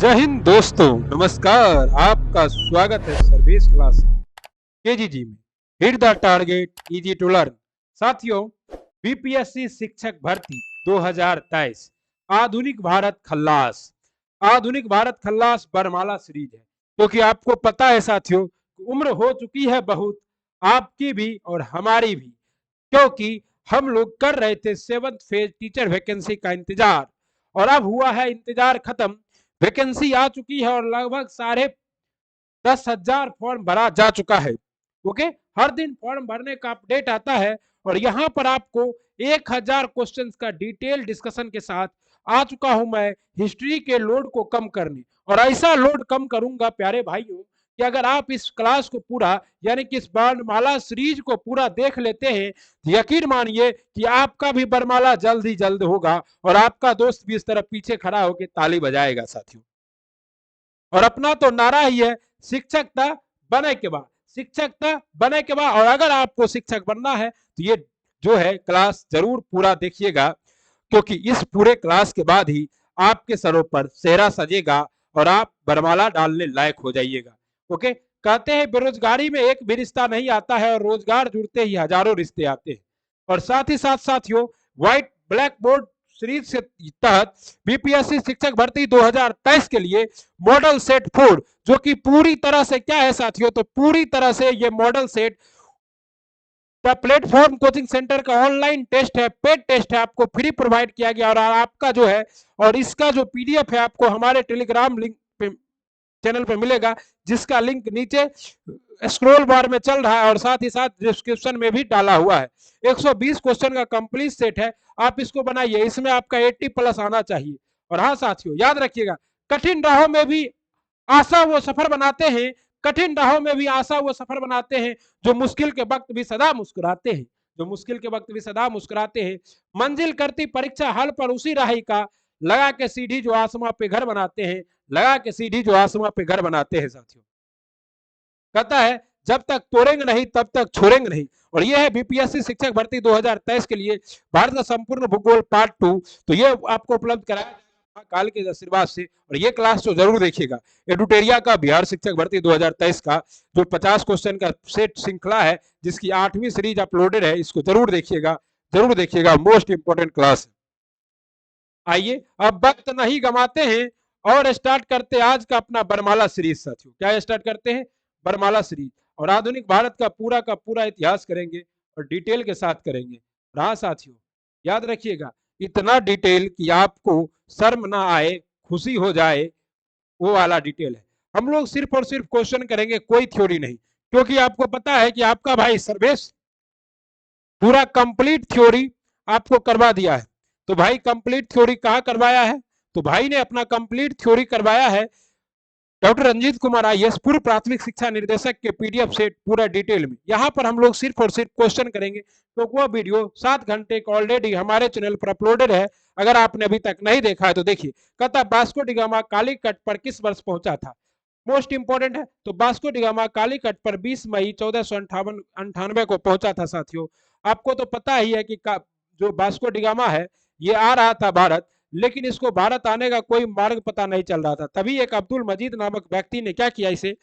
जय हिंद दोस्तों, नमस्कार। आपका स्वागत है सर्विस क्लास केजीजी में। Hit the target, easy to learn. साथियों, बीपीएससी शिक्षक भर्ती 2023 आधुनिक भारत खल्लास। आधुनिक भारत खल्लास बरमाला सीरीज है, क्योंकि आपको पता है साथियों, उम्र हो चुकी है बहुत, आपकी भी और हमारी भी, क्योंकि हम लोग कर रहे थे 7th फेज टीचर वैकेंसी का इंतजार, और अब हुआ है इंतजार खत्म। वैकेंसी आ चुकी है और लगभग 10,500 फॉर्म भरा जा चुका है। ओके, हर दिन फॉर्म भरने का अपडेट आता है और यहाँ पर आपको 1,000 क्वेश्चन का डिटेल डिस्कशन के साथ आ चुका हूं मैं हिस्ट्री के लोड को कम करने। और ऐसा लोड कम करूंगा प्यारे भाइयों कि अगर आप इस क्लास को पूरा, यानी कि इस वर्णमाला सीरीज को पूरा देख लेते हैं, तो यकीन मानिए कि आपका भी वर्णमाला जल्द ही जल्द होगा और आपका दोस्त भी इस तरफ पीछे खड़ा होकर ताली बजाएगा साथियों। और अपना तो नारा ही है, शिक्षकता बने के बाद, शिक्षकता बने के बाद। और अगर आपको शिक्षक बनना है तो ये जो है क्लास जरूर पूरा देखिएगा, क्योंकि इस पूरे क्लास के बाद ही आपके सरों पर सेहरा सजेगा और आप बरमाला डालने लायक हो जाइएगा। ओके, कहते हैं बेरोजगारी में एक भी रिश्ता नहीं आता है और रोजगार जुड़ते ही हजारों रिश्ते आते हैं। और साथ ही साथ साथियों, व्हाइट ब्लैक बोर्ड सीरीज के तहत बीपीएससी शिक्षक भर्ती 2023 के लिए मॉडल सेट 4, जो कि पूरी तरह से क्या है साथियों, तो पूरी तरह से ये model set platform coaching centre का ऑनलाइन टेस्ट है, पेड टेस्ट है, आपको फ्री प्रोवाइड किया गया। और आपका जो है, और इसका जो पीडीएफ है आपको हमारे टेलीग्राम लिंक पे चैनल पे मिलेगा, जिसका लिंक नीचे स्क्रॉल बार में चल रहा है और साथ ही साथ डिस्क्रिप्शन में भी डाला हुआ है। 120 क्वेश्चन का कंप्लीट सेट है, आप इसको बनाइए, इसमें आपका 80 प्लस आना चाहिए। और हाँ साथियों, याद रखिएगा, कठिन राहों में भी आशा वो सफर बनाते हैं, कठिन राहों में भी आशा वो सफर बनाते हैं, जो मुश्किल के वक्त भी सदा मुस्कुराते हैं, जो मुश्किल के वक्त भी सदा मुस्कुराते हैं। मंजिल करती परीक्षा हल पर उसी राही का, लगा के सीढ़ी जो आसमां पे घर बनाते हैं, लगा के सीढ़ी जो आसमां पे घर बनाते हैं साथियों। कहता है, जब तक तोड़ेंगे नहीं तब तक छोड़ेंगे नहीं। और यह है बीपीएससी शिक्षक भर्ती 2023 के लिए भारत का संपूर्ण भूगोल पार्ट 2। तो ये आपको उपलब्ध कराया काल के आशीर्वाद से, और ये क्लास तो जरूर देखिएगा। एडुटेरिया का बिहार शिक्षक भर्ती 2023 का जो 50 क्वेश्चन का सेट श्रृंखला है, जिसकी 8वीं सीरीज अपलोडेड है, इसको जरूर देखिएगा, जरूर देखिएगा, मोस्ट इंपोर्टेंट क्लास। आइए अब वक्त नहीं गंवाते हैं और स्टार्ट करते आज का अपना बरमाला सीरीज साथियों। क्या स्टार्ट करते हैं? बरमाला सीरीज। और आधुनिक भारत का पूरा इतिहास करेंगे और डिटेल के साथ करेंगे। हाँ साथियों, याद रखिएगा, इतना डिटेल कि आपको शर्म ना आए, खुशी हो जाए, वो वाला डिटेल है। हम लोग सिर्फ और सिर्फ क्वेश्चन करेंगे, कोई थ्योरी नहीं, क्योंकि आपको पता है कि आपका भाई सर्वेश पूरा कंप्लीट थ्योरी आपको करवा दिया है। तो भाई कंप्लीट थ्योरी कहाँ करवाया है? तो भाई ने अपना कंप्लीट थ्योरी करवाया है डॉक्टर रंजीत कुमार आईएएस पूर्व प्राथमिक शिक्षा निर्देशक के पीडीएफ सेट पूरा डिटेल में। यहाँ पर हम लोग सिर्फ और सिर्फ क्वेश्चन करेंगे, तो वो वीडियो 7 घंटे का ऑलरेडी हमारे चैनल पर अपलोडेड है। अगर आपने अभी तक नहीं देखा है तो देखिए। कहता बास्को डिगामा कालीकट पर किस वर्ष पहुंचा था? मोस्ट इंपोर्टेंट है। तो बास्को डिगामा कालीकट पर 20 मई 1498 को पहुंचा था साथियों। आपको तो पता ही है कि जो बास्को डिगामा है, ये आ रहा था भारत, लेकिन इसको भारत आने का कोई मार्ग पता नहीं चल रहा था। तभी एक अब्दुल मजीद नामक व्यक्ति ने क्या किया, इसे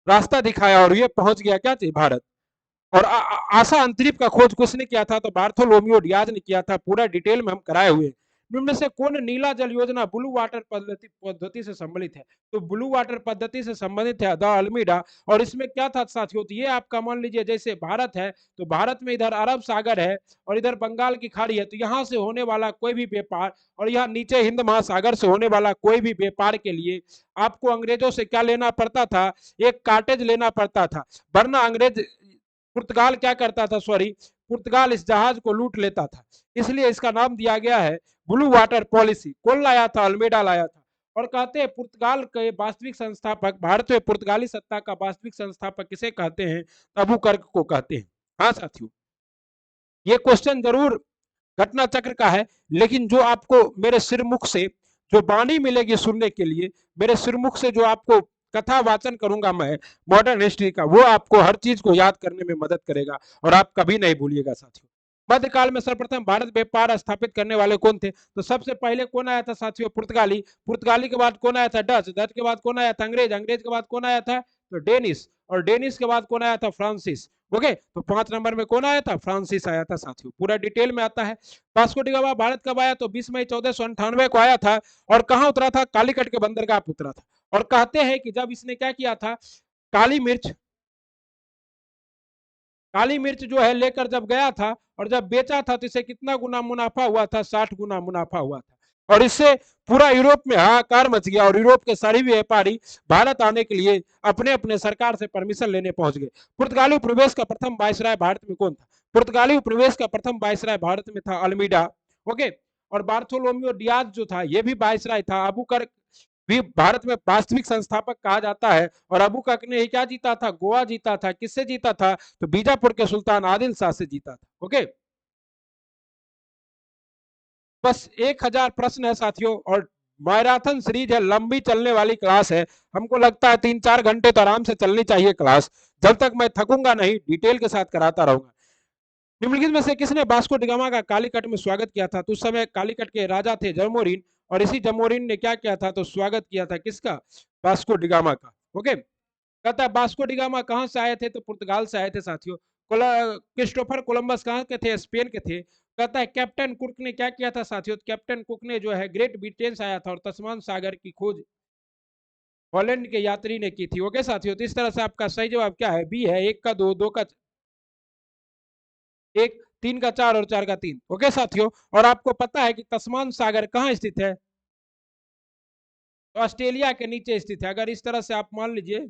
रास्ता दिखाया और ये पहुंच गया क्या चीज, भारत। और आशा अंतरिक्ष का खोज किसने किया था? तो बार्थोलोमियो डियाज ने किया था। पूरा डिटेल में हम कराए हुए। इनमें से कौन नीला जल योजना ब्लू वाटर पद्धति से संबंधित है? तो ब्लू वाटर पद्धति से संबंधित है द अल्मीडा। और इसमें क्या था साथियों, तो ये आपका मान लीजिए जैसे भारत है, तो भारत में इधर अरब सागर है और इधर बंगाल की खाड़ी है, तो यहाँ से होने वाला कोई भी व्यापार, और यहाँ नीचे हिंद महासागर से होने वाला कोई भी व्यापार के लिए आपको अंग्रेजों से क्या लेना पड़ता था? एक कार्टेज लेना पड़ता था, वरना अंग्रेज पुर्तगाल क्या करता था, सॉरी, पुर्तगाल इस जहाज को लूट लेता था। इसलिए इसका नाम दिया गया है ब्लू वाटर पॉलिसी। कौन लाया था? अल्मेडा लाया था। और कहते हैं पुर्तगाल के वास्तविक संस्थापक, भारत में पुर्तगाली सत्ता का वास्तविक संस्थापक किसे कहते हैं? अबूकर्क को कहते हैं। हाँ साथियों, ये क्वेश्चन जरूर घटना चक्र का है, लेकिन जो आपको मेरे सिरमुख से जो वाणी मिलेगी सुनने के लिए, मेरे सिरमुख से जो आपको कथा वाचन करूंगा मैं मॉडर्न हिस्ट्री का, वो आपको हर चीज को याद करने में मदद करेगा और आप कभी नहीं भूलिएगा साथियों। मध्यकाल में सर्वप्रथम भारत व्यापार स्थापित करने वाले कौन थे? तो सबसे पहले कौन आया था साथियों? पुर्तगाली। पुर्तगाली के बाद कौन आया था? डच। डच के बाद कौन आया था? अंग्रेज। अंग्रेज के बाद कौन आया था? तो डेनिस। और डेनिस के बाद कौन आया था? फ्रांसिस। ओके, तो 5 नंबर में कौन आया था? फ्रांसिस आया था साथियों। पूरा डिटेल में आता है। वास्को डी गामा भारत कब आया? तो 20 मई 1498 को आया था। और कहां उतरा था? कालीकट के बंदरगाह पर उतरा था। और कहते हैं कि जब इसने क्या किया था, काली मिर्च, काली मिर्च जो है लेकर जब गया था और जब बेचा था तो इसे कितना गुना मुनाफा हुआ था? 60 गुना मुनाफा हुआ था। और इससे पूरा यूरोप में हाहाकार मच गया और यूरोप के सारे व्यापारी भारत आने के लिए अपने अपने सरकार से परमिशन लेने पहुंच गए। पुर्तगाली उपनिवेश का प्रथम वायसराय भारत में कौन था? पुर्तगाली उपनिवेश का प्रथम वायसराय भारत में था अल्मीडा। ओके, और बार्थोलोमियो डियाज जो था ये भी वायसराय था। अबू कर भी भारत में वास्तविक संस्थापक कहा जाता है। और अबू बकर ने क्या जीता था? गोवा जीता था। किससे जीता था? तो बीजापुर के सुल्तान आदिल शाह से जीता था। ओके, बस 1000 प्रश्न है साथियों और मैराथन सीरीज है, लंबी चलने वाली क्लास है। हमको लगता है 3-4 घंटे तो आराम से चलनी चाहिए क्लास। जब तक मैं थकूंगा नहीं, डिटेल के साथ कराता रहूंगा। निम्नलिखित में से किसने वास्को डिगामा का कालीकट में स्वागत किया था? तो उस समय कालीकट के राजा थे जमोरिन। और इसी जमोरिन ने क्या किया था? तो स्वागत किया था किसका? वास्को डिगामा का। ओके, कहता है वास्को डिगामा कहां से आए थे? तो पुर्तगाल से आए थे साथियों। क्रिस्टोफर कोलंबस कहां के थे? स्पेन के थे। कहता है कैप्टन कुक ने क्या किया था साथियों? कैप्टन कुक ने जो है ग्रेट ब्रिटेन से आया था और तस्मान सागर की खोज हॉलैंड के यात्री ने की थी। ओके साथियों, तो इस तरह से आपका सही जवाब क्या है? बी है। 1 का 2, 2 का 1, 3 का 4 और 4 का 3। ओके साथियों, और आपको पता है कि तस्मान सागर कहाँ स्थित है? तो ऑस्ट्रेलिया के नीचे स्थित है। अगर इस तरह से आप मान लीजिए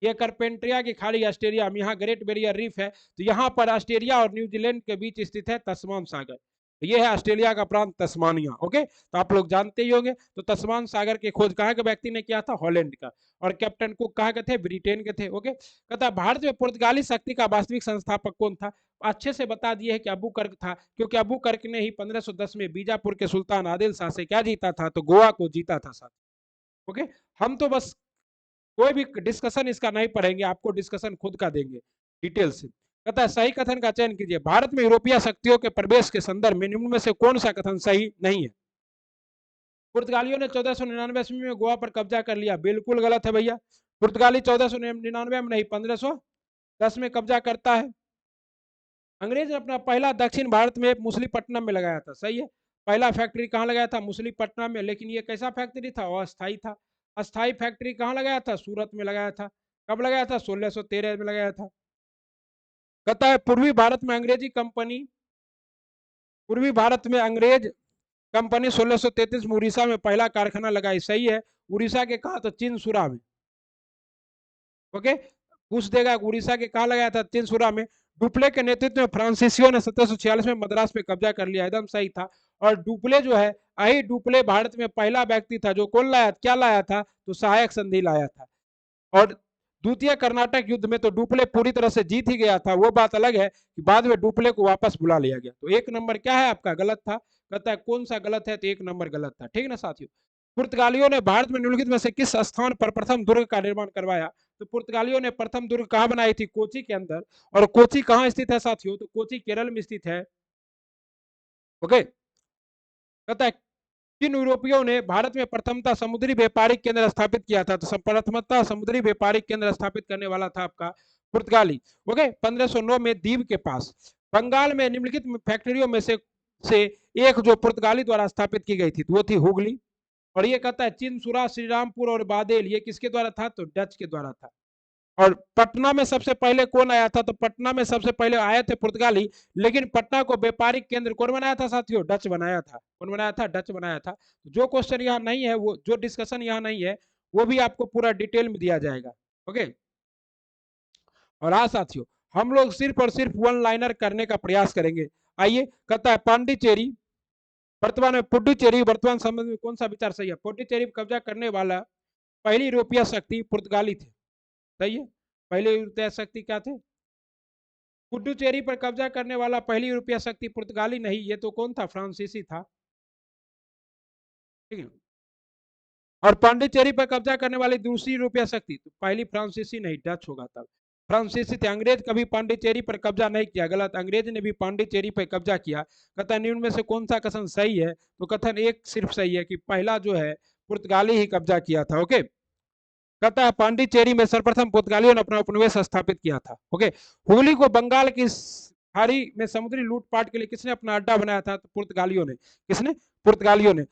ये करपेंट्रिया की खाड़ी ऑस्ट्रेलिया में, यहाँ ग्रेट बैरियर रीफ है। तो यहाँ पर ऑस्ट्रेलिया और न्यूजीलैंड के बीच स्थित है तस्मान सागर। तो ये है ऑस्ट्रेलिया का प्रांत तस्मानिया। ओके, तो आप लोग जानते ही होंगे। तो तस्मान सागर की खोज कहाँ के व्यक्ति ने किया था? हॉलैंड का। और कैप्टन कुक कहाँ के थे? ब्रिटेन के थे। ओके, कहता है भारत में पुर्तगाली शक्ति का वास्तविक संस्थापक कौन था? अच्छे से बता दिए है कि अबू कर्क था, क्योंकि अबू कर्क ने ही 1510 में बीजापुर के सुल्तान आदिल शाह से क्या जीता था? तो गोवा को जीता था साथ। ओके, हम तो बस कोई भी डिस्कशन इसका नहीं पढ़ेंगे, आपको डिस्कशन खुद का देंगे डिटेल से। कहता है सही कथन का चयन कीजिए। भारत में यूरोपीय शक्तियों के प्रवेश के संदर्भ में निम्न में से कौन सा कथन सही नहीं है? पुर्तगालियों ने 1499 ईस्वी में गोवा पर कब्जा कर लिया। बिल्कुल गलत है भैया। पुर्तगाली 1499 में नहीं, 1510 में कब्जा करता है। अंग्रेज ने अपना पहला दक्षिण भारत में मुसलीपट्टनम में लगाया था। सही है, पहला फैक्ट्री कहाँ लगाया था? मुसलीपट्टनम में। लेकिन ये कैसा फैक्ट्री था? अस्थाई था। अस्थाई फैक्ट्री कहाँ लगाया था? सूरत में लगाया था। कब लगाया था? 1613 में लगाया था। कहता है पूर्वी भारत में अंग्रेजी कंपनी, पूर्वी भारत में अंग्रेज कंपनी 1633 में उड़ीसा में पहला कारखाना लगाई। सही है, उड़ीसा के कहा? तो चिनसुरा में। ओके, पूछ देगा उड़ीसा के कहा लगाया था? चिनसुरा में। डुप्ले के नेतृत्व में फ्रांसीसियों ने 1746 में मद्रास पे कब्जा कर लिया। एकदम सही था। और डुप्ले जो है, आई डुप्ले भारत में पहला व्यक्ति था जो कौन लाया, क्या लाया था? तो सहायक संधि लाया था। और द्वितीय कर्नाटक युद्ध में तो डुप्ले पूरी तरह से जीत ही गया था। वो बात अलग है कि बाद में डुप्ले को वापस बुला लिया गया। तो 1 नंबर क्या है आपका? गलत था। कहता है कौन सा गलत है? तो 1 नंबर गलत था। ठीक ना साथियों। पुर्तगालियों ने भारत में निम्नलिखित में से किस स्थान पर प्रथम दुर्ग का निर्माण करवाया? तो पुर्तगालियों ने प्रथम दुर्ग कहाँ बनाई थी? कोची के अंदर। और कोची कहाँ स्थित है साथियों? तो कोची केरल में स्थित है। ओके, कहता है किन यूरोपियों ने भारत में प्रथमतः समुद्री व्यापारिक केंद्र स्थापित किया था? तो प्रथमतः समुद्री व्यापारिक केंद्र स्थापित करने वाला था आपका पुर्तगाली। ओके, 1509 में दीव के पास। बंगाल में निम्नलिखित फैक्ट्रियों में से एक जो पुर्तगाली द्वारा स्थापित की गई थी वो थी हुगली। और ये कहता है चिनसुरा, श्रीरामपुर और बादेल ये किसके द्वारा था? तो डच के द्वारा था। और पटना में सबसे पहले कौन आया था? तो पटना में सबसे पहले आए थे पुर्तगाली। लेकिन पटना को व्यापारिक केंद्र कौन बनाया था साथियों? डच बनाया था। कौन बनाया था? डच बनाया था। जो क्वेश्चन यहाँ नहीं है, वो जो डिस्कशन यहाँ नहीं है, वो भी आपको पूरा डिटेल में दिया जाएगा। ओके, और हाँ साथियों, हम लोग सिर्फ और सिर्फ वन लाइनर करने का प्रयास करेंगे। आइए, कहता है पांडिचेरी वर्तमान में पुडुचेरी वर्तमान संबंध में कौन सा विचार सही है? पुडुचेरी पर कब्जा करने वाला पहली यूरोपीय शक्ति पुर्तगाली थे। सही है, पहले यूरोपीय शक्ति क्या थे? पुडुचेरी पर कब्जा करने वाला पहली यूरोपीय शक्ति पुर्तगाली नहीं, ये तो कौन था? फ्रांसीसी था। ठीक है, और पांडिचेरी पर कब्जा करने वाली दूसरी यूरोपीय शक्ति तो पहली फ्रांसीसी नहीं, डच होगा तब। फ्रांसीसी थे। अंग्रेज कभी पांडिचेरी पर कब्जा नहीं किया, गलत, अंग्रेज ने भी पांडिचेरी पर कब्जा किया। कथन निम्न में से कौन सा कथन सही है? तो कथन एक सिर्फ सही है कि पहला जो है पुर्तगाली ही कब्जा किया था। ओके, कहता है पांडिचेरी में सर्वप्रथम पुर्तगालियों ने अपना उपनिवेश स्थापित किया था। ओके, हुगली को बंगाल की खाड़ी में समुद्री लूटपाट के लिए किसने अपना अड्डा बनाया था? तो पुर्तगालियों ने। किसने? पुर्तगालियों ने।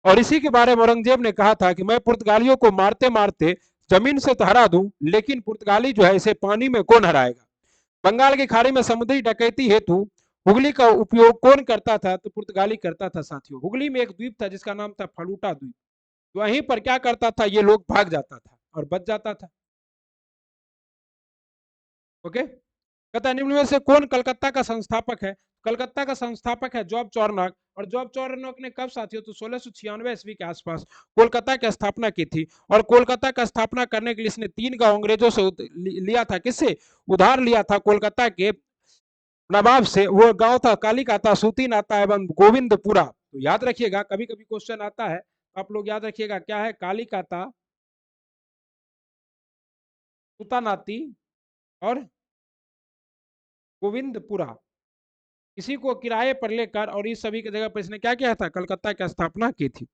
और इसी के बारे में औरंगजेब ने कहा था कि मैं पुर्तगालियों को मारते मारते जमीन से तो हरा दूं, लेकिन पुर्तगाली जो है इसे पानी में कौन हराएगा? बंगाल की खाड़ी में समुद्री डकैती हेतु हुगली का उपयोग कौन करता था? तो पुर्तगाली करता था साथियों। हुगली में एक द्वीप था जिसका नाम था फलूटा द्वीप, वहीं पर क्या करता था, ये लोग भाग जाता था और बच जाता था। ओके, कहता है निम्न में से कौन कलकत्ता का संस्थापक है? कलकत्ता का संस्थापक है जॉब चौरनॉक। और जॉब चौरनॉक ने कब साथियों? तो 1696 ईस्वी के आसपास कोलकाता की स्थापना की थी। और कोलकाता का स्थापना करने के लिए इसने 3 गांव अंग्रेजों से लिया था। किससे? उधार लिया था कोलकाता के नवाब से। वो गांव था कालीकाता, सूती नाता एवं गोविंदपुरा। तो याद रखिएगा, कभी कभी क्वेश्चन आता है, आप लोग याद रखिएगा क्या है? कालीकाता, सुतानाती और गोविंदपुरा। इसी को किराए पर लेकर और इस सभी की जगह पर इसने क्या किया था? कलकत्ता की स्थापना की थी।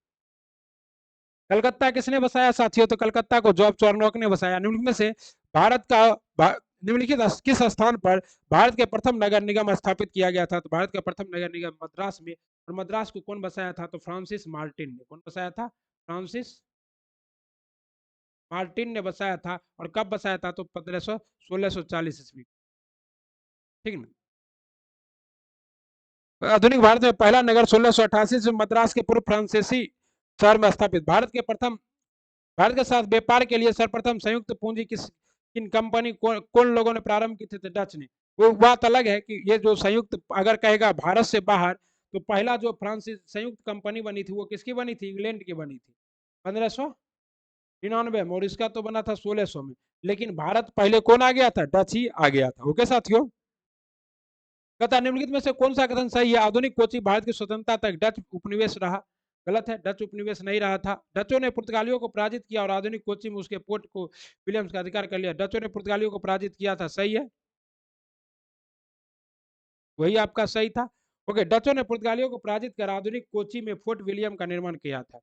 कलकत्ता किसने बसाया साथियों? तो कलकत्ता को जॉब चौरनॉक ने बसाया। निम्नलिखित में से भारत का निम्नलिखित किस स्थान पर भारत के प्रथम नगर निगम स्थापित किया गया था? तो भारत का प्रथम नगर निगम मद्रास में। और मद्रास को कौन बसाया था? तो फ्रांसिस मार्टिन ने। कौन बसाया था? फ्रांसिस मार्टिन ने बसाया था। और कब बसाया था? तो 1640 ईस्वी। ठीक ना। आधुनिक भारत में पहला नगर 1688 से मद्रास के पूर्व फ्रांसीसी शहर में स्थापित। भारत के साथ व्यापार के लिए सर्वप्रथम संयुक्त पूंजी किन कंपनी कौन लोगों ने प्रारंभ की थी? तो डच ने। वो बात अलग है कि ये जो संयुक्त अगर कहेगा भारत से बाहर, तो पहला जो फ्रांसीस संयुक्त कंपनी बनी थी वो किसकी बनी थी? इंग्लैंड की बनी थी 1599 में। और इसका तो बना था 1600 में। लेकिन भारत पहले कौन आ गया था? डच ही आ गया था। ओके साथियों, कहता निम्नलिखित में से कौन सा कथन सही है? आधुनिक कोची भारत की स्वतंत्रता तक डच उपनिवेश रहा। गलत है, डच उपनिवेश नहीं रहा था। डचों ने पुर्तगालियों को पराजित किया और आधुनिक कोची में उसके पोर्ट को विलियम्स का अधिकार कर लिया। डचों ने पुर्तगालियों को पराजित किया था, सही है, वही आपका सही था। ओके, डचों ने पुर्तगालियों को पराजित कर आधुनिक कोची में फोर्ट विलियम का निर्माण किया था।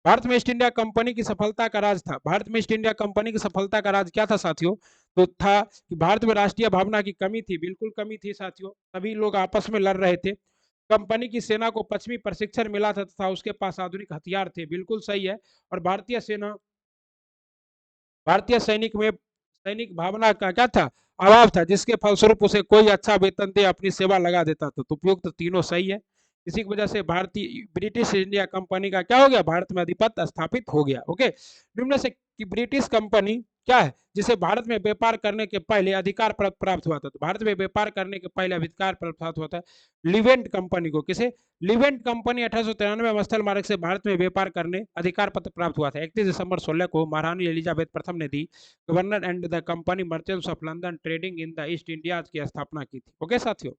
भारत में ईस्ट इंडिया कंपनी की सफलता का राज था। भारत में ईस्ट इंडिया कंपनी की सफलता का राज क्या था साथियों? तो था कि भारत में राष्ट्रीय भावना की कमी थी, बिल्कुल कमी थी साथियों। सभी लोग आपस में लड़ रहे थे। कंपनी की सेना को पश्चिमी प्रशिक्षण मिला था तथा उसके पास आधुनिक हथियार थे, बिल्कुल सही है। और भारतीय सैनिक भावना का क्या था? अभाव था, जिसके फलस्वरूप उसे कोई अच्छा वेतन दे अपनी सेवा लगा देता था। तो उपयुक्त तो तीनों सही है। इसी की वजह से भारतीय ब्रिटिश इंडिया कंपनी का क्या हो गया? भारत में अधिपत्य स्थापित हो गया। ओके, निम्न से कि ब्रिटिश कंपनी क्या है जिसे भारत में व्यापार करने के पहले अधिकार प्राप्त हुआ था? तो भारत में व्यापार करने के पहले अधिकार प्राप्त हुआ था लिवेंट कंपनी को। किसे? लिवेंट कंपनी 1893 में स्थल मार्ग से भारत में व्यापार करने अधिकार पत्र प्राप्त हुआ था। 31 दिसंबर 16 को महारानी एलिजाबेथ प्रथम ने the governor and the company merchants of London trading in the East India की स्थापना की थी। ओके साथियों,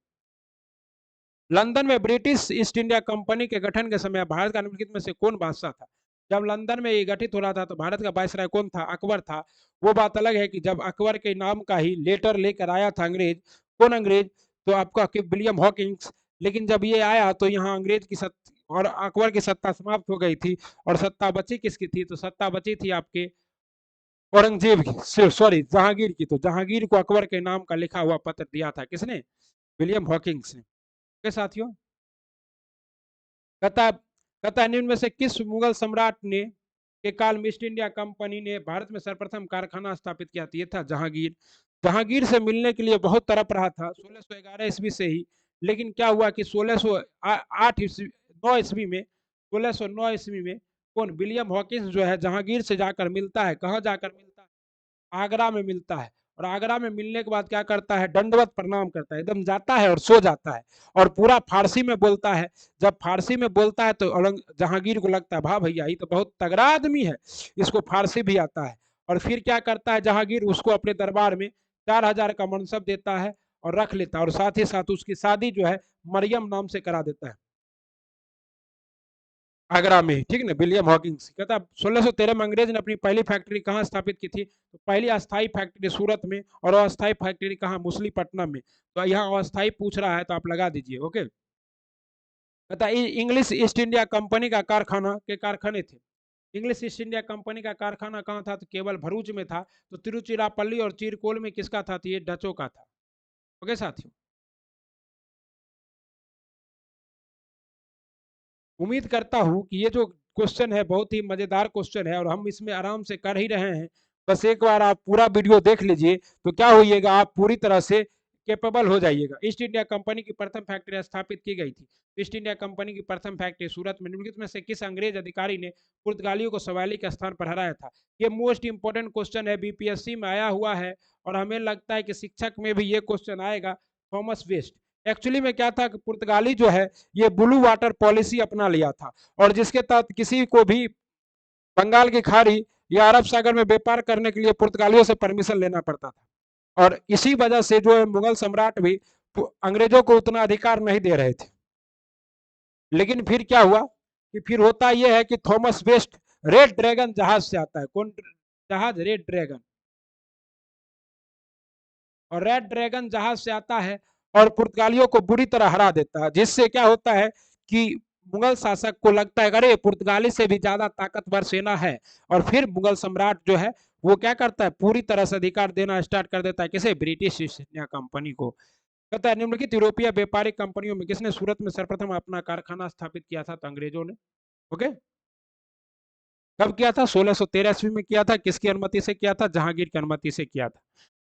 लंदन में ब्रिटिश ईस्ट इंडिया कंपनी के गठन के समय भारत का निम्नलिखित में से कौन बादशाह था? जब लंदन में ये गठित हो रहा था तो भारत का वायसराय कौन था? अकबर था। वो बात अलग है कि जब अकबर के नाम का ही लेटर लेकर आया था अंग्रेज, कौन अंग्रेज? तो आपका विलियम हॉकिंस। लेकिन जब ये आया तो यहाँ अंग्रेज की सत्ता और अकबर की सत्ता समाप्त हो गई थी। और सत्ता बची किसकी थी? तो सत्ता बची थी आपके औरंगजेब की, सॉरी जहांगीर की। तो जहांगीर को अकबर के नाम का लिखा हुआ पत्र दिया था किसने? विलियम हॉकिंस ने। के साथियों, कहता निम्न में से किस मुगल सम्राट ने के काल में ईस्ट इंडिया कंपनी ने भारत में सर्वप्रथम कारखाना स्थापित किया? ये था जहांगीर। जहांगीर से मिलने के लिए बहुत तरफ रहा था 1611 ईस्वी से ही। लेकिन क्या हुआ कि 1608 ईस्वी 9 ईस्वी में 1609 ईस्वी में कौन? विलियम हॉकिंस जो है जहांगीर से जाकर मिलता है। कहाँ जाकर मिलता है? आगरा में मिलता है। और आगरा में मिलने के बाद क्या करता है? दंडवत प्रणाम करता है, एकदम जाता है और सो जाता है। और पूरा फारसी में बोलता है। जब फारसी में बोलता है तो जहांगीर को लगता है वाह भैया ये तो बहुत तगड़ा आदमी है, इसको फारसी भी आता है। और फिर क्या करता है जहांगीर? उसको अपने दरबार में 4000 का मनसब देता है और रख लेता है। और साथ ही साथ उसकी शादी जो है मरियम नाम से करा देता है। आगरा में, ठीक है ना, विलियम हॉकिंस। कहता है 1613 में अंग्रेज ने अपनी पहली फैक्ट्री कहाँ स्थापित की थी, तो पहली अस्थाई फैक्ट्री सूरत में, और अस्थाई फैक्ट्री कहाँ, मुसलीपट्टनम में। तो यहाँ अस्थाई पूछ रहा है तो आप लगा दीजिए। ओके। कहता है इंग्लिश ईस्ट इंडिया कंपनी का कारखाना के कारखाने थे। इंग्लिश ईस्ट इंडिया कंपनी का कारखाना कहाँ था, तो केवल भरूच में था। तो तिरुचिरापल्ली और चिरकोल में किसका था, तो ये डचों का था। ओके साथियों, उम्मीद करता हूं कि ये जो क्वेश्चन है बहुत ही मजेदार क्वेश्चन है और हम इसमें आराम से कर ही रहे हैं। बस एक बार आप पूरा वीडियो देख लीजिए तो क्या होइएगा, आप पूरी तरह से कैपेबल हो जाइएगा। ईस्ट इंडिया कंपनी की प्रथम फैक्ट्री स्थापित की गई थी। ईस्ट इंडिया कंपनी की प्रथम फैक्ट्री सूरत में निम्नलिखित में से किस अंग्रेज अधिकारी ने पुर्तगालियों को सवाली के स्थान पर हराया था। ये मोस्ट इंपोर्टेंट क्वेश्चन है, बीपीएससी में आया हुआ है और हमें लगता है कि शिक्षक में भी ये क्वेश्चन आएगा। Thomas waste. एक्चुअली में क्या था कि पुर्तगाली जो है ये ब्लू वाटर पॉलिसी अपना लिया था, और जिसके तहत किसी को भी बंगाल की खाड़ी या अरब सागर में व्यापार करने के लिए पुर्तगालियों से परमिशन लेना पड़ता था। और इसी वजह से जो है मुगल सम्राट भी अंग्रेजों को उतना अधिकार नहीं दे रहे थे। लेकिन फिर क्या हुआ कि फिर होता यह है कि थॉमस वेस्ट रेड ड्रैगन जहाज से आता है। कौन जहाज, रेड ड्रैगन। और रेड ड्रैगन जहाज से आता है और पुर्तगालियों को बुरी तरह हरा देता है, जिससे क्या होता है कि मुगल शासक को लगता है अरे पुर्तगाली से भी ज्यादा ताकतवर सेना है। और फिर मुगल सम्राट जो है वो क्या करता है, पूरी तरह से अधिकार देना स्टार्ट कर देता है किसे, ब्रिटिश ईस्ट इंडिया कंपनी को। कहता है निम्नलिखित यूरोपीय व्यापारिक कंपनियों में किसने सूरत में सर्वप्रथम अपना कारखाना स्थापित किया था, तो अंग्रेजों ने। ओके। कब किया था, 1613 ईस्वी में किया था। किसकी अनुमति से किया था, जहांगीर की अनुमति से किया था।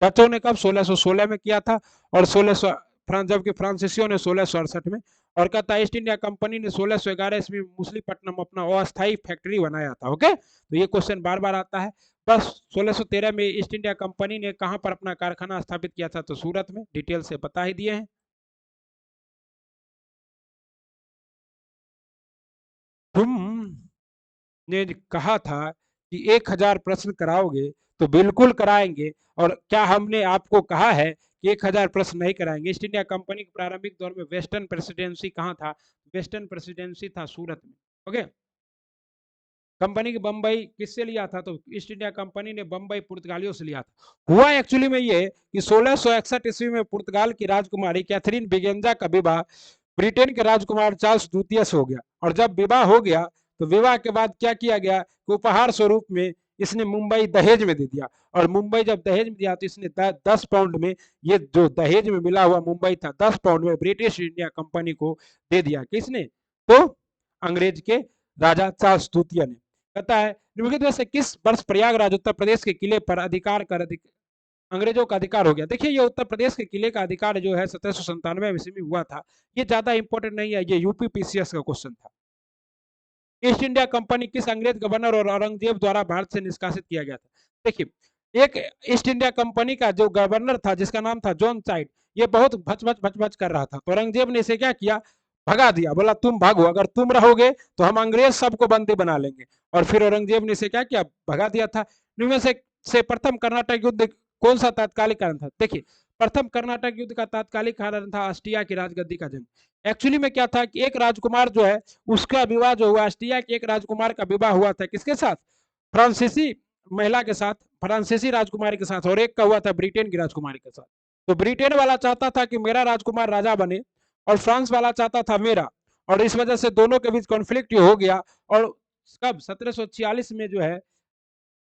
डचों ने कब, 1616 में किया था। और 1600 जबकि फ्रांसीसियों ने 1668 में। और कहता है ईस्ट इंडिया कंपनी ने 1611 ईस्वी में मुसलीपट्टनम अपना अस्थायी फैक्ट्री बनाया था। ओके, तो ये क्वेश्चन बार बार आता है। बस 1613 में ईस्ट इंडिया कंपनी ने कहां पर अपना कारखाना स्थापित किया था, तो सूरत में। डिटेल से बता ही दिए हैं। तुम ने कहा था कि 1000 प्रश्न कराओगे, तो बिल्कुल कराएंगे। और क्या हमने आपको कहा है कि 1000 प्रश्न नहीं कराएंगे। ईस्ट इंडिया कंपनी के प्रारंभिक दौर में वेस्टर्न प्रेसिडेंसी कहाँ था, वेस्टर्न प्रेसिडेंसी था सूरत में। ओके। कंपनी की बंबई किससे लिया था, तो ईस्ट इंडिया कंपनी ने बंबई पुर्तगालियों से लिया था। हुआ एक्चुअली में ये कि 1661 ईस्वी में पुर्तगाल की राजकुमारी कैथरीन बिगेंजा का विवाह ब्रिटेन के राजकुमार चार्ल्स द्वितीय से हो गया। और जब विवाह हो गया तो विवाह के बाद क्या किया गया कि उपहार स्वरूप में इसने मुंबई दहेज में दे दिया। और मुंबई जब दहेज में दिया तो इसने 10 पाउंड में, ये जो दहेज में मिला हुआ मुंबई था, 10 पाउंड में ब्रिटिश इंडिया कंपनी को दे दिया। किसने, तो अंग्रेज के राजा चार्ल्स द्वितीय ने। कहता है निम्नलिखित में से किस वर्ष प्रयागराज उत्तर प्रदेश के किले पर अंग्रेजों का अधिकार हो गया। देखिए ये उत्तर प्रदेश के किले का अधिकार जो है 1797 ईस्वी में हुआ था। ये ज्यादा इंपॉर्टेंट नहीं है, ये यूपी पीसीएस का क्वेश्चन था। ईस्ट इंडिया कंपनी किस अंग्रेज गवर्नर और औरंगजेब द्वारा भारत से निष्कासित किया गया था। देखिए एक ईस्ट इंडिया कंपनी का जो गवर्नर था जिसका नाम था जॉन चाइल्ड, ये बहुत भच भच भच भच कर रहा था। तो औरंगजेब ने इसे क्या किया, भगा दिया। बोला तुम भागो, अगर तुम रहोगे तो हम अंग्रेज सबको बंदी बना लेंगे। और फिर औरंगजेब ने इसे क्या किया, भगा दिया था। इनमें से प्रथम कर्नाटक युद्ध कौन सा तात्कालिक कारण था। देखिए प्रथम कर्नाटक युद्ध का तात्कालिक कारण था ऑस्ट्रिया की राजगद्दी का जंग। एक्चुअली में क्या था कि एक राजकुमार जो है उसका विवाह जो हुआ, ऑस्ट्रिया के एक राजकुमार का विवाह हुआ था किसके साथ, फ्रांसीसी महिला के साथ, फ्रांसीसी राजकुमारी के साथ। और एक का हुआ था ब्रिटेन की राजकुमारी के साथ। तो ब्रिटेन वाला चाहता था कि मेरा राजकुमार राजा बने, और फ्रांस वाला चाहता था मेरा। और इस वजह से दोनों के बीच कॉन्फ्लिक्ट हो गया। और कब, 1746 में जो है,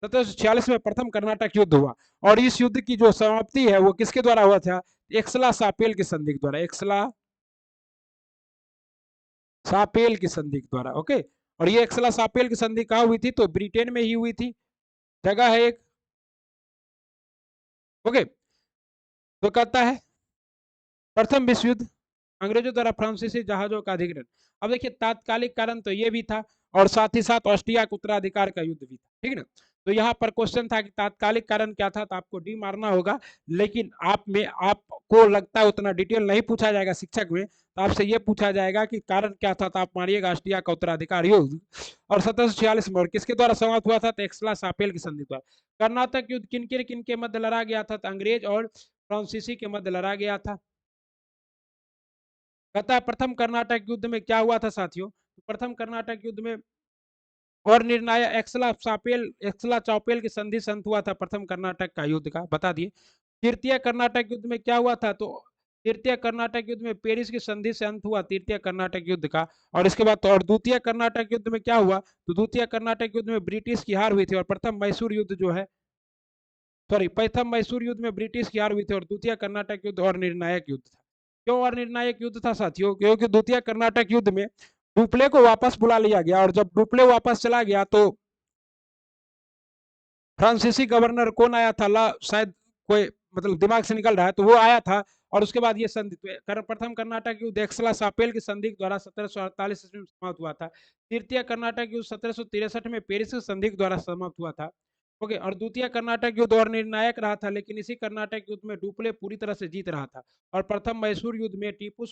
1746 में प्रथम कर्नाटक युद्ध हुआ। और इस युद्ध की जो समाप्ति है वो किसके द्वारा हुआ था, एक्सला सापेल की संधि के द्वारा। एक्सला सापेल की संधि के द्वारा। ओके। और ये एक्सला सापेल की संधि कहाँ हुई थी, तो ब्रिटेन में ही हुई थी। जगह है एक। ओके। तो कहता है प्रथम विश्व युद्ध अंग्रेजों द्वारा फ्रांसीसी जहाजों का अधिग्रहण। अब देखिए तात्कालिक कारण तो ये भी था, और साथ ही साथ ऑस्ट्रिया के उत्तराधिकार का युद्ध भी था। ठीक है ना। तो यहाँ पर क्वेश्चन था कि तात्कालिक कारण क्या था, तो आपको डी मारना होगा। लेकिन आपको लगता है उतना डिटेल नहीं पूछा जाएगा शिक्षक में, तो आपसे ये पूछा जाएगा कि कारण क्या था, तो आप मारिएगा ऑस्ट्रिया का उत्तराधिकार युद्ध। और 1746 में और किसके द्वारा समाप्त हुआ था, तो एक्सला सापेल की संधि द्वारा। कर्नाटक युद्ध किन के मध्य लड़ा गया था, तो अंग्रेज और फ्रांसीसी के मध्य लड़ा गया था। कहता है प्रथम कर्नाटक युद्ध में क्या हुआ था साथियों, प्रथम कर्नाटक युद्ध में और निर्णायक एक्सला चापेल की संधि संत हुआ था प्रथम कर्नाटक का युद्ध का, बता दिए। तृतीय कर्नाटक युद्ध में क्या हुआ था, तो तृतीय कर्नाटक युद्ध में पेरिस की संधि से अंत हुआ तृतीय कर्नाटक युद्ध का। और इसके बाद तो और द्वितीय कर्नाटक युद्ध में क्या हुआ, तो द्वितीय कर्नाटक युद्ध में ब्रिटिश की हार हुई थी और प्रथम मैसूर युद्ध जो है, सॉरी, प्रथम मैसूर युद्ध में ब्रिटिश की हार हुई थी और द्वितीय कर्नाटक युद्ध और निर्णायक युद्ध था। क्यों और निर्णायक युद्ध था साथियों, क्योंकि द्वितीय कर्नाटक युद्ध में डुप्ले को वापस बुला लिया गया और जब डुप्ले वापस चला गया तो फ्रांसीसी गवर्नर कौन आया था, शायद कोई मतलब दिमाग से निकल रहा है, तो वो आया था। और उसके बाद ये संधि, प्रथम कर्नाटक युद्ध एक्सला सापेल की संधि द्वारा 1748 ईस्वी में समाप्त हुआ था। तृतीय कर्नाटक युद्ध 1763 में पेरिस की संधि द्वारा समाप्त हुआ था। ओके, और द्वितीय कर्नाटक युद्ध और निर्णायक रहा था, लेकिन इसी कर्नाटक युद्ध में डुप्ले पूरी तरह से जीत रहा था। और प्रथम मैसूर युद्ध में टीपू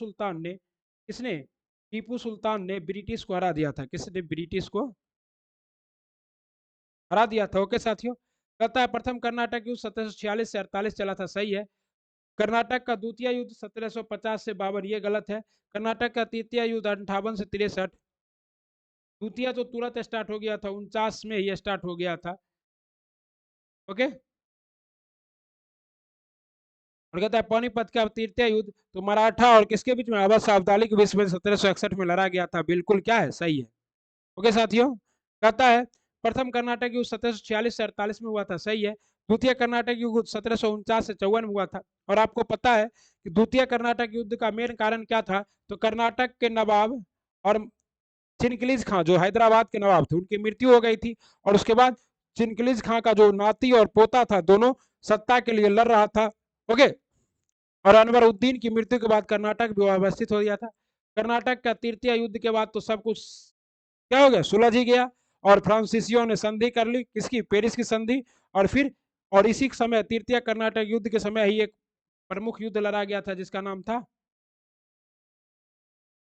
सुल्तान ने ब्रिटिश को हरा दिया था। किसने ब्रिटिश को हरा दिया था। ओके साथियों, कहता है प्रथम कर्नाटक युद्ध 1746 से 48 चला था, सही है। कर्नाटक का द्वितीय युद्ध 1750 से 52, ये गलत है। कर्नाटक का तृतीय युद्ध 58 से 63, द्वितीय तो तुरंत स्टार्ट हो गया था, 49 में ही स्टार्ट हो गया था। ओके, और कहता है पानीपत का तृतीय युद्ध तो मराठा और किसके बीच में, अवध अब्दाली के बीच में 1761 में लड़ा गया था, बिल्कुल क्या है, सही है। ओके साथियों, कहता है प्रथम कर्नाटक युद्ध 1746 से 48 में हुआ था, सही है। द्वितीय कर्नाटक युद्ध 1749 से 54 में हुआ था। और आपको पता है कि द्वितीय कर्नाटक युद्ध का मेन कारण क्या था, तो कर्नाटक के नवाब और चिनकिलीज खां जो हैदराबाद के नवाब थे उनकी मृत्यु हो गई थी। और उसके बाद चिनकिलीज खां का जो नाती और पोता था दोनों सत्ता के लिए लड़ रहा था। ओके, और अनवरुद्दीन की मृत्यु के बाद कर्नाटक भी अवस्थित हो गया था। कर्नाटक का तृतीय युद्ध के बाद तो सब कुछ क्या हो गया, सुलझ ही गया। और फ्रांसीसियों ने संधि कर ली, किसकी, पेरिस की संधि। और फिर और इसी समय तृतीय कर्नाटक युद्ध के समय ही एक प्रमुख युद्ध लड़ा गया था जिसका नाम था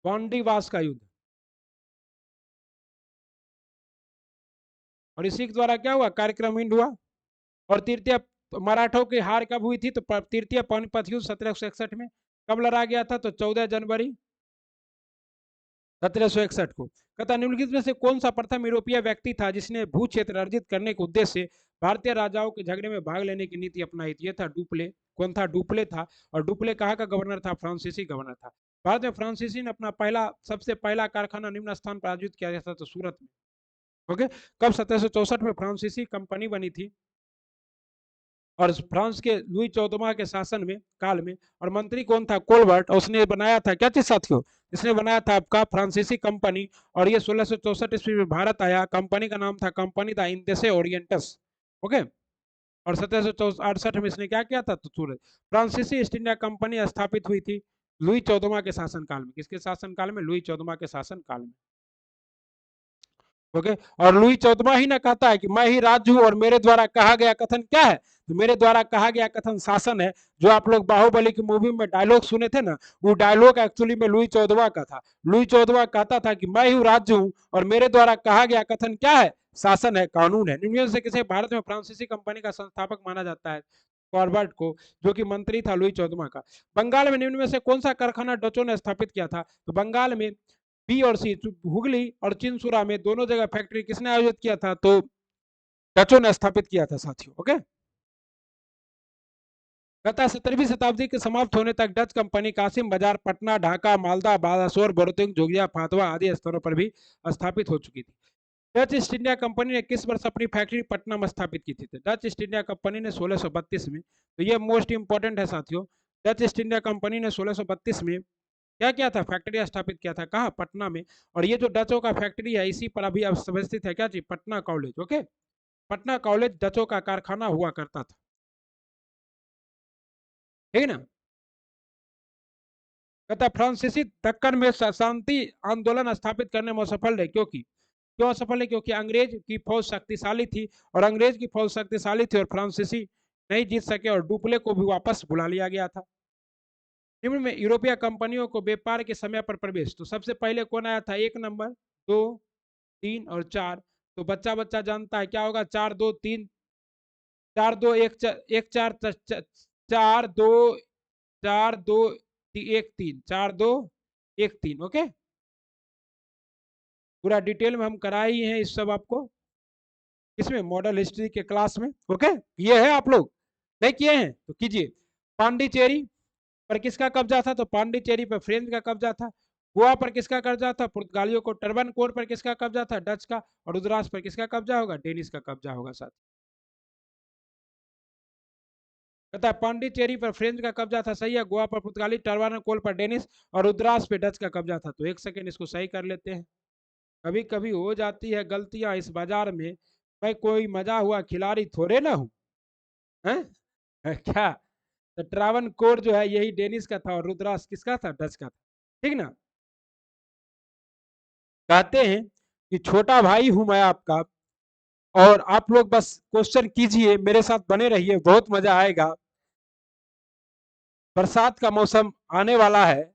वांडीवास का युद्ध। और इसी के द्वारा क्या हुआ, कार्यक्रम इंड हुआ। और तृतीय मराठों की हार कब हुई थी, तो तृतीय पानीपत युद्ध 1761 में। कब लड़ा गया था, तो 14 जनवरी 1761 को। कहता निम्नलिखित में से कौन सा प्रथम यूरोपीय व्यक्ति था जिसने भू क्षेत्र अर्जित करने के उद्देश्य से भारतीय राजाओं के झगड़े में भाग लेने की नीति अपनाई थी, ये था डुप्ले। कौन था, डुप्ले था। और डुप्ले कहाँ का गवर्नर था, फ्रांसीसी गवर्नर था। भारत में फ्रांसीसी ने अपना सबसे पहला कारखाना निम्न स्थान पर आयोजित किया गया था, तो सूरत में। ओके, कब, 1764 में फ्रांसीसी कंपनी बनी थी। और फ्रांस के लुई 14वां के शासन में काल में, और मंत्री कौन था, कोलबर्ट, और उसने बनाया था क्या चीज साथियों, इसने बनाया था आपका फ्रांसीसी कंपनी। और ये 1664 ईस्वी में भारत आया। कंपनी का नाम था कंपनी द इंडेसे ओरिएंटस। ओके, और 1768 में इसने क्या किया था, तो सूरज फ्रांसीसी ईस्ट इंडिया कंपनी स्थापित हुई थी लुई 14वां के शासन काल में। किसके शासन काल में, लुई 14वां के शासन काल में। ओके, और लुई 14वां ही ना कहता है कि मैं ही राज्य हूं और मेरे द्वारा कहा गया कथन क्या है, तो मेरे द्वारा कहा गया कथन शासन है। जो आप लोग बाहुबली की मूवी में डायलॉग सुने थे ना, वो डायलॉग एक्चुअली में लुई 14वां का था। लुई 14वां कहता था कि मैं ही राज्य हूं और मेरे द्वारा कहा गया कथन क्या है, शासन है, कानून है। निम्न से किसे भारत में फ्रांसीसी कंपनी का संस्थापक माना जाता है, कॉर्बर्ट को, जो कि मंत्री था लुई 14वां का। बंगाल में निम्न में से कौन सा कारखाना डचों ने स्थापित किया था, तो बंगाल में बी और सी, हुगली और चिंसुरा में दोनों जगह फैक्ट्री किसने आयोजित किया था, तो डचों ने स्थापित किया था साथियों। ओके, कहता 17वीं शताब्दी के समाप्त होने तक डच कंपनी कासिम बाजार, पटना, ढाका, मालदा, बालासोर, बोरतिंग, जोगिया, फातवा आदि स्थानों पर भी स्थापित हो चुकी थी। डच ईस्ट इंडिया कंपनी ने किस वर्ष अपनी फैक्ट्री पटना में स्थापित की थी, डच ईस्ट इंडिया कंपनी ने 1632 में। तो ये मोस्ट इंपॉर्टेंट है साथियों। डच ईस्ट इंडिया कंपनी ने 1632 में क्या किया था, फैक्ट्री स्थापित किया था, कहाँ, पटना में। और ये जो डचों का फैक्ट्री है इसी पर अभी अवस्थित है, क्या चीज, Patna college. Okay, Patna college डचों का कारखाना हुआ करता था, ठीक है ना। कहता फ्रांसीसी दक्कन में शांति आंदोलन स्थापित करने में असफल रहे, क्योंकि क्यों असफल है, क्योंकि अंग्रेज की फौज शक्तिशाली थी। और अंग्रेज की फौज शक्तिशाली थी और फ्रांसीसी नहीं जीत सके और डुप्ले को भी वापस बुला लिया गया था। निम्न में यूरोपीय कंपनियों को व्यापार के समय पर प्रवेश, तो सबसे पहले कौन आया था, 1 नंबर, 2, 3 और 4। तो बच्चा बच्चा जानता है क्या होगा, 4, 2, 3, 4, 2, 1, 4, 4, 2, 1, 3, 4, 2, 1, 3। ओके, पूरा डिटेल में हम कराए ही हैं इस सब आपको, इसमें मॉडल हिस्ट्री के क्लास में। ओके, ये है आप लोग नहीं किए हैं तो कीजिए। पांडिचेरी पर किसका कब्जा था? तो पांडिचेरी पर फ्रेंच का कब्जा था। गोवा पर किसका कब्जा था? पुर्तगालियों को। टर्बन कोर पर किसका कब्जा था? डच का। और रुद्रास पर किसका कब्जा होगा? डेनिश का कब्जा होगा साथ। कहता है पांडिचेरी पर फ्रेंच का कब्जा था, सही है। गोवा पर पुर्तगाली, टर्बन कोर पर डेनिश और रुद्रास पे डच का कब्जा था। तो एक सेकेंड इसको सही कर लेते हैं। कभी कभी हो जाती है गलतियां इस बाजार में, मैं कोई मजा हुआ खिलाड़ी थोड़े ना हूं, है क्या? तो ट्रावन कोर जो है यही डेनिस का था और रुद्रास किसका था? डच का था, ठीक ना। कहते हैं कि छोटा भाई हूं मैं आपका, और आप लोग बस क्वेश्चन कीजिए, मेरे साथ बने रहिए, बहुत मजा आएगा। बरसात का मौसम आने वाला है,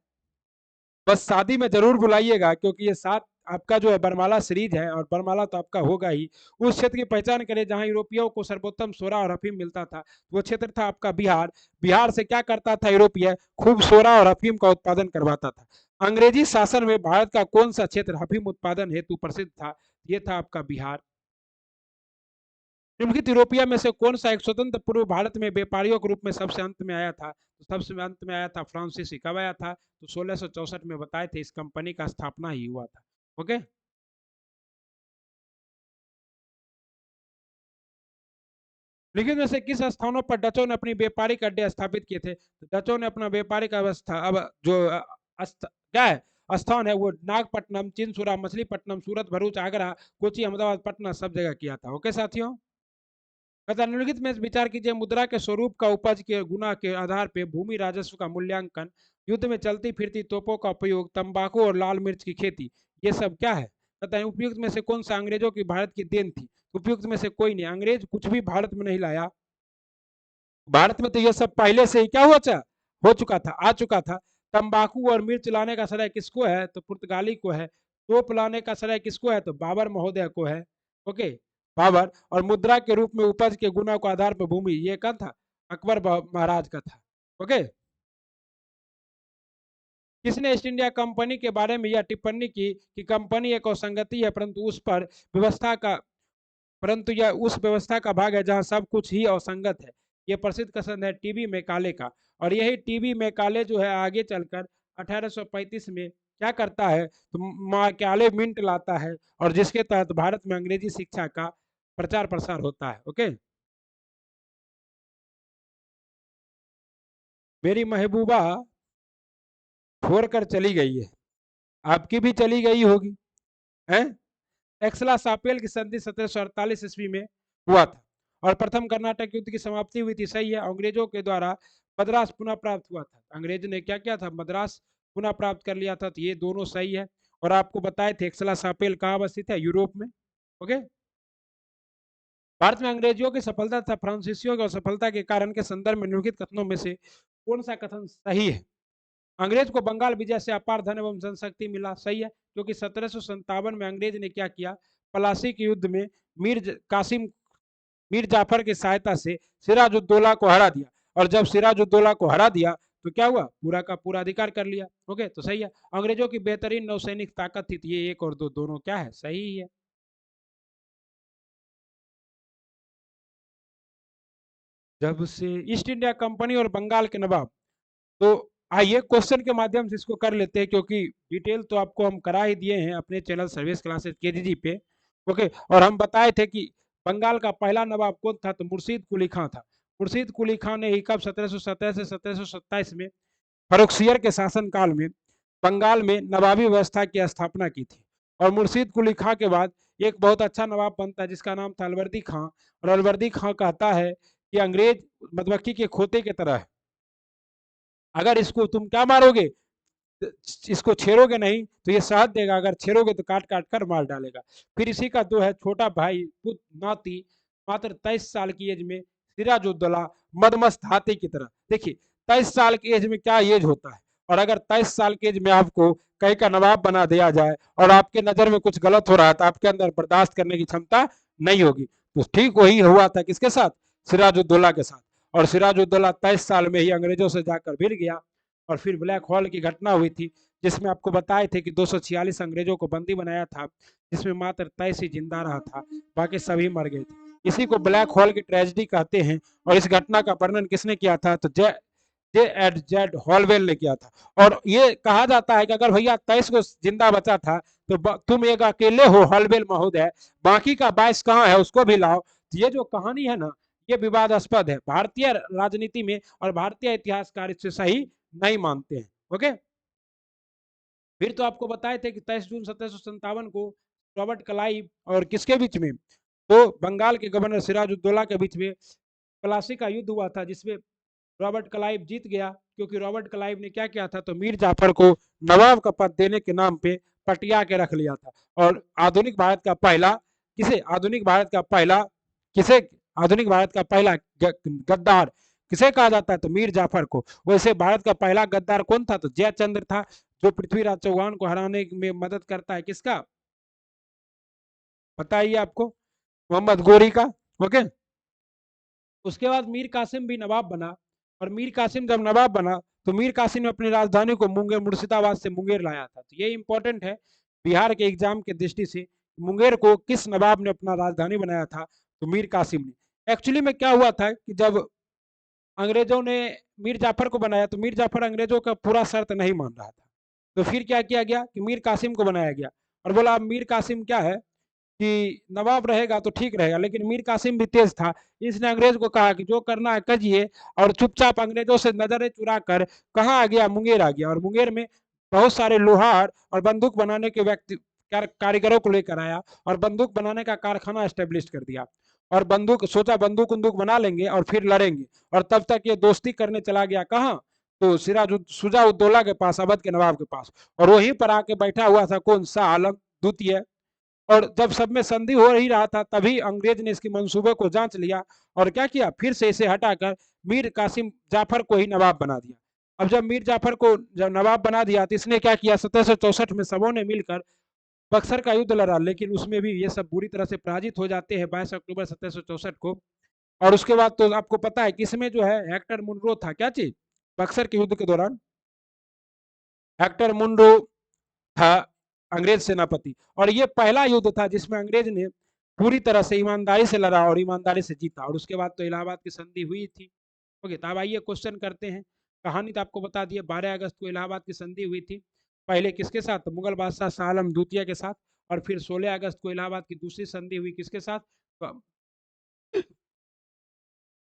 बस शादी में जरूर बुलाइएगा, क्योंकि ये साथ आपका जो है बरमाला सीरीज है, और बरमाला तो आपका होगा ही। उस क्षेत्र की पहचान करें जहां यूरोपियों को सर्वोत्तम सोरा और अफीम मिलता था। वो क्षेत्र था आपका बिहार। बिहार से क्या करता था यूरोपीय? खूब सोरा और अफीम का उत्पादन करवाता था। अंग्रेजी शासन में भारत का कौन सा क्षेत्र अफीम उत्पादन हेतु प्रसिद्ध था? ये था आपका बिहार। निम्नलिखित यूरोपिया में से कौन सा एक स्वतंत्र पूर्व भारत में व्यापारियों के रूप में सबसे अंत में आया था? तो सबसे अंत में आया था फ्रांसीसी। कब आया था? तो 1664 में बताए थे, इस कंपनी का स्थापना ही हुआ था। ओके, लेकिन में से किस स्थानों पर डचों ने अपनी व्यापारिक अड्डे स्थापित किए थे? तो डचों ने अपना व्यापारिक अवस्था अब जो क्या है स्थान है, वो नागपट्टनम, चिंसुरा, मछलीपट्टनम, सूरत, भरूच, आगरा, कोची, अहमदाबाद, पटना सब जगह किया था। ओके साथियों, तथा निम्नलिखित में विचार कीजिए, मुद्रा के स्वरूप का उपज के गुना के आधार पर भूमि राजस्व का मूल्यांकन, युद्ध में चलती फिरती तोपों का उपयोग, तंबाकू और लाल मिर्च की खेती, ये सब क्या है? तथा उपयुक्त में से कौन सा अंग्रेजों की भारत की देन थी? उपयुक्त में से कोई नहीं, अंग्रेज कुछ भी भारत में नहीं लाया। भारत में तो ये सब पहले से ही क्या हुआ था? हो चुका था, आ चुका था। तंबाकू और मिर्च लाने का श्रेय किसको है? तो पुर्तगाली को है। तोप लाने का श्रेय किसको है? तो बाबर महोदय को है। ओके, बाबर। और मुद्रा के रूप में उपज के गुना के आधार पर भूमि, ये कौन था? अकबर महाराज का था। ओके, किसने ईस्ट इंडिया कंपनी के बारे में यह टिप्पणी की कि कंपनी एक असंगति है, परंतु यह उस व्यवस्था का भाग है जहां सब कुछ ही असंगत है? यह प्रसिद्ध कथन है टीबी मैकाले का। और यही टीबी मैकाले जो है आगे चलकर 1835 में क्या करता है? तो मैकाले मिंट लाता है, और जिसके तहत भारत में अंग्रेजी शिक्षा का प्रचार प्रसार होता है। ओके, मेरी महबूबा छोड़कर चली गई है, आपकी भी चली गई होगी, है? एक्सला सापेल की संधि 1748 ईस्वी में हुआ था, और प्रथम कर्नाटक युद्ध की समाप्ति हुई थी, सही है। अंग्रेजों के द्वारा मद्रास पुनः प्राप्त हुआ था, अंग्रेज ने क्या किया था? मद्रास पुनः प्राप्त कर लिया था। तो ये दोनों सही है। और आपको बताए थे एक्सला सापेल कहाँ अवस्थित है? यूरोप में। ओके, भारत में अंग्रेजियों की सफलता तथा फ्रांसीसियों की असफलता के कारण के संदर्भ में निम्नलिखित कथनों में से कौन सा कथन सही है? अंग्रेज को बंगाल विजय से अपार धन एवं जनशक्ति मिला, सही है। क्योंकि 1757 में अंग्रेज ने क्या किया? पलासी के युद्ध में मीर जाफर की सहायता से सिराजुद्दौला को हरा दिया, और जब सिराजुद्दौला को हरा दिया तो क्या हुआ? पूरा का पूरा अधिकार कर लिया। ओके, तो सही है। अंग्रेजों की बेहतरीन नौसैनिक ताकत थी। तो ये एक और दो दोनों क्या है? सही है। जब से ईस्ट इंडिया कंपनी और बंगाल के नवाब, तो आइए क्वेश्चन के माध्यम से इसको कर लेते हैं, क्योंकि डिटेल तो आपको हम करा ही दिए हैं अपने चैनल सर्विस क्लासेस केजीजी पे। ओके, और हम बताए थे कि बंगाल का पहला नवाब कौन था? तो मुर्शीद कुली खां था। मुर्शीद कुली खां ने ही कब 1717 से 1727 में फर्रुखसियर के शासनकाल में बंगाल में नवाबी व्यवस्था की स्थापना की थी। और मुर्शीद कुली खां के बाद एक बहुत अच्छा नवाब बनता है जिसका नाम था अलवर्दी खां। और अलवर्दी खां कहता है कि अंग्रेज मधुमक्खी के खोते की तरह है, अगर इसको तुम क्या मारोगे? इसको छेड़ोगे नहीं तो ये शहद देगा, अगर छेड़ोगे तो काट काट कर मार डालेगा। फिर इसी का दो है छोटा भाई पुत्र नाती, मात्र 23 साल की एज में सिराजुद्दौला मदमस्त हाथी की तरह। देखिए 23 साल की एज में क्या एज होता है, और अगर 23 साल की एज में आपको कहीं का नवाब बना दिया जाए और आपके नजर में कुछ गलत हो रहा है तो आपके अंदर बर्दाश्त करने की क्षमता नहीं होगी। तो ठीक वही हुआ था किसके साथ? सिराजुद्दौला के साथ। और सिराजुद्दौला 23 साल में ही अंग्रेजों से जाकर भिड़ गया, और फिर ब्लैक हॉल की घटना हुई थी। जिसमें आपको बताए थे कि 246 अंग्रेजों को बंदी बनाया था, जिसमें मात्र 23 ही जिंदा रहा था, बाकी सभी मर गए थे। इसी को ब्लैक होल की ट्रेजेडी कहते हैं। और इस घटना का वर्णन किसने किया था? तो जे एड जेड हॉलवेल ने किया था। और ये कहा जाता है कि अगर भैया 23 को जिंदा बचा था तो तुम एक अकेले हो हॉलवेल महोदय, बाकी का 22 कहाँ है उसको भी लाओ। तो ये जो कहानी है ना, ये विवादास्पद है भारतीय राजनीति में, और भारतीय इतिहासकार इससे सही नहीं मानते हैं। ओके, फिर तो आपको बताए थे कि 23 जून 1757 को रॉबर्ट क्लाइव और किसके बीच में? तो बंगाल के गवर्नर सिराजुद्दौला के बीच में प्लासी का युद्ध हुआ था, जिसमें रॉबर्ट क्लाइव जीत गया, क्योंकि रॉबर्ट क्लाइव ने क्या किया था? तो मीर जाफर को नवाब का पद देने के नाम पे पटिया के रख लिया था। और आधुनिक भारत का पहला किसे आधुनिक भारत का पहला किसे आधुनिक भारत का पहला गद्दार किसे कहा जाता है? तो मीर जाफर को। वैसे भारत का पहला गद्दार कौन था? तो जयचंद्र था, जो पृथ्वीराज चौहान को हराने में मदद करता है। किसका पता है आपको? मोहम्मद गोरी का। ओके, उसके बाद मीर कासिम भी नवाब बना। और मीर कासिम जब नवाब बना तो मीर कासिम ने अपनी राजधानी को मुंगेर मुर्शिदाबाद से मुंगेर लाया था। तो ये इंपॉर्टेंट है बिहार के एग्जाम के दृष्टि से, मुंगेर को किस नवाब ने अपना राजधानी बनाया था? तो मीर कासिम ने। एक्चुअली में क्या हुआ था कि जब अंग्रेजों ने मीर जाफर को बनाया तो मीर जाफर अंग्रेजों का पूरा शर्त नहीं मान रहा था। तो फिर क्या किया गया कि मीर कासिम को बनाया गया, और बोला मीर कासिम क्या है कि नवाब रहेगा तो ठीक रहेगा। लेकिन मीर कासिम भी तेज था, इसने अंग्रेज को कहा कि जो करना है करिए, और चुपचाप अंग्रेजों से नजरें चुरा कर कहाँ आ गया? मुंगेर आ गया। और मुंगेर में बहुत सारे लोहार और बंदूक बनाने के व्यक्ति कारीगरों को लेकर आया, और बंदूक बनाने का कारखाना एस्टेब्लिश कर दिया। और बंदूक सोचा बंदूक बंदूक बना लेंगे और फिर लड़ेंगे। और तब तक ये दोस्ती करने चला गया कहाँ? तो शुजाउद्दौला के पास, अवध के नवाब के पास। और वहीं पर आके बैठा हुआ था कौन? शाह आलम द्वितीय। और जब सब में संधि हो ही रहा था, तभी अंग्रेज ने इसकी मंसूबे को जांच लिया और क्या किया? फिर से इसे हटाकर मीर कासिम जाफर को ही नवाब बना दिया। अब जब मीर जाफर को जब नवाब बना दिया तो इसने क्या किया? 1764 में सबों ने मिलकर बक्सर का युद्ध लड़ा, लेकिन उसमें भी ये सब बुरी तरह से पराजित हो जाते हैं 22 अक्टूबर 1764 को। और उसके बाद तो आपको पता है किसमें जो है हेक्टर मुनरो था, क्या चीज? बक्सर के युद्ध के दौरान हेक्टर मुनरो था अंग्रेज सेनापति। और ये पहला युद्ध था जिसमें अंग्रेज ने पूरी तरह से ईमानदारी से लड़ा और ईमानदारी से जीता। और उसके बाद तो इलाहाबाद की संधि हुई थी। ओके, तो अब आइए क्वेश्चन करते हैं। कहानी तो आपको बता दिए, 12 अगस्त को इलाहाबाद की संधि हुई थी। पहले किसके साथ? तो मुगल बादशाह शाह आलम द्वितीय के साथ। और फिर 16 अगस्त को इलाहाबाद की दूसरी संधि हुई किसके साथ?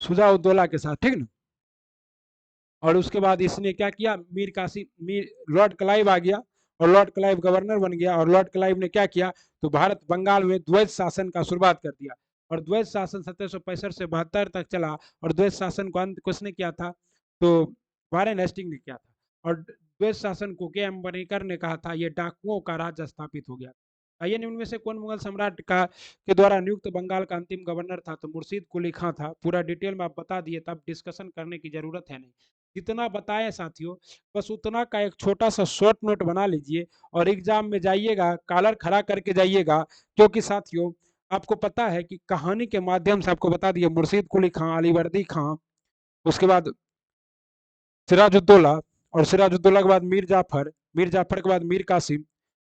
शुजाउद्दौला के साथ, ठीक ना। और उसके बाद इसने क्या किया? मीर लॉर्ड क्लाइव आ गया, और लॉर्ड क्लाइव गवर्नर बन गया। और लॉर्ड क्लाइव ने क्या किया? तो भारत बंगाल में द्वैत शासन का शुरुआत कर दिया। और द्वैत शासन 1765 से 72 तक चला। और द्वैत शासन को अंत किसने किया था? तो वारेन हेस्टिंग ने किया था। और द्वैत शासन को के एम बनेकर ने कहा था, ये डाकुओं का राज स्थापित हो गया। आइए, निम्न में से कौन मुगल सम्राट का के द्वारा नियुक्त बंगाल का अंतिम गवर्नर था? तो मुर्शीद कुली खां था। पूरा डिटेल में आप बता दिए, तब डिस्कशन करने की जरूरत है नहीं। जितना बताएं साथियों, बस उतना का एक छोटा सा शॉर्ट नोट बना लीजिए और एग्जाम में जाइएगा कॉलर खड़ा करके जाइएगा। क्योंकि साथियों, आपको पता है कि कहानी के माध्यम से आपको बता दिए मुर्शीद कुली खां, अलीवर्दी खां, उसके बाद सिराजुद्दौला, और सिराजुद्दौला के बाद मीर जाफर के बाद मीर कासिम।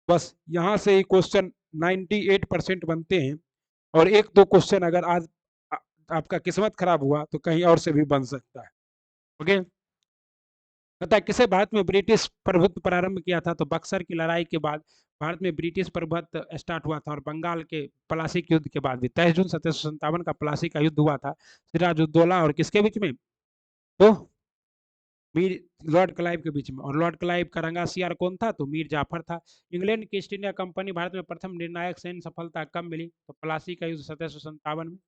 बस यहाँ से ही क्वेश्चन 98% बनते हैं। और एक दो क्वेश्चन अगर आज आपका किस्मत खराब हुआ तो कहीं और से भी बन सकता है। ओके, पता है किसे भारत में ब्रिटिश प्रभुत्व प्रारंभ किया था? तो बक्सर की लड़ाई के बाद भारत में ब्रिटिश प्रभुत्व स्टार्ट हुआ था। और बंगाल के प्लासी के युद्ध के बाद भी 23 जून 1757 का प्लासी का युद्ध हुआ था सिराजुद्दौला और किसके बीच में? तो मीर लॉर्ड क्लाइव के बीच में। और लॉर्ड क्लाइव का रंगासियार कौन था? तो मीर जाफर था। इंग्लैंड की ईस्ट इंडिया कंपनी भारत में प्रथम निर्णायक सैन्य सफलता कब मिली? तो प्लासी का युद्ध 1757 में।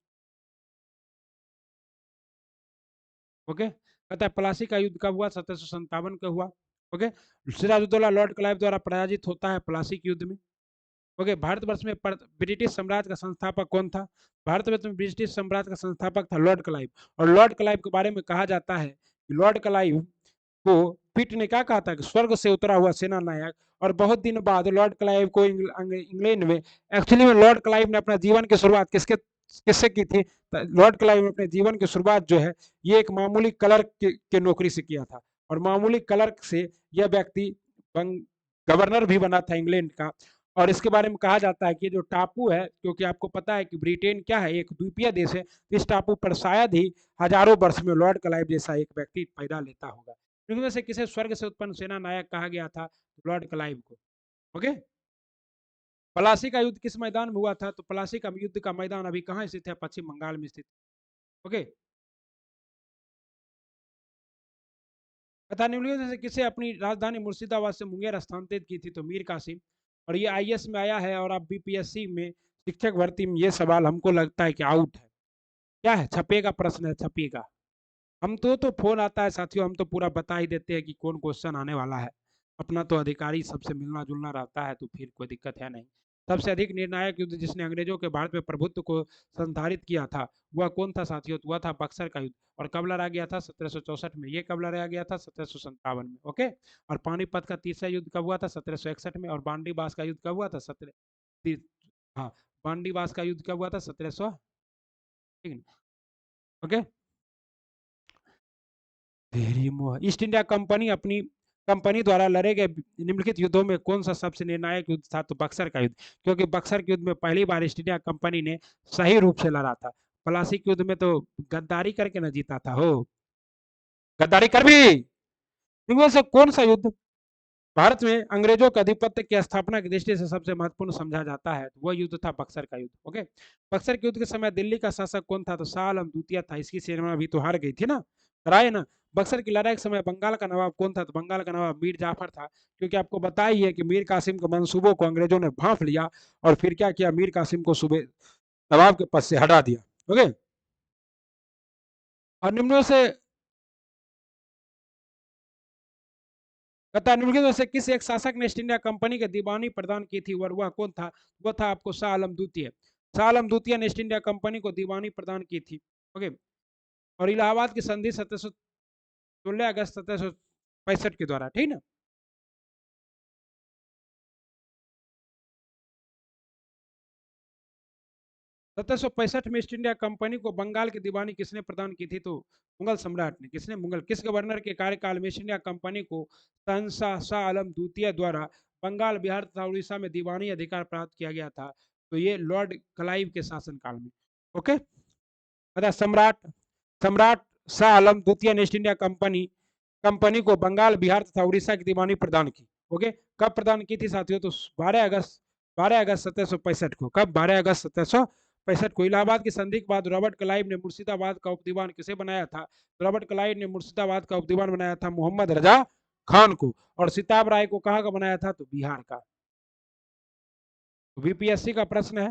ओके, कहता है प्लासी का युद्ध कब हुआ? 1757 का हुआ। ओके, सिराजुद्दौला लॉर्ड क्लाइव द्वारा पराजित होता है प्लासी के युद्ध में। ओके, भारतवर्ष में ब्रिटिश साम्राज्य का संस्थापक कौन था? भारतवर्ष में ब्रिटिश साम्राज्य का संस्थापक था लॉर्ड क्लाइव। और लॉर्ड क्लाइव के बारे में कहा जाता है कि लॉर्ड क्लाइव को पिट ने क्या कहा था कि स्वर्ग से उतरा हुआ सेना नायक। और बहुत दिन बाद लॉर्ड क्लाइव को इंग्लैंड में, एक्चुअली में लॉर्ड क्लाइव ने अपना जीवन की शुरुआत किससे की थी? लॉर्ड क्लाइव ने अपने जीवन की शुरुआत जो है ये एक मामूली क्लर्क के नौकरी से किया था। और मामूली क्लर्क से यह व्यक्ति गवर्नर भी बना था इंग्लैंड का। और इसके बारे में कहा जाता है कि जो टापू है, क्योंकि आपको पता है कि ब्रिटेन क्या है, एक द्वीपीय देश है, इस टापू पर शायद ही हजारों वर्ष में लॉर्ड क्लाइव जैसा एक व्यक्ति पैदा लेता होगा। इनमें से किसे स्वर्ग से उत्पन्न सेना नायक कहा गया था? लॉर्ड क्लाइव को। ओके। प्लासी का युद्ध किस मैदान में हुआ था? तो प्लासी का युद्ध का मैदान अभी कहाँ स्थित है? पश्चिम बंगाल में स्थित। ओके। कथा निम्नलिखित से किसे अपनी राजधानी मुर्शिदाबाद से मुंगेर स्थानांतरित की थी? तो मीर कासिम। और ये आईएएस में आया है, और आप बीपीएससी में शिक्षक भर्ती में ये सवाल हमको लगता है कि आउट है। क्या है? छपेगा प्रश्न है, छपेगा। हम तो फोन आता है साथियों, हम तो पूरा बता ही देते हैं कि कौन क्वेश्चन आने वाला है। अपना तो अधिकारी सबसे मिलना जुलना रहता है, तो फिर कोई दिक्कत है नहीं। सबसे अधिक निर्णायक युद्ध जिसने अंग्रेजों के भारत में प्रभुत्व को संधारित किया था, वह कौन था साथियों? वह था बक्सर का युद्ध। और कब लड़ा गया था? 1764 में। ये कब लड़ा गया था? 1757 में। ओके। और पानीपत का तीसरा युद्ध कब हुआ था? 1761 में। और बांडीबास का युद्ध कब हुआ था? 17 हाँ, बांडीबास का युद्ध कब हुआ था? 1700। ठीक है। ओके। ईस्ट इंडिया कंपनी अपनी कंपनी द्वारा लड़े गए निम्नलिखित युद्धों में कौन सा सबसे निर्णायक युद्ध था? तो बक्सर का युद्ध। क्योंकि बक्सर के युद्ध में पहली बार ईस्ट इंडिया कंपनी ने सही रूप से लड़ा था। प्लासी के युद्ध में तो गद्दारी करके न जीता था हो। गद्दारी कर भी। इनमें से कौन सा युद्ध भारत में अंग्रेजों के आधिपत्य की स्थापना की दृष्टि से सबसे महत्वपूर्ण समझा जाता है? वह युद्ध था बक्सर का युद्ध। ओके। बक्सर के युद्ध के समय दिल्ली का शासक कौन था? तो शाह आलम द्वितीय था। इसकी सेना भी तो हार गई थी ना, राय ना। बक्सर की लड़ाई के समय बंगाल का नवाब कौन था? तो बंगाल का नवाब मीर जाफर था। क्योंकि आपको पता ही है कि मीर कासिम के मंसूबों को अंग्रेजों ने भांप लिया, और फिर क्या किया? मीर कासिम को सूबे नवाब के पद से हटा दिया। ओके। और निम्नों से निम्नलिखित में से किस एक शासक ने ईस्ट इंडिया कंपनी की दीवानी प्रदान की थी, और वह कौन था? वह था आपको शाह आलम द्वितीय। शाह आलम द्वितीय ने ईस्ट इंडिया कंपनी को दीवानी प्रदान की थी। ओके। और इलाहाबाद की संधि 16 अगस्त 1765 के द्वारा, ठीक ना। 1765 में ईस्ट इंडिया कंपनी को बंगाल की दीवानी किसने प्रदान की थी? तो मुगल सम्राट ने। किसने? मुगल। किस गवर्नर के कार्यकाल में ईस्ट इंडिया कंपनी को शहंशाह शाह आलम द्वितीय द्वारा बंगाल, बिहार तथा उड़ीसा में दीवानी अधिकार प्राप्त किया गया था? तो ये लॉर्ड क्लाइव के शासनकाल में। ओके। अतः सम्राट सम्राट शाह आलम द्वितीय ने ईस्ट इंडिया कंपनी कंपनी को बंगाल, बिहार तथा उड़ीसा की दीवानी प्रदान की। ओके। कब प्रदान की थी साथियों? तो 12 अगस्त 1765 को। कब? 12 अगस्त 1765 को। इलाहाबाद की संधि के बाद रॉबर्ट क्लाइव ने मुर्शिदाबाद का उपदीवान किसे बनाया था? रॉबर्ट क्लाइव ने मुर्शिदाबाद का उपदीवान बनाया था मोहम्मद रजा खान को। और सिताब राय को कहाँ का बनाया था? तो बिहार का। बीपीएससी का प्रश्न है,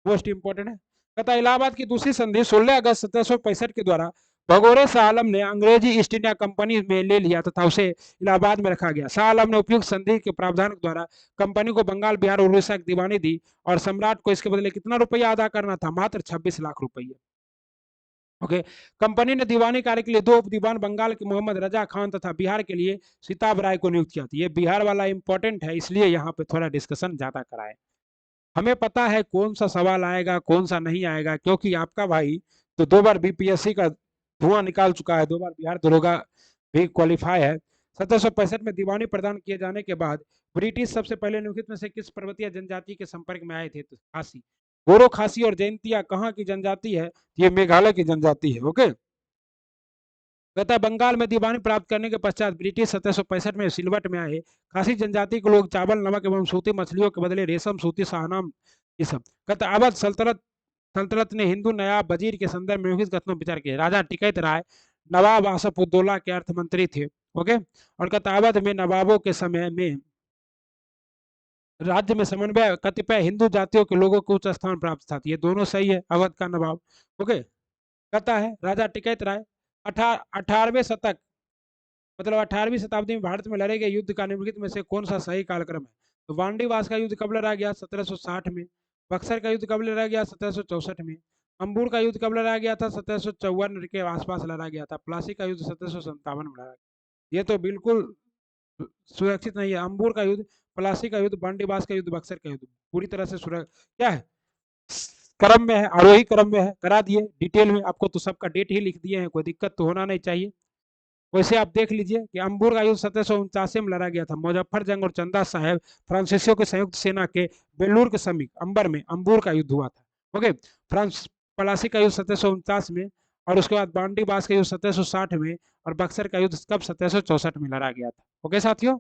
मोस्ट इंपोर्टेंट है। तथा इलाहाबाद की दूसरी संधि 16 अगस्त 1765 के द्वारा भगोरे शाह आलम ने अंग्रेजी ईस्ट इंडिया कंपनी में ले लिया तथा उसे इलाहाबाद में रखा गया। शाह आलम ने उपयुक्त संधि के प्रावधान के द्वारा कंपनी को बंगाल, बिहार और उड़ीसा की दीवानी दी, और सम्राट को इसके बदले कितना रुपया अदा करना था? मात्र 26 लाख रुपये। ओके। कंपनी ने दीवानी कार्य के लिए दो दीवान बंगाल के मोहम्मद रजा खान तथा बिहार के लिए सिताब राय को नियुक्त किया था। ये बिहार वाला इंपॉर्टेंट है, इसलिए यहाँ पे थोड़ा डिस्कशन ज्यादा कराए। हमें पता है कौन सा सवाल आएगा कौन सा नहीं आएगा, क्योंकि आपका भाई तो 2 बार बीपीएससी का धुआं निकाल चुका है, 2 बार बिहार दरोगा भी क्वालिफाई है। 1765 में दीवानी प्रदान किए जाने के बाद ब्रिटिश सबसे पहले निम्नलिखित में से किस पर्वतीय जनजाति के संपर्क में आए थे? तो खासी। गोरो, खासी और जयंतिया कहाँ की जनजाति है? ये मेघालय की जनजाति है। ओके। तथा बंगाल में दीवानी प्राप्त करने के पश्चात ब्रिटिश 1765 में सिलवट में आए। खासी जनजाति के लोग चावल, नमक एवं सूती मछलियों के बदले रेशम, सूती शाहनाम, ये सब। कहता अवध सल्तनत ने हिंदू नवाब वजीर के संदर्भ में निम्नलिखित कथनों विचार किया। राजा टिकैत राय नवाब आसफ उद्दौला के अर्थ मंत्री थे। ओके। और कहता अवध में नवाबों के समय में राज्य में समन्वय कतिपय हिंदू जातियों के लोगों को उच्च स्थान प्राप्त था। ये दोनों सही है, अवध का नवाब। ओके। कहता है राजा टिकैत राय 18वें शतक मतलब 18वीं शताब्दी में भारत में लड़े गए युद्ध का निम्नलिखित में से कौन सा सही कालक्रम है? तो वांडीवास का युद्ध कब लड़ा गया? 1760 में। बक्सर का युद्ध कब लड़ा गया? 1764 में। अंबुर का युद्ध कब लड़ा गया था? 1754 के आसपास लड़ा गया था। प्लासी का युद्ध 1757 में लड़ा गया। ये तो बिल्कुल सुरक्षित नहीं है। अंबुर का युद्ध, प्लासी का युद्ध, बांडीवास का युद्ध, बक्सर का युद्ध पूरी तरह से सुरक्षित क्या है, क्रम में है, आरोही क्रम में है। करा दिए डिटेल में, आपको तो सबका डेट ही लिख दिए हैं, कोई दिक्कत तो होना नहीं चाहिए। वैसे आप देख लीजिए कि अंबुर का युद्ध 1749 में लड़ा गया था। मुजफ्फर जंग और चंदा साहेब फ्रांसीसियों की संयुक्त सेना के बेलूर के समीप अंबर में अंबुर का युद्ध हुआ था। ओके, फ्रांस पलासी का युद्ध 1749 में, और उसके बाद बांडी बास का युद्ध 1760 में, और बक्सर का युद्ध कब 1764 में लड़ा गया था। ओके साथियों,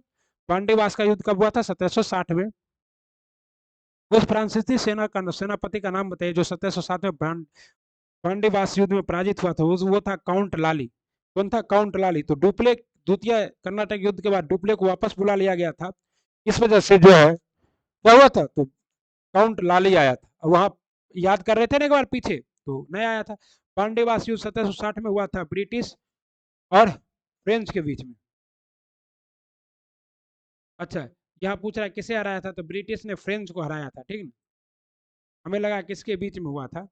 बांडी बास का युद्ध कब हुआ था? 1760 में। उस फ्रांसीसी सेना का सेनापति का नाम बताइए जो 1760 में बांडीबास युद्ध में पराजित हुआ था। वो था काउंट लाली। कौन था? काउंट लाली। तो डुप्ले द्वितीय कर्नाटक युद्ध के बाद डुप्ले को वापस बुला लिया गया था। इस वजह से जो है क्या हुआ था, तो काउंट लाली आया था। वहां याद कर रहे थे ना एक बार पीछे, तो नया आया था। बांडीबास युद्ध 1760 में हुआ था ब्रिटिश और फ्रेंच के बीच में। अच्छा, यहाँ पूछ रहा है किसे हराया था, तो ब्रिटिश ने फ्रेंच को हराया था। ठीक है, हमें लगा किसके बीच में हुआ था।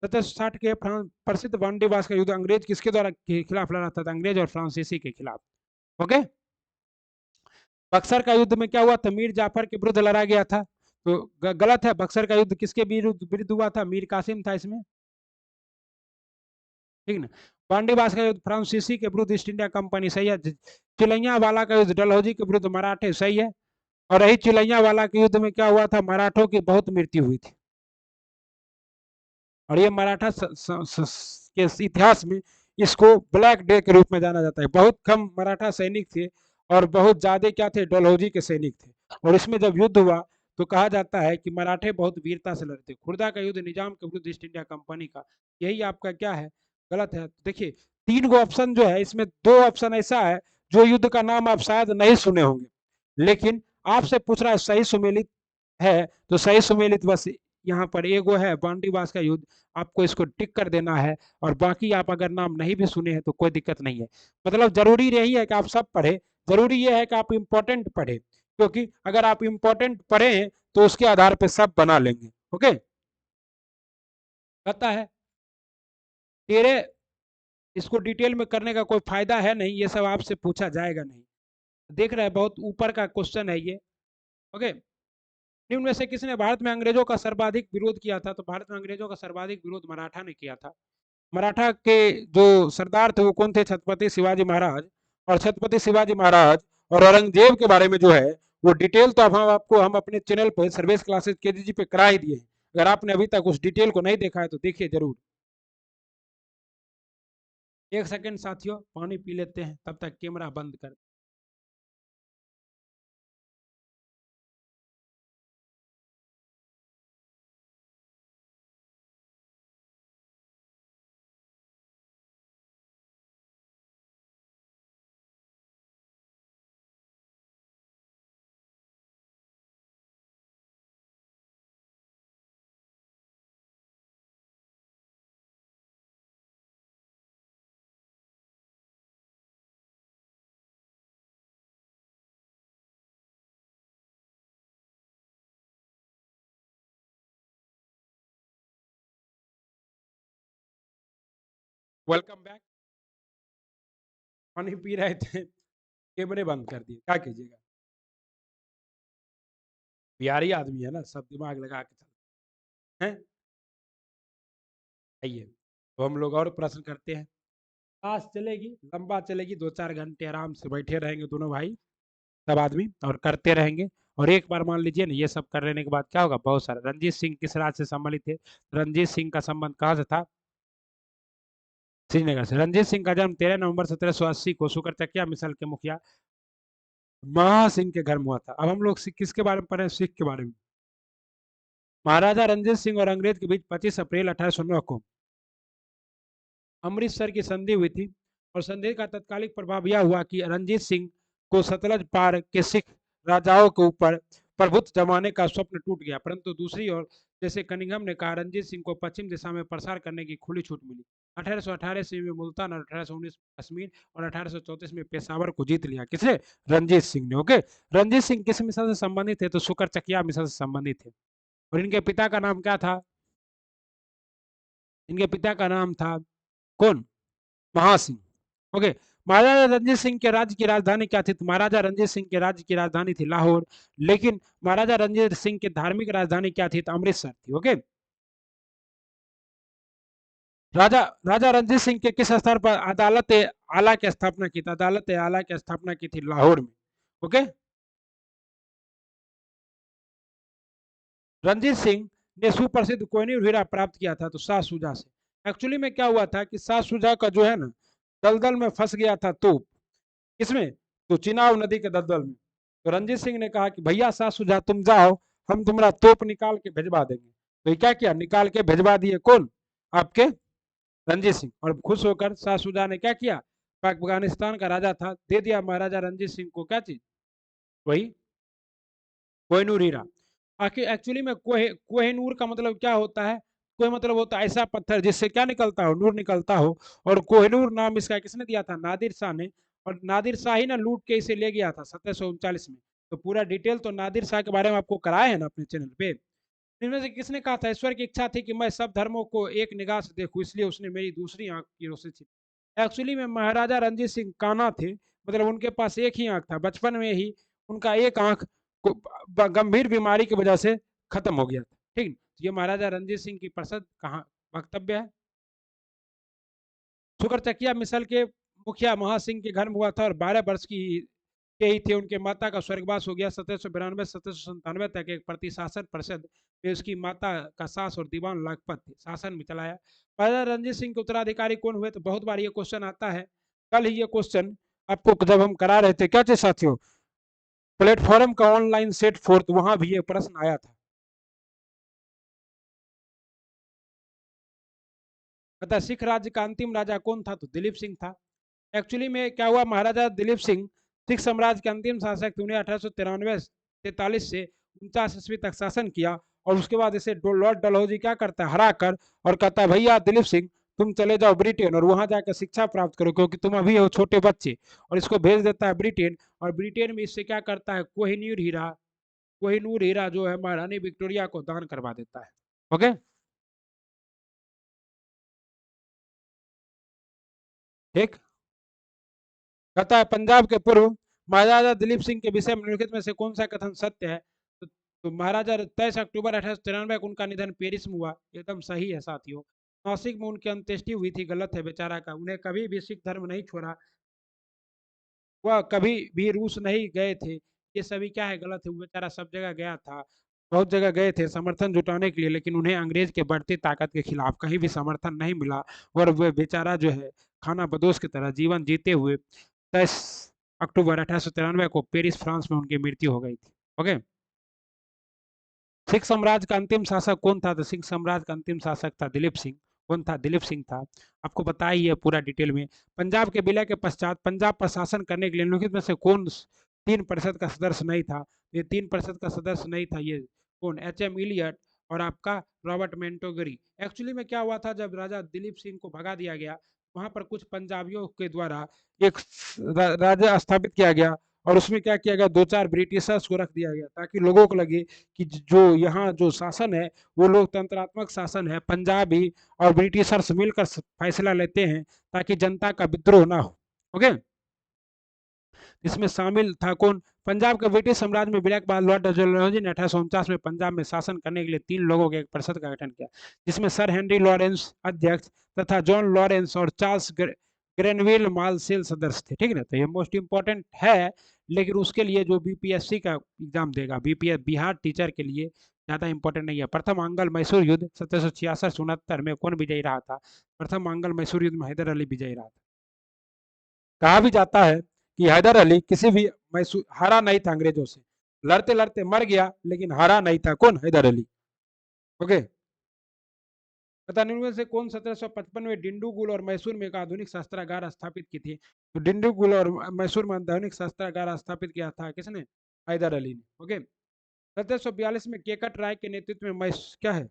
1760 के प्रसिद्ध बांडीबास का युद्ध अंग्रेज किसके द्वारा के खिलाफ लड़ा था? अंग्रेज और फ्रांसीसी के खिलाफ। ओके, बक्सर का युद्ध में क्या हुआ था? मीर जाफर के विरुद्ध लड़ा गया था। तो गलत है। बक्सर का युद्ध किसके विरुद्ध हुआ था? मीर कासिम था इसमें। ठीक ना। बांडीबास का युद्ध फ्रांसीसी के विरुद्ध ईस्ट इंडिया कंपनी, सही है। चिलैया वाला का युद्ध डलहौजी के विरुद्ध मराठे, सही है। और रही चिलैया वाला के युद्ध में क्या हुआ था? मराठों की बहुत मृत्यु हुई थी। और ये मराठा के इतिहास में इसको ब्लैक डे के रूप में जाना जाता है। बहुत कम मराठा सैनिक थे और बहुत ज्यादा क्या थे? डलहौजी के सैनिक थे। और इसमें जब युद्ध हुआ तो कहा जाता है कि मराठे बहुत वीरता से लड़ते। खुर्दा का युद्ध निजाम के विरुद्ध ईस्ट इंडिया कंपनी का, यही आपका क्या है? गलत है। देखिए, तीन गो ऑप्शन जो है इसमें, दो ऑप्शन ऐसा है जो युद्ध का नाम आप शायद नहीं सुने होंगे, लेकिन आपसे पूछ रहा है सही सुमेलित है, तो सही सुमेलित बस यहाँ पर एगो है, बांडीबास का युद्ध। आपको इसको टिक कर देना है, और बाकी आप अगर नाम नहीं भी सुने हैं तो कोई दिक्कत नहीं है। मतलब जरूरी नहीं है कि आप सब पढ़े, जरूरी यह है कि आप इंपॉर्टेंट पढ़े, क्योंकि अगर आप इंपॉर्टेंट पढ़े तो उसके आधार पर सब बना लेंगे। ओके, पता है तेरे इसको डिटेल में करने का कोई फायदा है नहीं, ये सब आपसे पूछा जाएगा नहीं। देख रहे हैं बहुत ऊपर का क्वेश्चन है ये। ओके, निम्न में से किसने भारत में अंग्रेजों का सर्वाधिक विरोध किया था? तो भारत में अंग्रेजों का सर्वाधिक विरोध मराठा ने किया था। मराठा के जो सरदार थे वो कौन थे? छत्रपति शिवाजी महाराज। और छत्रपति शिवाजी महाराज और औरंगजेब के बारे में जो है वो डिटेल तो हम अपने चैनल पे सर्वेश क्लासेस केजीजी पे करा ही दिए हैं। अगर आपने अभी तक उस डिटेल को नहीं देखा है तो देखिए जरूर। एक सेकंड साथियों, पानी पी लेते हैं, तब तक कैमरा बंद कर। Welcome back. पानी पी रहे थे, कैमरे बंद कर दिए, क्या कीजिएगा। बिहारी आदमी है ना, सब दिमाग लगा के चलते हैं। आइए, तो हम लोग और प्रश्न करते हैं। क्लास चलेगी, लंबा चलेगी, 2-4 घंटे आराम से बैठे रहेंगे दोनों भाई, सब आदमी, और करते रहेंगे। और एक बार मान लीजिए ना, ये सब कर लेने के बाद क्या होगा? बहुत सारा। रंजीत सिंह किस राज्य से संबंधित थे? रंजीत सिंह का संबंध कहाँ से था? श्रीनगर से। रंजीत सिंह का जन्म 13 नवंबर 1780 को सुकरचकिया मिसल के मुखिया महा सिंह के घर में हुआ था। अब हम लोग किसके बारे में पढ़े? सिख के बारे में। महाराजा रंजीत सिंह और अंग्रेज के बीच 25 अप्रैल 1809 को अमृतसर की संधि हुई थी। और संधि का तत्कालिक प्रभाव यह हुआ कि रंजीत सिंह को सतलज पार के सिख राजाओं के ऊपर प्रभुत्व जमाने का स्वप्न टूट गया। परंतु दूसरी ओर, जैसे कनिंघम ने कहा, रंजीत सिंह को पश्चिम दिशा में प्रसार करने की खुली छूट मिली। 1818 से में मुल्तान और 1819 कश्मीर और 1834 में पेशावर को जीत लिया। किसने? रंजीत सिंह ने। ओके, रंजीत सिंह किस मिशन से संबंधित थे? तो शुकर चकिया मिशन से संबंधित थे। और इनके पिता का नाम क्या था? इनके पिता का नाम था कौन? महासिंह। ओके, महाराजा रंजीत सिंह के राज्य की राजधानी क्या थी? तो महाराजा रंजीत सिंह के राज्य की राजधानी थी लाहौर, लेकिन महाराजा रंजीत सिंह की धार्मिक राजधानी क्या थी? तो अमृतसर थी। ओके, राजा राजा रणजीत सिंह के किस स्थान पर अदालत आला की स्थापना की थी? अदालत आला की स्थापना की थी लाहौर में। ओके। रणजीत सिंह ने सुप्रसिद्ध कोहिनूर हीरा प्राप्त किया था तो शाह शुजा से। एक्चुअली में क्या हुआ था कि शाह शुजा का जो है ना दलदल में फंस गया था तोप। किसमें? तो चिनाब नदी के दलदल में। तो रणजीत सिंह ने कहा कि भैया शाह शुजा तुम जाओ, हम तुम्हारा तोप निकाल के भिजवा देंगे। तो ये क्या किया, निकाल के भिजवा दिए। कौन? आपके रणजीत सिंह। और खुश होकर शाह शुजा ने क्या किया, अफगानिस्तान का राजा था, दे दिया महाराजा रणजीत सिंह को क्या चीज, वही कोहिनूर हीरा। आखिर एक्चुअली में कोहिनूर का मतलब क्या होता है? कोई मतलब होता है ऐसा पत्थर जिससे क्या निकलता हो, नूर निकलता हो। और कोहिनूर नाम इसका किसने दिया था? नादिर शाह ने। और नादिर शाह ही ना लूट के इसे ले गया था 1739 में। तो पूरा डिटेल तो नादिर शाह के बारे में आपको कराए हैं ना अपने चैनल पे। इनमें से किसने कहा था ईश्वर की इच्छा थी कि मैं सब धर्मों को एक निगाह से देखूं, इसलिए उसने मेरी दूसरी आंख की रोशनी थी। एक्चुअली में महाराजा रणजीत सिंह काना थे, मतलब उनके पास एक ही आंख था। बचपन में ही उनका एक आंख गंभीर बीमारी की वजह से खत्म हो गया था। ठीक, ये महाराजा रणजीत सिंह की प्रसिद्ध कहा वक्तव्य है। शुक्रचकिया मिसल के मुखिया महासिंह के घर में हुआ था और 12 वर्ष की के ही थे। उनके माता का स्वर्गवास हो गया। 1792 तक एक प्रतिशासन परिषद में उसकी माता का सास और दीवान लाखपत थे, शासन में चलाया। महाराजा रणजीत सिंह के उत्तराधिकारी कौन हुए? तो बहुत बार ये क्वेश्चन आता है। कल ही ये क्वेश्चन आपको जब हम करा रहे थे क्या थे साथियों, प्लेटफॉर्म का ऑनलाइन सेट फोर्थ, वहां भी ये प्रश्न आया था। अतः सिख राज्य का अंतिम राजा कौन था? तो दिलीप सिंह था। एक्चुअली में क्या हुआ, महाराजा दिलीप सिंह सिख साम्राज्य के अंतिम शासक थे। उन्हें 1893 से 49 ईस्वी तक शासन किया। और उसके बाद इसे लॉर्ड डलहौजी क्या करता है, हरा कर, और कहता है भैया दिलीप सिंह तुम चले जाओ ब्रिटेन और वहां जाकर शिक्षा प्राप्त करो, क्योंकि तुम अभी हो छोटे बच्चे। और इसको भेज देता है ब्रिटेन। और ब्रिटेन में इससे क्या करता है, कोहिनूर हीरा जो है महारानी विक्टोरिया को दान करवा देता है। ओके, ठीक। कहता है पंजाब के पूर्व महाराजा दिलीप सिंह के विषय में निम्नलिखित में से कौन सा कथन सत्य है? तो महाराजा 23 अक्टूबर 1893 को उनका निधन पेरिस में हुआ, एकदम सही है साथियों। नासिक में उनकी अंत्येष्टि हुई थी, गलत है बेचारा का, उन्हें कभी भी सिख धर्म नहीं छोड़ा, वह कभी भी रूस नहीं गए थे। ये सभी क्या है, गलत है। वो बेचारा सब जगह गया था, बहुत जगह गए थे समर्थन जुटाने के लिए, लेकिन उन्हें अंग्रेज के बढ़ती ताकत के खिलाफ कहीं भी समर्थन नहीं मिला। और वह बेचारा जो है खाना बदोश की तरह जीवन जीते हुए 23 अक्टूबर 1893 को पेरिस फ्रांस में उनकी मृत्यु हो गई थी। ओके। सिख साम्राज्य का अंतिम शासक कौन था? तो सिख साम्राज्य का अंतिम शासक था दिलीप सिंह। कौन था? दिलीप सिंह था। आपको पता ही है पूरा डिटेल में। पंजाब के विलय के पश्चात पंजाब पर शासन करने के लिए निम्नलिखित में से कौन 3% का सदस्य नहीं था? ये 3% का सदस्य नहीं था, ये कौन? HM इलियट और आपका रॉबर्ट मेंटोगरी। एक्चुअली में क्या हुआ था, जब राजा दिलीप सिंह को भगा दिया गया, वहां पर कुछ पंजाबियों के द्वारा एक राजा स्थापित किया गया। और उसमें क्या किया गया, 2-4 ब्रिटिशर्स को रख दिया गया, ताकि लोगों को लगे कि जो यहाँ जो शासन है वो लोकतंत्रात्मक शासन है, पंजाबी और ब्रिटिशर्स मिलकर फैसला लेते हैं, ताकि जनता का विद्रोह ना हो। ओके। इसमें शामिल था कौन? पंजाब के ब्रिटिश साम्राज्य में विलय के बाद लॉर्ड डलहौजी ने 1849 में पंजाब में शासन करने के लिए 3 लोगों के एक परिषद का गठन किया, जिसमें सर हेनरी लॉरेंस अध्यक्ष तथा जॉन लॉरेंस और चार्ल्स ग्रेनविल मालसेल सदस्य थे। ठीक है ना, तो ये मोस्ट इंपॉर्टेंट है। लेकिन उसके लिए जो बीपीएससी का एग्जाम देगा, बीपीएस बिहार टीचर के लिए ज्यादा इंपॉर्टेंट नहीं है। प्रथम आंग्ल मैसूर युद्ध 1766-69 में कौन विजयी रहा था? प्रथम आंग्ल मैसूर युद्ध में हैदर अली विजयी रहा था। कहा भी जाता है कि हैदर अली किसी भी मैसूर हारा नहीं था अंग्रेजों से, लड़ते लड़ते मर गया लेकिन हारा नहीं था। कौन? हैदर अली। ओके। तथा निम्न से कौन 1755 में डिंडूगुल और मैसूर में एक आधुनिक शस्त्रागार स्थापित की थी? तो डिंडूगुल और मैसूर में आधुनिक शस्त्रागार स्थापित किया था किसने? हैदर अली ने। ओके। 1742 में केकट राय के नेतृत्व में क्या है,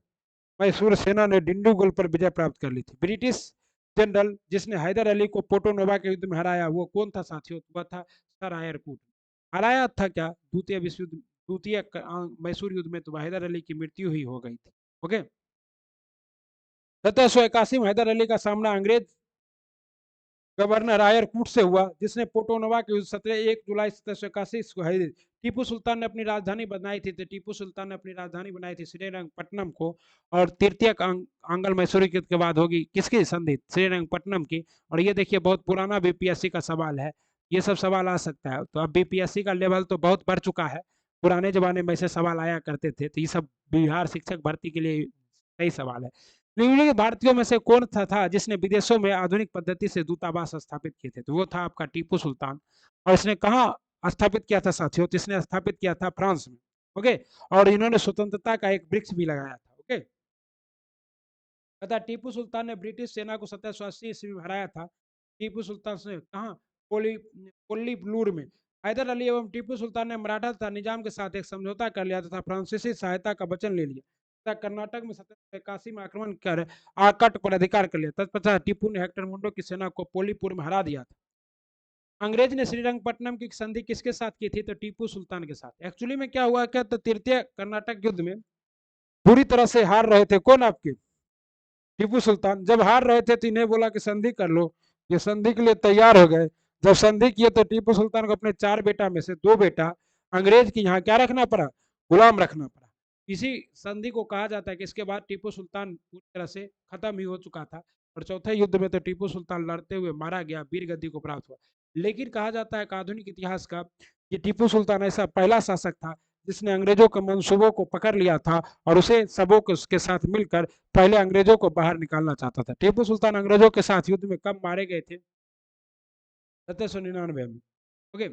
मैसूर सेना ने डिंडूगुल पर विजय प्राप्त कर ली थी। ब्रिटिश जनरल जिसने हैदर अली को पोर्टोनोवा के युद्ध में हराया वो कौन था साथियों? वह था सर आयरकूट। हराया था क्या द्वितीय विश्व युद्ध, द्वितीय मैसूर युद्ध में तो हैदर अली की मृत्यु ही हो गई थी। ओके। 1781 में हैदर अली का सामना अंग्रेज गवर्नर आयरकूट से हुआ, जिसने पोटोनवा के 1 जुलाई 1781 को है टीपू सुल्तान ने अपनी राजधानी बनाई थी। तो टीपू सुल्तान ने अपनी राजधानी बनाई थी श्रीरंगपट्टनम को। और तृतीय आंग्ल मैसूरी युद्ध के बाद होगी किसकी संधि? श्रीरंगपट्टनम की। और ये देखिए बहुत पुराना बीपीएससी का सवाल है, ये सब सवाल आ सकता है। तो अब बीपीएससी का लेवल तो बहुत बढ़ चुका है, पुराने जमाने में ऐसे सवाल आया करते थे। तो ये सब बिहार शिक्षक भर्ती के लिए सही सवाल है। निम्नलिखित भारतीयों में से कौन था जिसने विदेशों में आधुनिक पद्धति से दूतावास स्थापित किए थे? तो वो था आपका टीपू सुल्तान। और इसने कहाँ स्थापित किया था साथियों? तो इसने स्थापित किया था फ्रांस में। ओके। और इन्होंने स्वतंत्रता का एक वृक्ष भी लगाया था। ओके। तथा टीपू सुल्तान ने ब्रिटिश सेना को 1780 ईस्वी में हराया था। टीपू सुल्तान से कहा? कोल्लीब्लूर में। हैदर अली एवं टीपू सुल्तान ने मराठा तथा निजाम के साथ एक समझौता कर लिया तथा फ्रांसीसी सहायता का वचन ले लिया। कर्नाटक में 1781 में आक्रमण कर आकट पर अधिकार कर लिया। तत्पश्चात टीपू ने हेक्टर मुंडो की सेना को पोलीपुर में हरा दिया था। अंग्रेज ने श्रीरंगपट्टनम की संधि किसके साथ की थी? तो टीपू सुल्तान के साथ। एक्चुअली में क्या हुआ क्या? तो तृतीय कर्नाटक युद्ध में पूरी तरह से हार रहे थे कौन? आपके टीपू सुल्तान। जब हार रहे थे तो इन्हें बोला कि संधि कर लो। ये संधि के लिए तैयार हो गए। जब संधि किए तो टीपू सुल्तान को अपने 4 बेटा में से 2 बेटा अंग्रेज की यहाँ क्या रखना पड़ा? गुलाम रखना पड़ा। इसी संधि को कहा जाता है कि इसके बाद टीपू सुल्तान पूरी तरह से खत्म ही हो चुका था। और चौथे युद्ध में तो टीपू सुल्तान लड़ते हुए मारा गया, वीर गद्दी को प्राप्त हुआ। लेकिन कहा जाता है कि आधुनिक इतिहास का ये टीपू सुल्तान ऐसा पहला शासक था जिसने अंग्रेजों के मंसूबों को पकड़ लिया था और उसे सबों को उसके साथ मिलकर पहले अंग्रेजों को बाहर निकालना चाहता था। टीपू सुल्तान अंग्रेजों के साथ युद्ध में कब मारे गए थे? 1799 में। ओके।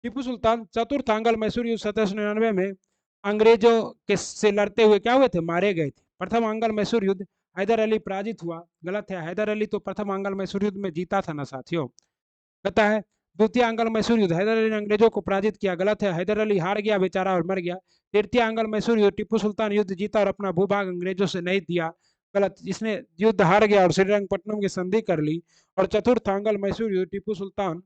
टीपू सुल्तान चतुर्थ आंग्ल मैसूर युद्ध 1799 में अंग्रेजों के से लड़ते हुए क्या हुए थे? मारे गए थे। प्रथम आंग्ल मैसूर युद्ध हैदर अली पराजित हुआ। गलत है, हैदर अली तो प्रथम आंग्ल मैसूर युद्ध में जीता था ना साथियों। कहता है द्वितीय आंग्ल मैसूर युद्ध हैदर अली ने अंग्रेजों को पराजित किया। गलत है, हैदर अली हार गया बेचारा और मर गया। तृतीय आंग्ल मैसूर युद्ध टीपू सुल्तान युद्ध जीता और अपना भूभाग अंग्रेजों से नहीं दिया। गलत, इसने युद्ध हार गया और श्रीरंगपट्टनम की संधि कर ली। और चतुर्थ आंग्ल मैसूर युद्ध टीपू सुल्तान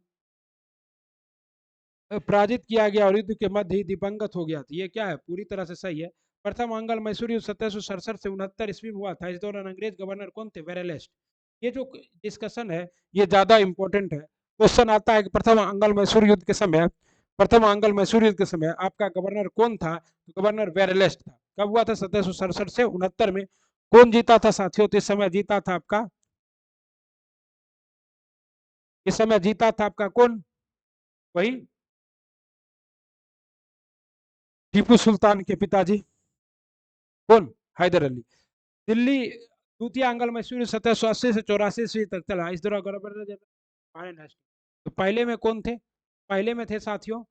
पराजित किया गया और युद्ध के मध्य ही दिवंगत हो गया था। ये क्या है? पूरी तरह से सही है। प्रथम आंग्ल मैसूर युद्ध 1767 से 69 ईस्वी में हुआ था। इस दौरान अंग्रेज गवर्नर कौन थे? वेरेलेस्ट। ये जो डिस्कशन है ये ज्यादा इंपॉर्टेंट है। क्वेश्चन आता है कि प्रथम आंग्ल मैसूर युद्ध के समय, प्रथम आंग्ल मैसूर युद्ध के समय आपका गवर्नर कौन था? तो गवर्नर वेरेलेस्ट था। कब हुआ था? 1767 से 69 में। कौन जीता था साथियों? तो इस समय जीता था आपका, इस समय जीता था आपका कौन? वही टीपू सुल्तान के पिताजी कौन? हैदर अली। दिल्ली द्वितीय आंग्ल मैसूर 1780 से 84 ईस्वी तक चला। इस दौरान गवर्नर जनरल तो पहले में कौन थे? पहले में थे साथियों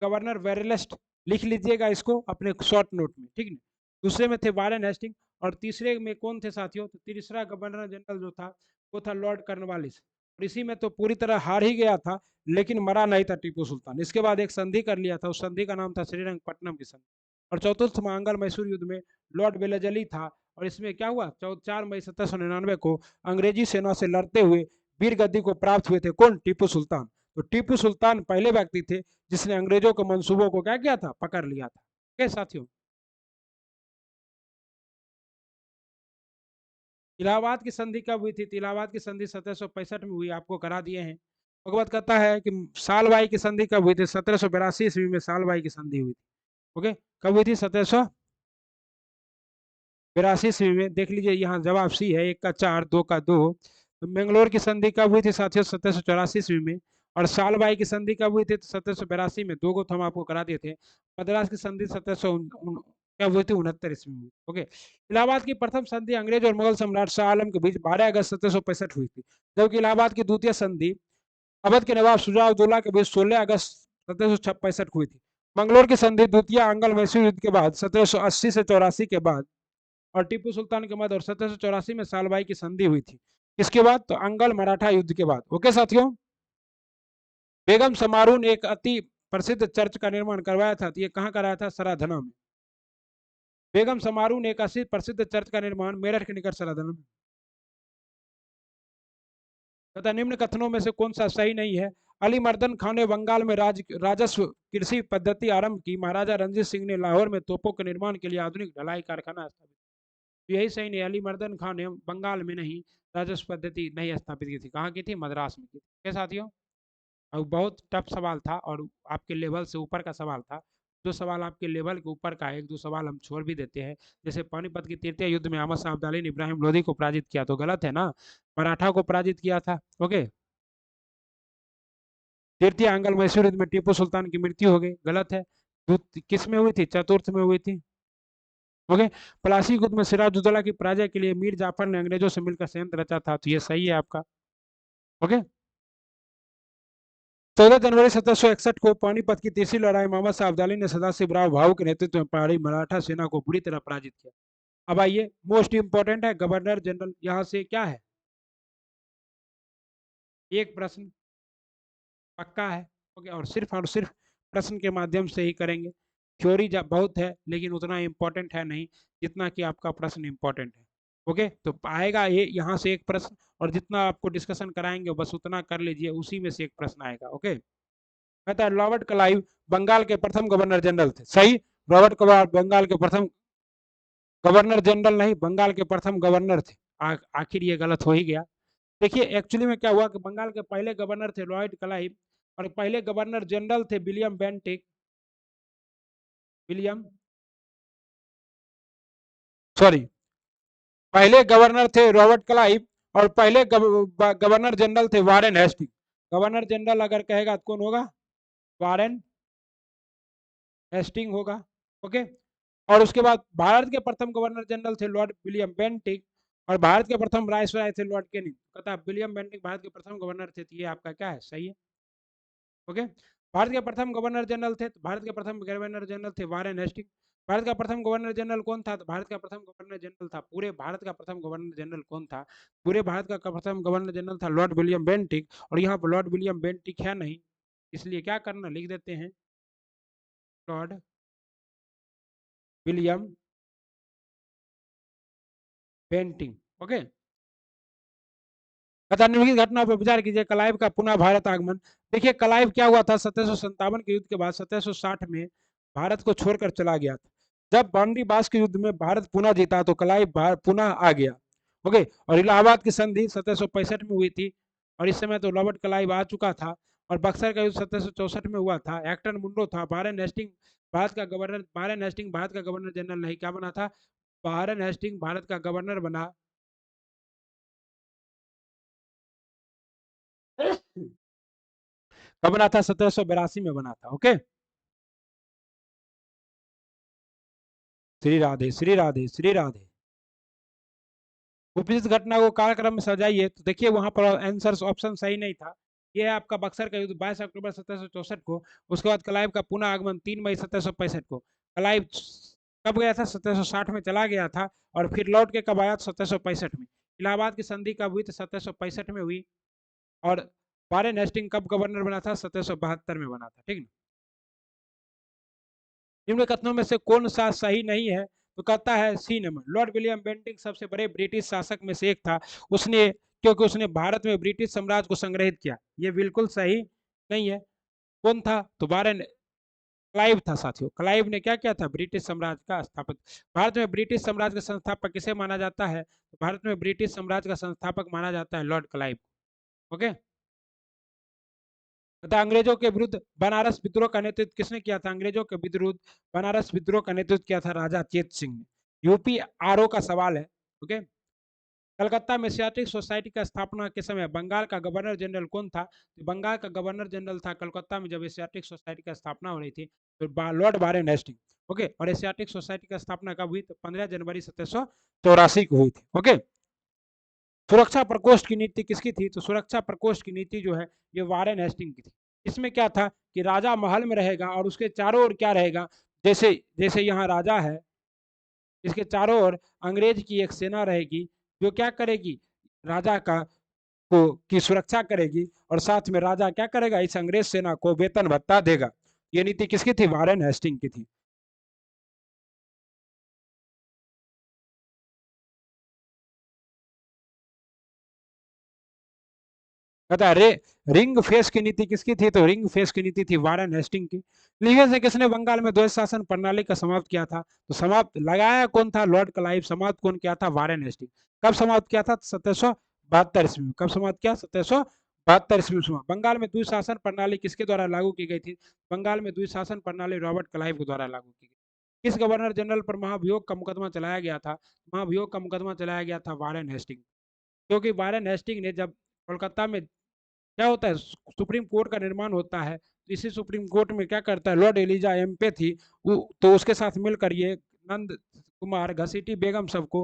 गवर्नर वेरेलेस्ट। लिख लीजिएगा इसको अपने शॉर्ट नोट में, ठीक है। दूसरे में थे वारेन हेस्टिंग। और तीसरे में कौन थे साथियों? तो तीसरा गवर्नर जनरल जो था वो था लॉर्ड कर्नवालिस। और इसी में तो पूरी तरह हार ही गया था, लेकिन मरा नहीं था टीपू सुल्तान। इसके बाद एक संधि कर लिया था, उस संधि का नाम था श्रीरंगपट्टनम की संधि। और चतुर्थ आंग्ल मैसूर युद्ध में लॉर्ड वेलेजली था। और इसमें क्या हुआ? 4 मई 1799 को अंग्रेजी सेना से लड़ते हुए वीर गद्दी को प्राप्त हुए थे कौन? टीपू सुल्तान। तो टीपू सुल्तान पहले व्यक्ति थे जिसने अंग्रेजों के मंसूबों को क्या किया था? पकड़ लिया था। क्या साथियों? इलाहाबाद की संधि कब हुई थी? इलाहाबाद की संधि 1765 में हुई, आपको करा दिए हैं। उसके बाद कहता है कि सालबाई की संधि कब हुई थी? 1782 ईस्वी में सालबाई की संधि हुई थी। ओके। कब हुई थी? 1782 ईस्वी में। देख लीजिए यहाँ जवाब सी है, 1 का 4, 2 का 2। तो मैंगलोर की संधि कब हुई थी साथियों? 1784 ईस्वी में। और सालबाई की संधि कब हुई थी? 1782 में। 2 को तो हम आपको करा दिए थे। मद्रास की संधि 1700 कब हुई थी? 69 ईस्वी में। ओके। इलाहाबाद की प्रथम संधि अंग्रेज और मुगल सम्राट शाह आलम के बीच 12 अगस्त 1765 हुई थी। जबकि इलाहाबाद की द्वितीय संधि अवध के नवाब शुजाउद्दौला के बीच 16 अगस्त 1765 हुई थी। मंगलोर की संधि द्वितीय आंग्ल मैसूर युद्ध के बाद 1780 से 84 के बाद और टीपू सुल्तान के बाद और 1784 में सालबाई की संधि हुई थी। इसके बाद तो अंगल मराठा युद्ध के बाद। ओके साथियों। बेगम समारून ने एक अति प्रसिद्ध चर्च का निर्माण करवाया था। तो ये कहाँ कराया था? सराधना में। बेगम समारू ने एक अति प्रसिद्ध चर्च का निर्माण मेरठ के निकट सराधना में। तथा निम्न कथनों में से कौन सा सही नहीं है? अली मर्दन खान ने बंगाल में राजस्व कृषि पद्धति आरंभ की। महाराजा रंजीत सिंह ने लाहौर में तोपों के निर्माण के लिए आधुनिक ढलाई कारखाना स्थापित। यही सही नहीं, अलीमर्दन खान ने बंगाल में नहीं राजस्व पद्धति नहीं स्थापित की थी, कहाँ की थी, मद्रास में की थी। क्या साथियों, और बहुत टफ सवाल था और आपके लेवल से ऊपर का सवाल था। जो सवाल आपके लेवल के ऊपर का है, एक दो सवाल हम छोड़ भी देते हैं। जैसे पानीपत की तृतीय युद्ध में अहमद शाह अब्दाली ने इब्राहिम लोधी को पराजित किया, तो गलत है ना, मराठा को पराजित किया था। ओके। तृतीय आंग्ल मैसूर युद्ध में टीपू सुल्तान की मृत्यु हो गई, गलत है। किस में हुई थी, चतुर्थ में हुई थी। ओके। प्लासी युद्ध में सिराजुद्दौला की पराजय के लिए मीर जाफर ने अंग्रेजों से मिलकर संयंत्र रचा था, तो ये सही है आपका। ओके। 14 जनवरी 1761 को पानीपत की तीसरी लड़ाई में मोहम्मद शाह अब्दाली ने सदाशिवराव भाऊ के नेतृत्व में पहाड़ी मराठा सेना को बुरी तरह पराजित किया। अब आइए, मोस्ट इंपोर्टेंट है गवर्नर जनरल, यहां से क्या है, एक प्रश्न पक्का है। ओके, और सिर्फ प्रश्न के माध्यम से ही करेंगे। थ्योरी बहुत है लेकिन उतना इंपॉर्टेंट है नहीं जितना कि आपका प्रश्न इंपॉर्टेंट है। ओके, तो आएगा ये यहाँ से एक प्रश्न, और जितना आपको डिस्कशन कराएंगे बस उतना कर लीजिए, उसी में से एक प्रश्न आएगा। ओके। कहता है रॉबर्ट क्लाइव बंगाल के प्रथम गवर्नर जनरल थे, सही। रॉबर्ट क्लाइव बंगाल के प्रथम गवर्नर जनरल नहीं, बंगाल के प्रथम गवर्नर थे। आखिर ये गलत हो ही गया। देखिए एक्चुअली में क्या हुआ कि बंगाल के पहले गवर्नर थे लॉर्ड क्लाइव, और पहले गवर्नर जनरल थे विलियम बेंटिक, विलियम सॉरी, पहले गवर्नर थे रॉबर्ट क्लाइव, और पहले गवर्नर जनरल थे वारेन हेस्टिंग। गवर्नर जनरल अगर कहेगा तो कौन होगा, वारेन हेस्टिंग होगा। ओके। और उसके बाद भारत के प्रथम गवर्नर जनरल थे लॉर्ड विलियम बेंटिक, और भारत के प्रथम वायसराय थे लॉर्ड केनिंग। कहता विलियम बेंटिक भारत के प्रथम गवर्नर थे, तो ये आपका क्या है, सही है। ओके। भारत के प्रथम गवर्नर जनरल थे, तो भारत के प्रथम गवर्नर जनरल थे वारेन हेस्टिंग। भारत का प्रथम गवर्नर जनरल कौन था, तो भारत का प्रथम गवर्नर जनरल था, पूरे भारत का प्रथम गवर्नर जनरल कौन था, पूरे भारत का प्रथम गवर्नर जनरल था लॉर्ड विलियम बेंटिक। और यहाँ पर लॉर्ड विलियम बेंटिक है नहीं, इसलिए क्या करना, लिख देते हैं लॉर्ड विलियम बेंटिंग। ओके। निम्नलिखित घटना पर विचार कीजिए, क्लाइव का पुनः भारत आगमन। देखिए क्लाइव क्या हुआ था, 1757 के युद्ध के बाद 1760 में भारत को छोड़कर चला गया था। जब बांडी बास के युद्ध में भारत पुनः जीता तो क्लाइव पुनः आ गया। ओके। और इलाहाबाद की संधि 1765 में हुई थी, और इस समय तो रॉबर्ट क्लाइव आ चुका था। और बक्सर का युद्ध 1764 में हुआ था, एक्टन मुंडो था, वारेन हेस्टिंग भारत का गवर्नर, वारेन हेस्टिंग भारत का गवर्नर जनरल नहीं, क्या बना था, वारेन हेस्टिंग भारत का गवर्नर बना। कब बना था, 1782 में बना था। ओके। श्री राधे श्री राधे श्री राधे। उपयुक्त घटना को कार्यक्रम में सजाइए, तो देखिए वहां पर आंसर ऑप्शन सही नहीं था। ये है आपका बक्सर का युद्ध 22 अक्टूबर 1764 को। उसके बाद क्लाइव का पुनः आगमन 3 मई 1765 को। क्लाइव कब गया था, 1760 में चला गया था, और फिर लौट के कब आया, 1765 में। इलाहाबाद की संधि कब हुई, तो 1765 में हुई। और वारेन हेस्टिंग कब गवर्नर बना था, 1772 में बना था, ठीक है। निम्न कथनों में से कौन सा सही नहीं है, तो कहता है C number, Lord William Bentinck सबसे बड़े ब्रिटिश शासक में से एक था, उसने क्योंकि उसने भारत में ब्रिटिश साम्राज्य को संग्रहित किया, ये बिल्कुल सही नहीं है। कौन था, तो वारेन क्लाइव था साथियों। क्लाइव ने क्या किया था, ब्रिटिश साम्राज्य का स्थापक। भारत में ब्रिटिश साम्राज्य का संस्थापक किसे माना जाता है, तो भारत में ब्रिटिश साम्राज्य का संस्थापक माना जाता है लॉर्ड क्लाइव। ओके। तथा अंग्रेजों के विरुद्ध बनारस विद्रोह का नेतृत्व किसने किया था, अंग्रेजों के विरुद्ध बनारस विद्रोह का नेतृत्व किया था राजा चेत सिंह ने। यूपी आरओ का सवाल है। ओके। कलकत्ता में एशियाटिक सोसाइटी का स्थापना के समय बंगाल का गवर्नर जनरल कौन था, तो बंगाल का गवर्नर जनरल था कलकत्ता में जब एशियाटिक सोसाइटी का स्थापना हो रही थी, तो लॉर्ड वारेन हेस्टिंग। ओके। और एशियाटिक सोसाइटी का स्थापना कब हुई, तो 15 जनवरी 1784 को हुई थी। ओके। सुरक्षा प्रकोष्ठ की नीति किसकी थी, तो सुरक्षा प्रकोष्ठ की नीति जो है ये वारेन हेस्टिंग की थी। इसमें क्या था कि राजा महल में रहेगा और उसके चारों ओर क्या रहेगा, जैसे जैसे यहाँ राजा है, इसके चारों ओर अंग्रेज की एक सेना रहेगी, जो क्या करेगी, राजा का को की सुरक्षा करेगी, और साथ में राजा क्या करेगा, इस अंग्रेज सेना को वेतन भत्ता देगा। ये नीति किसकी थी, वारेन हेस्टिंग की थी। कहता है रिंग फेस की नीति किसकी थी? तो रिंग फेस की नीति थी वारेन हेस्टिंग की। लीगे से किसने बंगाल में द्वैध शासन प्रणाली का समाप्त किया था? तो समाप्त लगाया कौन था? Lord Clive. समाप्त कौन किया था? Warren Hasting. कब समाप्त किया था? 1772 ईस्वी में। कब समाप्त किया? 1772 ईस्वी में। बंगाल में द्वैध शासन प्रणाली किसके द्वारा लागू की गई थी? बंगाल में द्वैध शासन प्रणाली रॉबर्ट क्लाइव के द्वारा लागू की गई। किस गवर्नर जनरल पर महाभियोग का मुकदमा चलाया गया था? महाभियोग का मुकदमा चलाया गया था वारेन हेस्टिंग। क्योंकि वारेन हेस्टिंग ने जब कोलकाता में क्या होता है, सुप्रीम कोर्ट का निर्माण होता है, तो इसी सुप्रीम कोर्ट में क्या करता है, लॉर्ड एलिजा एमपे थी, तो उसके साथ मिलकर ये नंद कुमार घसीटी बेगम सबको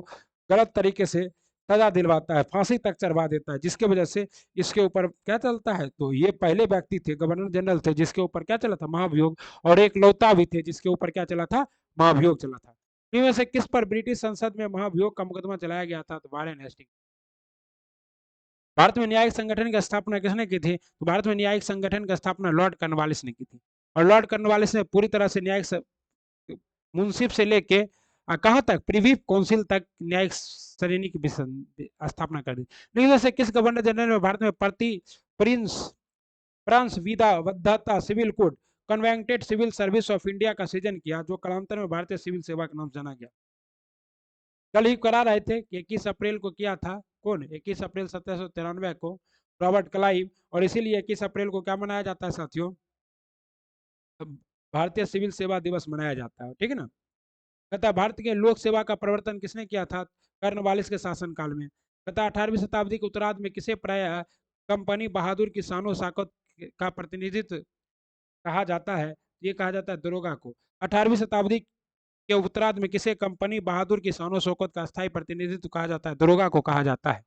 गलत तरीके से सजा दिलवाता है, फांसी तक चढ़वा देता है, जिसके वजह से इसके ऊपर क्या चलता है, तो ये पहले व्यक्ति थे, गवर्नर जनरल थे, जिसके ऊपर क्या चला था? महाभियोग। और एक लौता भी थे जिसके ऊपर क्या चला था? महाभियोग चला था। इनमें से किस पर ब्रिटिश संसद में महाभियोग का मुकदमा चलाया गया था? तो वारेन हेस्टिंग। भारत में न्यायिक संगठन की स्थापना किसने की थी? तो भारत में न्यायिक संगठन की स्थापना लॉर्ड कर्नवालिस ने की थी। और लॉर्ड कर्नवालिस ने पूरी तरह से न्यायिक मुंसिफ से लेके कहां तक, प्रीवी काउंसिल तक न्यायिक श्रेणी की स्थापना कर दी। लेकिन वैसे किस गवर्नर जनरल में भारत में प्रति प्रिंस फ्रांस विदा वद्धता civil code covenanted civil service of India का सृजन किया, जो कालांतर में भारतीय सिविल सेवा के नाम जाना गया? कल ही करा रहे थे कि 21 अप्रैल को किया था। कौन? 21 अप्रैल 1793 को रॉबर्ट क्लाइव। और इसीलिए 21 अप्रैल को क्या मनाया जाता है साथियों? भारतीय सिविल सेवा दिवस मनाया जाता है, ठीक है ना। कहता भारत के लोक सेवा का प्रवर्तन किसने किया था? कर्नवालिस के शासनकाल में। कहता 18वीं शताब्दी के उत्तरार्ध में किसे प्राय कंपनी बहादुर की शानो शौकत का प्रतिनिधित्व कहा जाता है? ये कहा जाता है दरोगा को। 18वीं शताब्दी के उत्तरार्ध में किसे कंपनी बहादुर की शानो शौकत का स्थायी प्रतिनिधित्व कहा जाता है? दरोगा को कहा जाता है।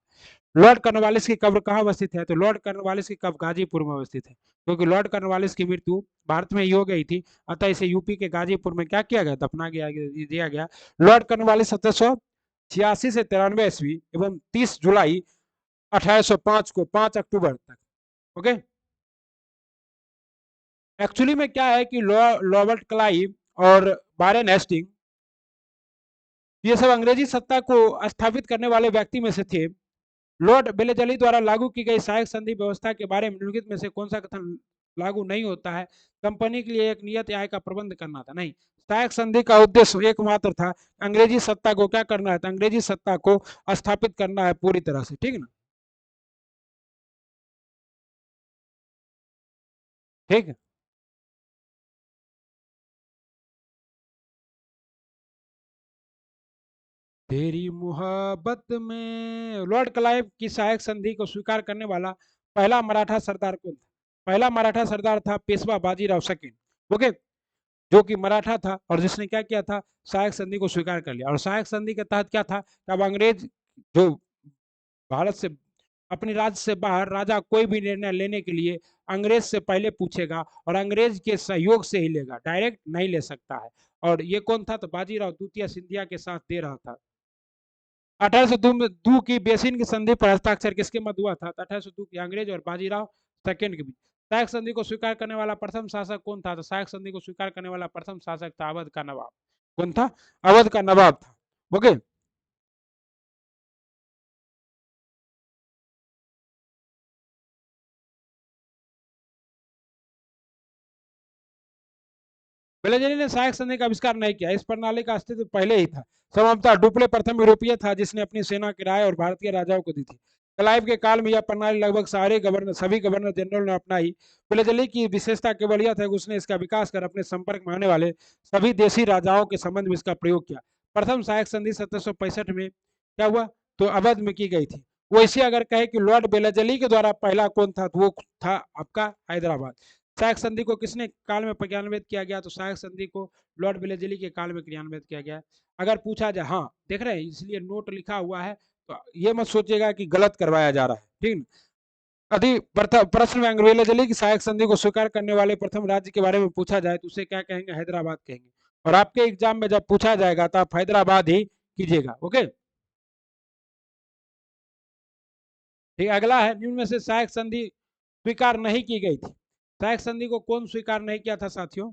लॉर्ड कर्नवालिस की कब्र कहाँ अवस्थित है? तो लॉर्ड कर्नवालिस की कब्र गाजीपुर में अवस्थित है, क्योंकि लॉर्ड कर्नवालिस की मृत्यु भारत में ही हो गई थी, अतः इसे यूपी के गाजीपुर में क्या किया गया? दफना दिया गया। लॉर्ड कर्नवालिस 1786 से 93 ईस्वी एवं 30 जुलाई 1805 को 5 अक्टूबर तक। ओके। एक्चुअली में क्या है कि रॉबर्ट क्लाइव और वारेन हेस्टिंग ये सब अंग्रेजी सत्ता को स्थापित करने वाले व्यक्ति में से थे। लॉर्ड बेलेजली द्वारा लागू की गई सहायक संधि व्यवस्था के बारे में निम्नलिखित में से कौन सा कथन लागू नहीं होता है? कंपनी के लिए एक नियत आय का प्रबंध करना था। नहीं, सहायक संधि का उद्देश्य एकमात्र था अंग्रेजी सत्ता को क्या करना है? तो अंग्रेजी सत्ता को स्थापित करना है पूरी तरह से, ठीक है ना। ठीक है। तेरी मुहब्बत में लॉर्ड क्लाइव की सहायक संधि को स्वीकार करने वाला पहला मराठा सरदार कौन था? पहला मराठा सरदार था पेशवा बाजीराव सेकंड। ओके। जो कि मराठा था और जिसने क्या किया था? सहायक संधि को स्वीकार कर लिया। और सहायक संधि के तहत क्या था? अब अंग्रेज जो भारत से अपने राज्य से बाहर राजा कोई भी निर्णय लेने के लिए अंग्रेज से पहले पूछेगा और अंग्रेज के सहयोग से ही लेगा, डायरेक्ट नहीं ले सकता है। और ये कौन था? तो बाजीराव द्वितीय सिंधिया के साथ दे रहा था। 1802 की बेसिन की संधि पर हस्ताक्षर किसके मध्य हुआ था? 1802 की अंग्रेज और बाजीराव सेकंड के बीच। सहायक संधि को स्वीकार करने वाला प्रथम शासक कौन था? तो सहायक संधि को स्वीकार करने वाला प्रथम शासक था अवध का नवाब। कौन था? अवध का नवाब था। ओके। बेलेजरी ने सहायक संधि का आविष्कार नहीं किया, इस प्रणाली का अस्तित्व पहले ही था। संभवतः डुप्ले प्रथम यूरोपीय था जिसने अपनी सेना किराए और भारतीय राजाओं को दी थी। क्लाइव के काल में यह प्रणाली लगभग सारे गवर्नर सभी गवर्नर जनरल ने अपनाई। बेलेजली की विशेषता केवल यह था कि उसने इसका विकास कर अपने संपर्क में आने वाले सभी देशी राजाओं के संबंध में इसका प्रयोग किया। प्रथम सहायक संधि 1765 में क्या हुआ? तो अवध में की गई थी। वैसे अगर कहे कि लॉर्ड बेलेजली के द्वारा पहला कौन था, तो वो था आपका हैदराबाद। सहायक संधि को किसने काल में क्रियान्वित किया गया? तो सहायक संधि को लॉर्ड बेलेजली के काल में क्रियान्वित किया गया। अगर पूछा जाए, हाँ देख रहे हैं इसलिए नोट लिखा हुआ है, तो ये मत सोचिएगा कि गलत करवाया जा रहा है, ठीक है। यदि प्रश्न में बेलेजली की सहायक संधि को स्वीकार करने वाले प्रथम राज्य के बारे में पूछा जाए तो उसे क्या कहेंगे? हैदराबाद कहेंगे। और आपके एग्जाम में जब पूछा जाएगा तो आप हैदराबाद ही कीजिएगा। ओके। ठीक, अगला है निम्न में से सहायक संधि स्वीकार नहीं की गई थी। सहायक संधि को कौन स्वीकार नहीं किया था साथियों?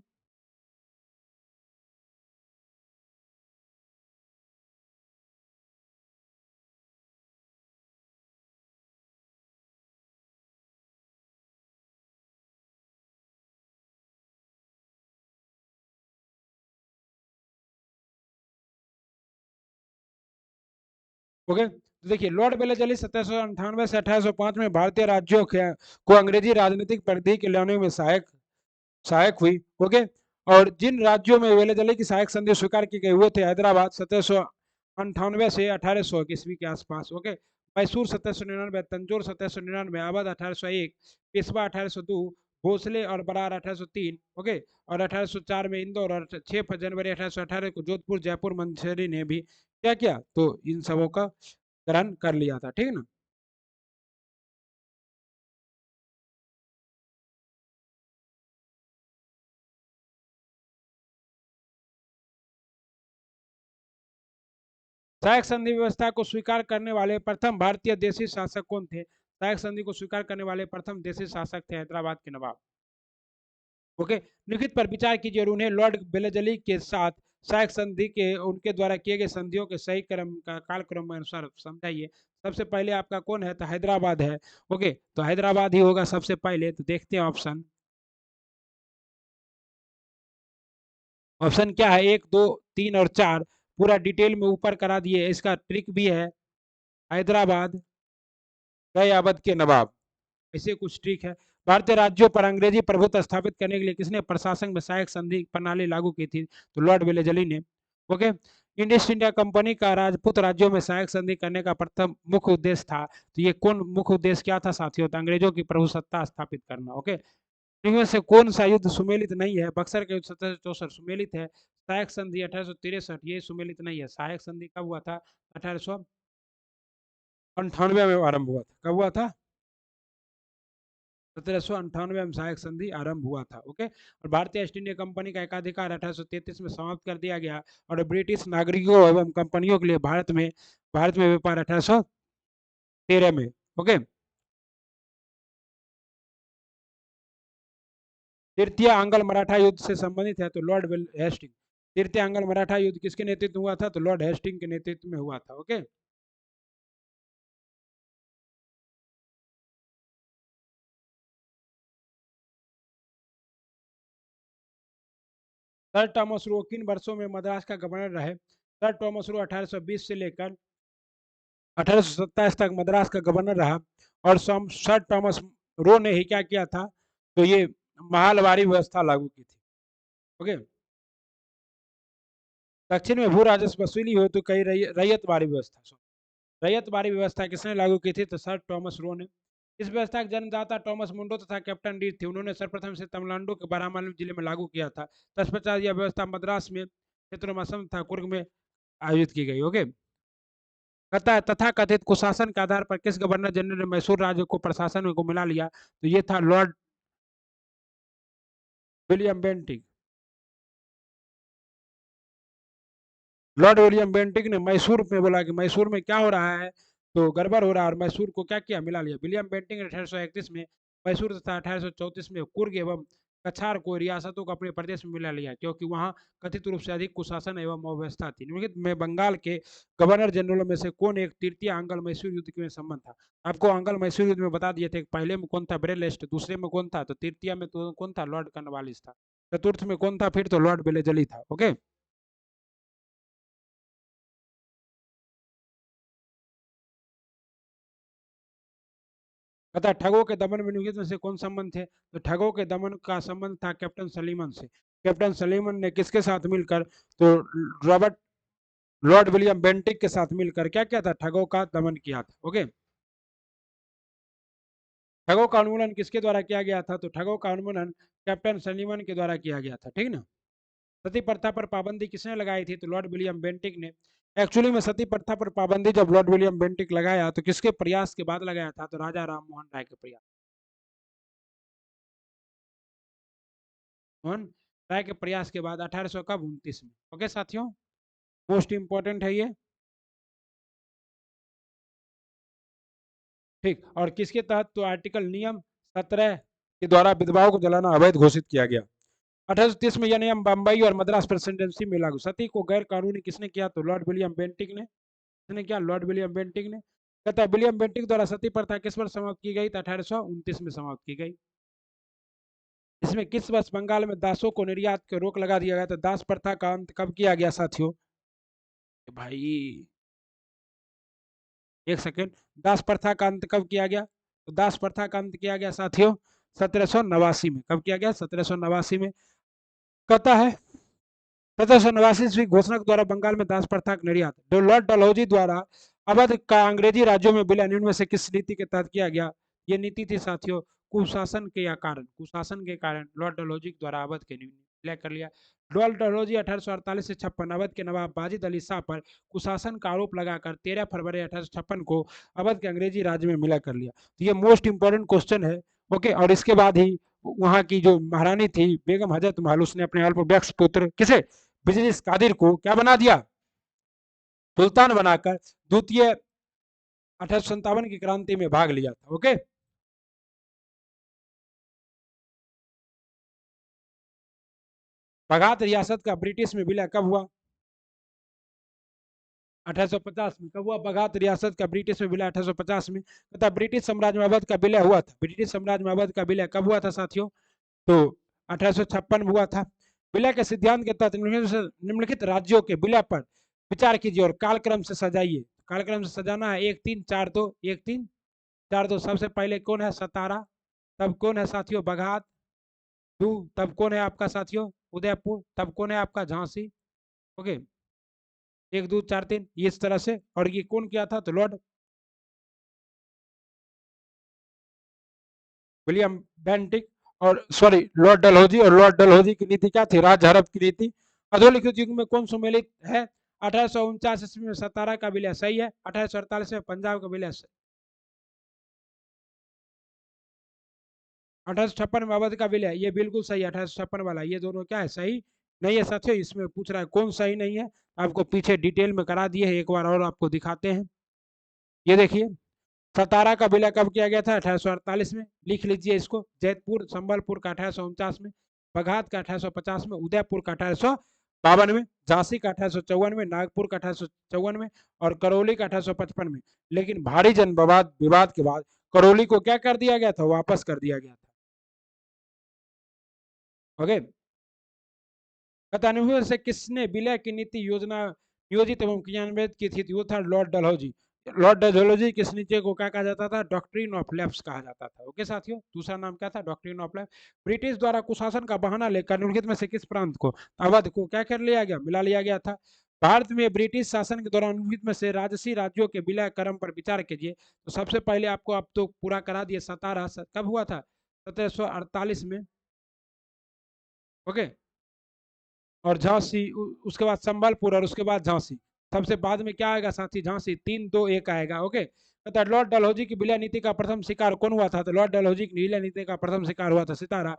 ओके, तो देखिए लॉर्ड वेलेजली 1798 से 1805 में भारतीय राज्यों को अंग्रेजी राजनीतिक परिधि के लाने में सहायक सहायक हुई। ओके, और जिन राज्यों में वेलेजली की सहायक संधि स्वीकार की गई हुए थे हैदराबाद 1798 से 1800 ईस्वी के आसपास। ओके, मैसूर 1799, तंजौर 1799, अवध 1801, पेशवा 1802, भोसले और बरार 1803। ओके, और 1804 में इंदौर और 6 जनवरी 1818 को जोधपुर जयपुर मंसूरी ने भी क्या किया, तो इन सबों का ग्रहण कर लिया था। ठीक है ना। सहायक संधि व्यवस्था को स्वीकार करने वाले प्रथम भारतीय देशी शासक कौन थे? सहायक संधि को स्वीकार करने वाले प्रथम देशी शासक थे हैदराबाद के नवाब। ओके, लिखित पर विचार कीजिए और उन्हें लॉर्ड वेलेजली के साथ सहायक संधि के उनके द्वारा किए गए संधियों के सही क्रम का कालक्रम अनुसार समझाइए। सबसे पहले आपका कौन है, तो हैदराबाद है। ओके, तो हैदराबाद ही होगा सबसे पहले, तो देखते हैं ऑप्शन। ऑप्शन क्या है, 1, 2, 3 और 4 पूरा डिटेल में ऊपर करा दिए। इसका ट्रिक भी है, हैदराबाद गए अवध के नवाब, ऐसे कुछ ट्रिक है। भारतीय राज्यों पर अंग्रेजी प्रभुत्व स्थापित करने के लिए किसने प्रशासन में सहायक संधि प्रणाली लागू की थी, तो लॉर्ड वेलेजली ने। ओके, ईस्ट इंडिया कंपनी का राजपूत राज्यों में सहायक संधि करने का प्रथम मुख्य उद्देश्य था, तो ये कौन मुख्य उद्देश्य क्या था साथियों, तो अंग्रेजों की प्रभुसत्ता स्थापित करना। ओके, इनमें से कौन सा युद्ध सुमेलित नहीं है, बक्सर के युद्ध 1764 सुमेलित है, सहायक संधि 1863 ये सुमेलित नहीं है। सहायक संधि कब हुआ था, 1898 में आरंभ हुआ था। कब हुआ था, 1798 में सहायक संधि आरंभ हुआ था। ओके, और भारतीय ईस्ट इंडिया कंपनी का एकाधिकार 1833 में समाप्त कर दिया गया और ब्रिटिश नागरिकों एवं कंपनियों के लिए भारत में व्यापार 1813 में। ओके, तृतीय आंग्ल मराठा युद्ध से संबंधित है, तो लॉर्ड हेस्टिंग। तृतीय आंग्ल मराठा युद्ध किसके नेतृत्व में हुआ था, तो लॉर्ड हेस्टिंग के नेतृत्व में हुआ था। ओके, सर टॉमस रो किन वर्षों में मद्रास का गवर्नर रहे? सर टॉमस रो 1820 से लेकर 1827 तक मद्रास का गवर्नर रहा। और सर टॉमस रो ने ही क्या किया था, तो ये महालवारी व्यवस्था लागू की थी। ओके, दक्षिण में भू राजस्व वसूली हो तो कई रैयतवारी व्यवस्था, रैयतवारी व्यवस्था किसने लागू की थी, तो सर टॉमस रो ने। इस व्यवस्था के जन्मदाता टॉमस मुंडो तथा कैप्टन डी थे। उन्होंने सर्वप्रथम से तमिलनाडु के बारामती जिले में लागू किया था। तत्पश्चात यह व्यवस्था मद्रास में क्षेत्रों में असम तथा कुर्ग में आयोजित की गई। ओके, कहता है तथा कथित कुशासन के आधार पर किस गवर्नर जनरल ने मैसूर राज्य को प्रशासन को मिला लिया, तो ये था Lord William Bentinck. Lord William Bentinck ने मैसूर में बोला कि मैसूर में क्या हो रहा है, तो गड़बड़ हो रहा है, और मैसूर को क्या किया, मिला लिया। विलियम बेंटिक ने 1831 में मैसूर तथा 1834 में कुर्ग एवं कछार को रियासतों को अपने प्रदेश में मिला लिया, क्योंकि वहां कथित रूप से अधिक कुशासन एवं अव्यवस्था थी। निम्नलिखित में बंगाल के गवर्नर जनरलों में से कौन एक तृतीय आंग्ल मैसूर युद्ध में संबंध था? आपको आंग्ल मैसूर युद्ध में बता दिए थे, पहले में कौन था, ब्रेलेस्ट, दूसरे में कौन था, तो तृतीय में तो कौन था, लॉर्ड कर्नवालिस था, चतुर्थ में कौन था फिर, तो लॉर्ड वेलेजली था। ओके, अतः ठगों के दमन में नियोजित में से कौन संबंध थे, तो ठगों के दमन का संबंध था कैप्टन सलीमन से। कैप्टन सलीमन ने किसके साथ मिलकर, तो रॉबर्ट लॉर्ड विलियम बेंटिक के साथ मिलकर क्या किया था, ठगों का दमन किया था। ओके, ठगों का उन्मूलन किसके द्वारा किया गया था, तो ठगों का उन्मूलन कैप्टन सलीमन के द्वारा किया गया था। ठीक ना। सती प्रथा पर पाबंदी किसने लगाई थी, तो लॉर्ड विलियम बेंटिक ने। एक्चुअली में सती प्रथा पर पाबंदी जब लॉर्ड विलियम बेंटिक लगाया तो किसके प्रयास के बाद लगाया था, तो राजा राम मोहन राय के प्रयास, मोहन राय के प्रयास के बाद 1800 कब 29 में। ओके साथियों, मोस्ट इंपॉर्टेंट है ये। ठीक, और किसके तहत, तो आर्टिकल नियम 17 के द्वारा विधवाओं को जलाना अवैध घोषित किया गया। 1830 में यह नियम बंबई और मद्रास प्रेसिडेंसी में लागू। सती को गैर कानूनी किसने किया, तो लॉर्ड विलियम बेंटिक ने। किसने किया, लॉर्ड विलियम बेंटिक ने। कहता है विलियम बेंटिक द्वारा सती प्रथा किस वर्ष समाप्त की गई, तो 1829 में समाप्त की गई। इसमें किस वर्ष बंगाल में दासों को निर्यात के रोक लगा दिया गया, तो दास प्रथा का अंत कब किया गया साथियों, भाई एक सेकेंड, दास प्रथा का अंत कब किया गया? तो दास प्रथा का अंत किया गया साथियों 1789 में। कब किया गया? 1789 में। कहता है 1789 ईस्वी घोषणा के द्वारा बंगाल में दास प्रथा का निर्यात लॉर्ड डलहौजी द्वारा अवध का अंग्रेजी राज्यों में विलय निम्न में से किस नीति के तहत किया गया? ये नीति थी साथियों कुशासन के कारण, कुशासन के कारण लॉर्ड डलहौजी द्वारा अवध के विलय कर लिया। लॉर्ड डलहौजी 1848 से 56 अवध के नवाब बाजिद अली शाह पर कुशासन का आरोप लगाकर 13 फरवरी 1856 को अवध के अंग्रेजी राज्य में विलय कर लिया। तो ये मोस्ट इंपोर्टेंट क्वेश्चन है। ओके, और इसके बाद ही वहां की जो महारानी थी बेगम हजरत महल, उसने अपने अल्पवयस्क पुत्र किसे? बिजनेस कादिर को क्या बना दिया? सुल्तान बनाकर द्वितीय 1857 की क्रांति में भाग लिया था। ओके, बगात रियासत का ब्रिटिश में विलय कब हुआ? 1850 में। कब हुआ बगात रियासत का ब्रिटिश में विलय? 1850 में। तथा ब्रिटिश साम्राज्य में अवध का विलय हुआ था। ब्रिटिश साम्राज्य में अवध का विलय कब हुआ था साथियों? तो 1856 में हुआ था। विलय के सिद्धांत के तहत निम्नलिखित राज्यों के विलय पर विचार कीजिए और कालक्रम से सजाइए। कालक्रम से सजाना है 1 3 4 2, 1 3 4 2। सबसे पहले कौन है? सतारा। तब कौन है साथियों? बघात। दू। तब कौन है आपका साथियों? उदयपुर। तब कौन है आपका? झांसी। ओके, 1 2 4 3 इस तरह से। और ये कौन किया था? तो लॉर्ड विलियम बेंटिक और सॉरी लॉर्ड डलहौजी। और लॉर्ड डलहौजी की नीति क्या थी? राज हड़प की नीति। अधोलिखित युग में कौन सुमेलित है? 1849 ईस्वी में सतारा का विलय सही है। 1848 में पंजाब का विलय 1856 में अवध का विलय ये बिल्कुल सही है। 1856 वाला ये दोनों क्या है? सही नहीं है साथियों। इसमें पूछ रहा है कौन सही नहीं है, आपको पीछे डिटेल में करा दिए है, एक बार और आपको दिखाते हैं। ये देखिए सतारा का विलय कब किया गया था? 1848 में। लिख लीजिए इसको। जैतपुर संबलपुर का 1849 में, बघात का 1850 में, उदयपुर का 1852 में, झांसी का 1854 में, नागपुर का 1854 में और करौली का 1855 में। लेकिन भारी जन विवाद के बाद करौली को क्या कर दिया गया था? वापस कर दिया गया था। ओके, गतानुभव से किसने विलय की नीति योजना नियोजित एवं क्रियान्वित की थी? वो था लॉर्ड डलहौजी। लॉर्ड डलहौजी किस नीति को क्या कहा जाता था? डॉक्ट्रिन ऑफ लैप्स कहा जाता था। ओके साथियों, दूसरा नाम क्या था? Doctrine of lapse. ब्रिटिश द्वारा कुशासन का बहाना लेकर निम्नलिखित में से किस प्रांत को, अवध को क्या कर लिया गया? मिला लिया गया था। भारत में ब्रिटिश शासन के दौरान निम्नलिखित में से राजसी राज्यों के विलय क्रम पर विचार कीजिए। तो सबसे पहले आपको अब तो पूरा करा दिए, सतारा कब हुआ था? 1748 में। ओके, और झांसी, उसके बाद संबलपुर और उसके बाद झांसी। सबसे बाद में क्या आएगा साथी? झांसी। 3 2 1 आएगा। ओके, तो लॉर्ड डलहौजी की विलय नीति का प्रथम शिकार कौन हुआ था? तो लॉर्ड डलहौजी की विलय नीति का प्रथम शिकार हुआ था सितारा।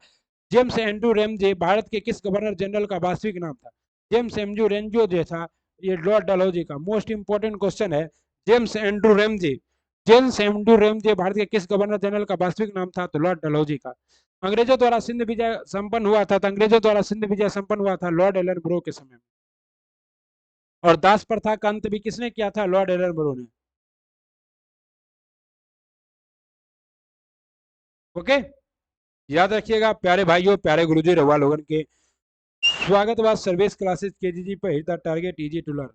जेम्स एंड्रू रेमजे भारत के किस गवर्नर जनरल का वास्तविक नाम था? जेम्स एंड्रू रेंजो जो था ये लॉर्ड डलहौजी का मोस्ट इंपोर्टेंट क्वेश्चन है। James Andrew Ramsay, James Andrew Ramsay Bharat के किस गवर्नर जनरल का वास्तविक नाम था? तो लॉर्ड डलहौजी का। अंग्रेजों द्वारा सिंध विजय संपन्न हुआ था, तो अंग्रेजों द्वारा सिंध विजय संपन्न हुआ था लॉर्ड एलन ब्रो के समय में। और दास प्रथा का अंत भी किसने किया था? लॉर्ड एलन ब्रो ने। ओके, याद रखिएगा प्यारे भाइयों, प्यारे गुरुजी, रवा लोगन के स्वागत बाद सर्विस क्लासेस केजीजी पर hit the target easy to learn.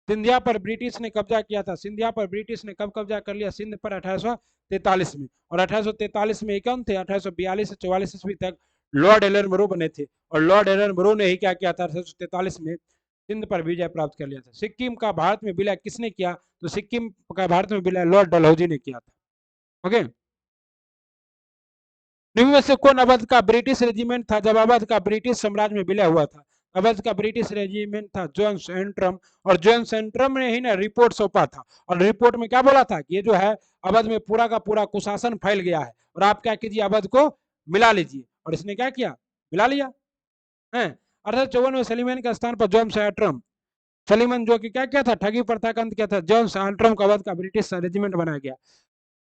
Scindia पर ब्रिटिश ने कब्जा किया था। सिंधिया पर ब्रिटिश ने कब कब्जा कर लिया? सिंध पर 1843 में। और 1843 में कौन थे? 1842 से 44 ईस्वी तक लॉर्ड एलन ब्रो बने थे। और लॉर्ड एलन ब्रो ने ही क्या किया था? 1843 में सिंध पर विजय प्राप्त कर लिया था। सिक्किम का भारत में विलय किसने किया? तो सिक्किम का भारत में विलय लॉर्ड डलहौजी ने किया था। ओके, निम्न में से कौन अवध का ब्रिटिश रेजिमेंट था जब अवध का ब्रिटिश साम्राज्य में विलय हुआ था? अवध का ब्रिटिश रेजिमेंट था जॉन सेंट्रम। और जॉन सेंट्रम ने ही ना रिपोर्ट सौंपा था। और रिपोर्ट में क्या बोला था कि ये जो है अवध में पूरा का पूरा कुशासन फैल गया है और आप क्या कीजिए? अवध को मिला लीजिए। और इसने क्या किया? मिला लिया है। 1854 में सलीमन के स्थान पर जॉन सेंट्रम, सलीमन जो कि क्या किया था? ठगी प्रथा का अंत किया था। जॉन सेंट्रम को अवध का ब्रिटिश रेजिमेंट बनाया गया।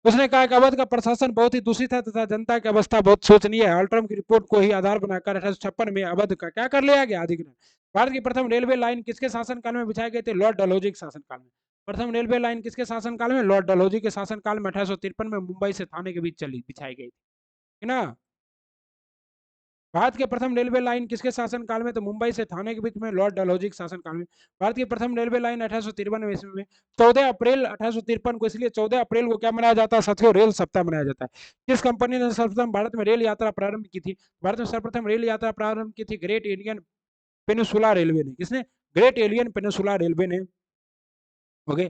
उसने कहा कि अवध का प्रशासन बहुत ही दूषित है तथा जनता की अवस्था बहुत शोचनीय है। अल्ट्रम की रिपोर्ट को ही आधार बनाकर 1856 में अवध का क्या कर लिया गया? अधिग्रहण। भारत की प्रथम रेलवे लाइन किसके शासनकाल में बिछाए गए थे? लॉर्ड डलहौजी के शासनकाल में। प्रथम रेलवे लाइन किसके शासनकाल में? लॉर्ड डलहौजी के शासनकाल में 1853 में मुंबई से थाने के बीच चली बिछाई गई थी ना। भारत के प्रथम रेलवे लाइन किसके शासन काल में? तो मुंबई से थाने के बीच में लॉर्ड डलहौजी के शासन काल में। भारत की प्रथम रेलवे लाइन 1853 ईस्वी में 14 अप्रैल 1853 को, इसलिए 14 अप्रैल को क्या मनाया जाता है साथियों? रेल सप्ताह मनाया जाता है। किस कंपनी ने सर्वप्रथम भारत में रेल यात्रा प्रारंभ की थी? भारत में सर्वप्रथम रेल यात्रा प्रारंभ की थी ग्रेट इंडियन पेनिसुला रेलवे ने। किसने? ग्रेट इंडियन पेनिसुला रेलवे ने। ओके।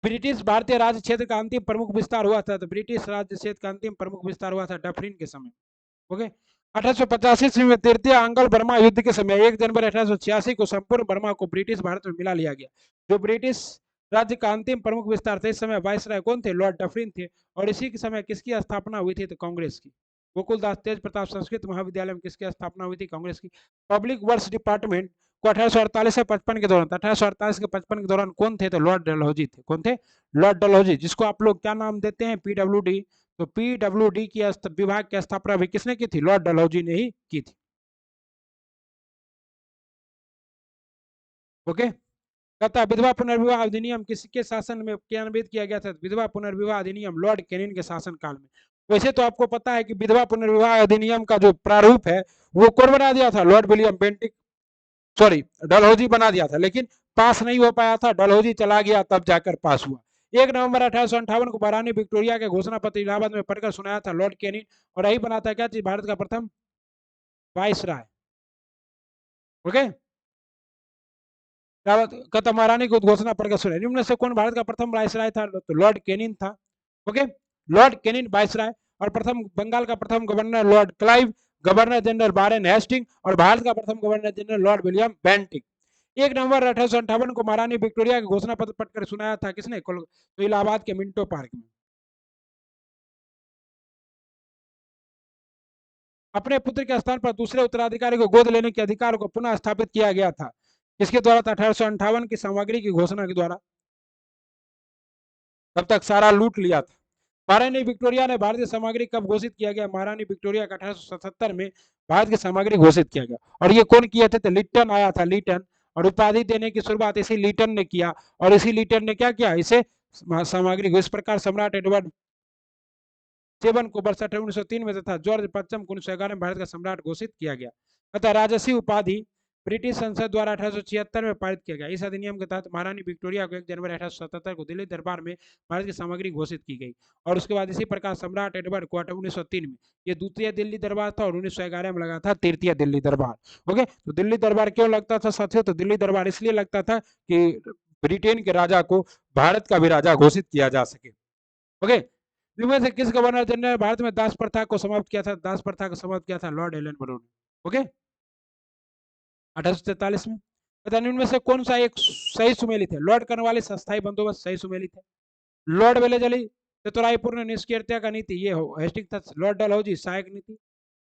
ब्रिटिश भारतीय राज्य क्षेत्र का अंतिम प्रमुख विस्तार हुआ था, तो ब्रिटिश राज्य क्षेत्र का अंतिम प्रमुख विस्तार हुआ था डफरिन के समय। ओके। 1885 ईस्वी में तृतीय आंग्ल बर्मा युद्ध के समय 1 जनवरी 1886 को संपूर्ण बर्मा को ब्रिटिश भारत में मिला लिया गया। जो ब्रिटिश राज्य का अंतिम प्रमुख विस्तार था, इस समय वायसराय कौन थे? लॉर्ड डफरिन थे। और इसी के समय किसकी स्थापना हुई थी? तो कांग्रेस की। गोकुलदास तेज प्रताप संस्कृत महाविद्यालय में किसकी स्थापना हुई थी? कांग्रेस की। पब्लिक वर्क्स डिपार्टमेंट को 1848 से 55 के दौरान, 1848 के 55 के दौरान कौन थे? तो लॉर्ड डलहौजी थे। कौन थे? लॉर्ड डलहौजी, जिसको आप लोग क्या नाम देते हैं? पीडब्ल्यूडी। तो पीडब्ल्यूडी की विभाग की स्थापना भी किसने की थी? लॉर्ड डलहौजी ने ही की थी। ओके। कहता विधवा पुनर्विवाह अधिनियम किसके शासन में क्रियान्वित किया गया था? विधवा पुनर्विवाह अधिनियम लॉर्ड कैनिंग के शासन काल में। वैसे तो आपको पता है कि विधवा पुनर्विवाह अधिनियम का जो प्रारूप है वो कौन बना दिया था? Lord William Bentinck, sorry Dalhousie बना दिया था, लेकिन पास नहीं हो पाया था। डलहौजी चला गया तब जाकर पास हुआ। 1 नवंबर 1858 को महारानी विक्टोरिया के घोषणा पत्र इलाहाबाद में पढ़कर सुनाया था लॉर्ड कैनिंग, और यही बना था क्या चीज? भारत का प्रथम वायसराय। ओके। कहता महारानी की उद्घोषणा पढ़कर सुने। निम्न से कौन भारत का प्रथम वायसराय था? तो लॉर्ड कैनिंग था। ओके। Lord Canning viceroy. और प्रथम बंगाल का प्रथम governor Lord Clive, governor general Warren Hasting, और भारत का प्रथम governor general Lord William Bentinck. 1 नवंबर 1858 को महारानी विक्टोरिया के घोषणा पत्र पढ़कर सुनाया था किसने? तो इलाहाबाद के मिंटो पार्क में। अपने पुत्र के स्थान पर दूसरे उत्तराधिकारी को गोद लेने के अधिकार को पुनः स्थापित किया गया था। किसके द्वारा? 1858 की सामग्री की घोषणा के द्वारा। तब तक सारा लूट लिया था। महारानी विक्टोरिया ने भारतीय सामग्री कब घोषित किया गया? महारानी विक्टोरिया का 1877 में भारत की सामग्री घोषित किया गया। और ये कौन किए थे? तो लिटन आया था, लिटन। और उपाधि देने की शुरुआत इसी लिटन ने किया। और इसी लिटन ने क्या किया? इसे सामग्री को। इस प्रकार सम्राट एडवर्ड सेवन को वर्ष 1903 में तथा जॉर्ज पंचम को 1911 में भारत का सम्राट घोषित किया गया। अतः राजसी उपाधि ब्रिटिश संसद द्वारा 1876 में पारित किया गया। इस अधिनियम के तहत महारानी विक्टोरिया को 1 जनवरी 1877 को दिल्ली दरबार में भारत की सामग्री घोषित की गई। और उसके बाद इसी प्रकार सम्राट एडवर्ड को 1903 में, ये द्वितीय दिल्ली दरबार था, और 1911 में लगा था तृतीय दिल्ली दरबार। ओके। तो दिल्ली दरबार क्यों लगता था साथियों? तो दिल्ली दरबार इसलिए लगता था कि ब्रिटेन के राजा को भारत का भी राजा घोषित किया जा सके। ओके। इनमें से किस गवर्नर जनरल ने भारत में दास प्रथा को समाप्त किया था? दास प्रथा को समाप्त किया था लॉर्ड एलन बरो ने। ओके। 1843 में। पता नहीं उनमें से कौन सा एक सही सुमेलित है? लॉर्ड कर्नवालिस अस्थायी बंदोबस्त सही सुमेलित है। लॉर्ड वेलेजली चतुराईपूर्ण निष्क्रियता का नीति, ये हो हेस्टिंग था। लॉर्ड डलहौजी सहायक नीति।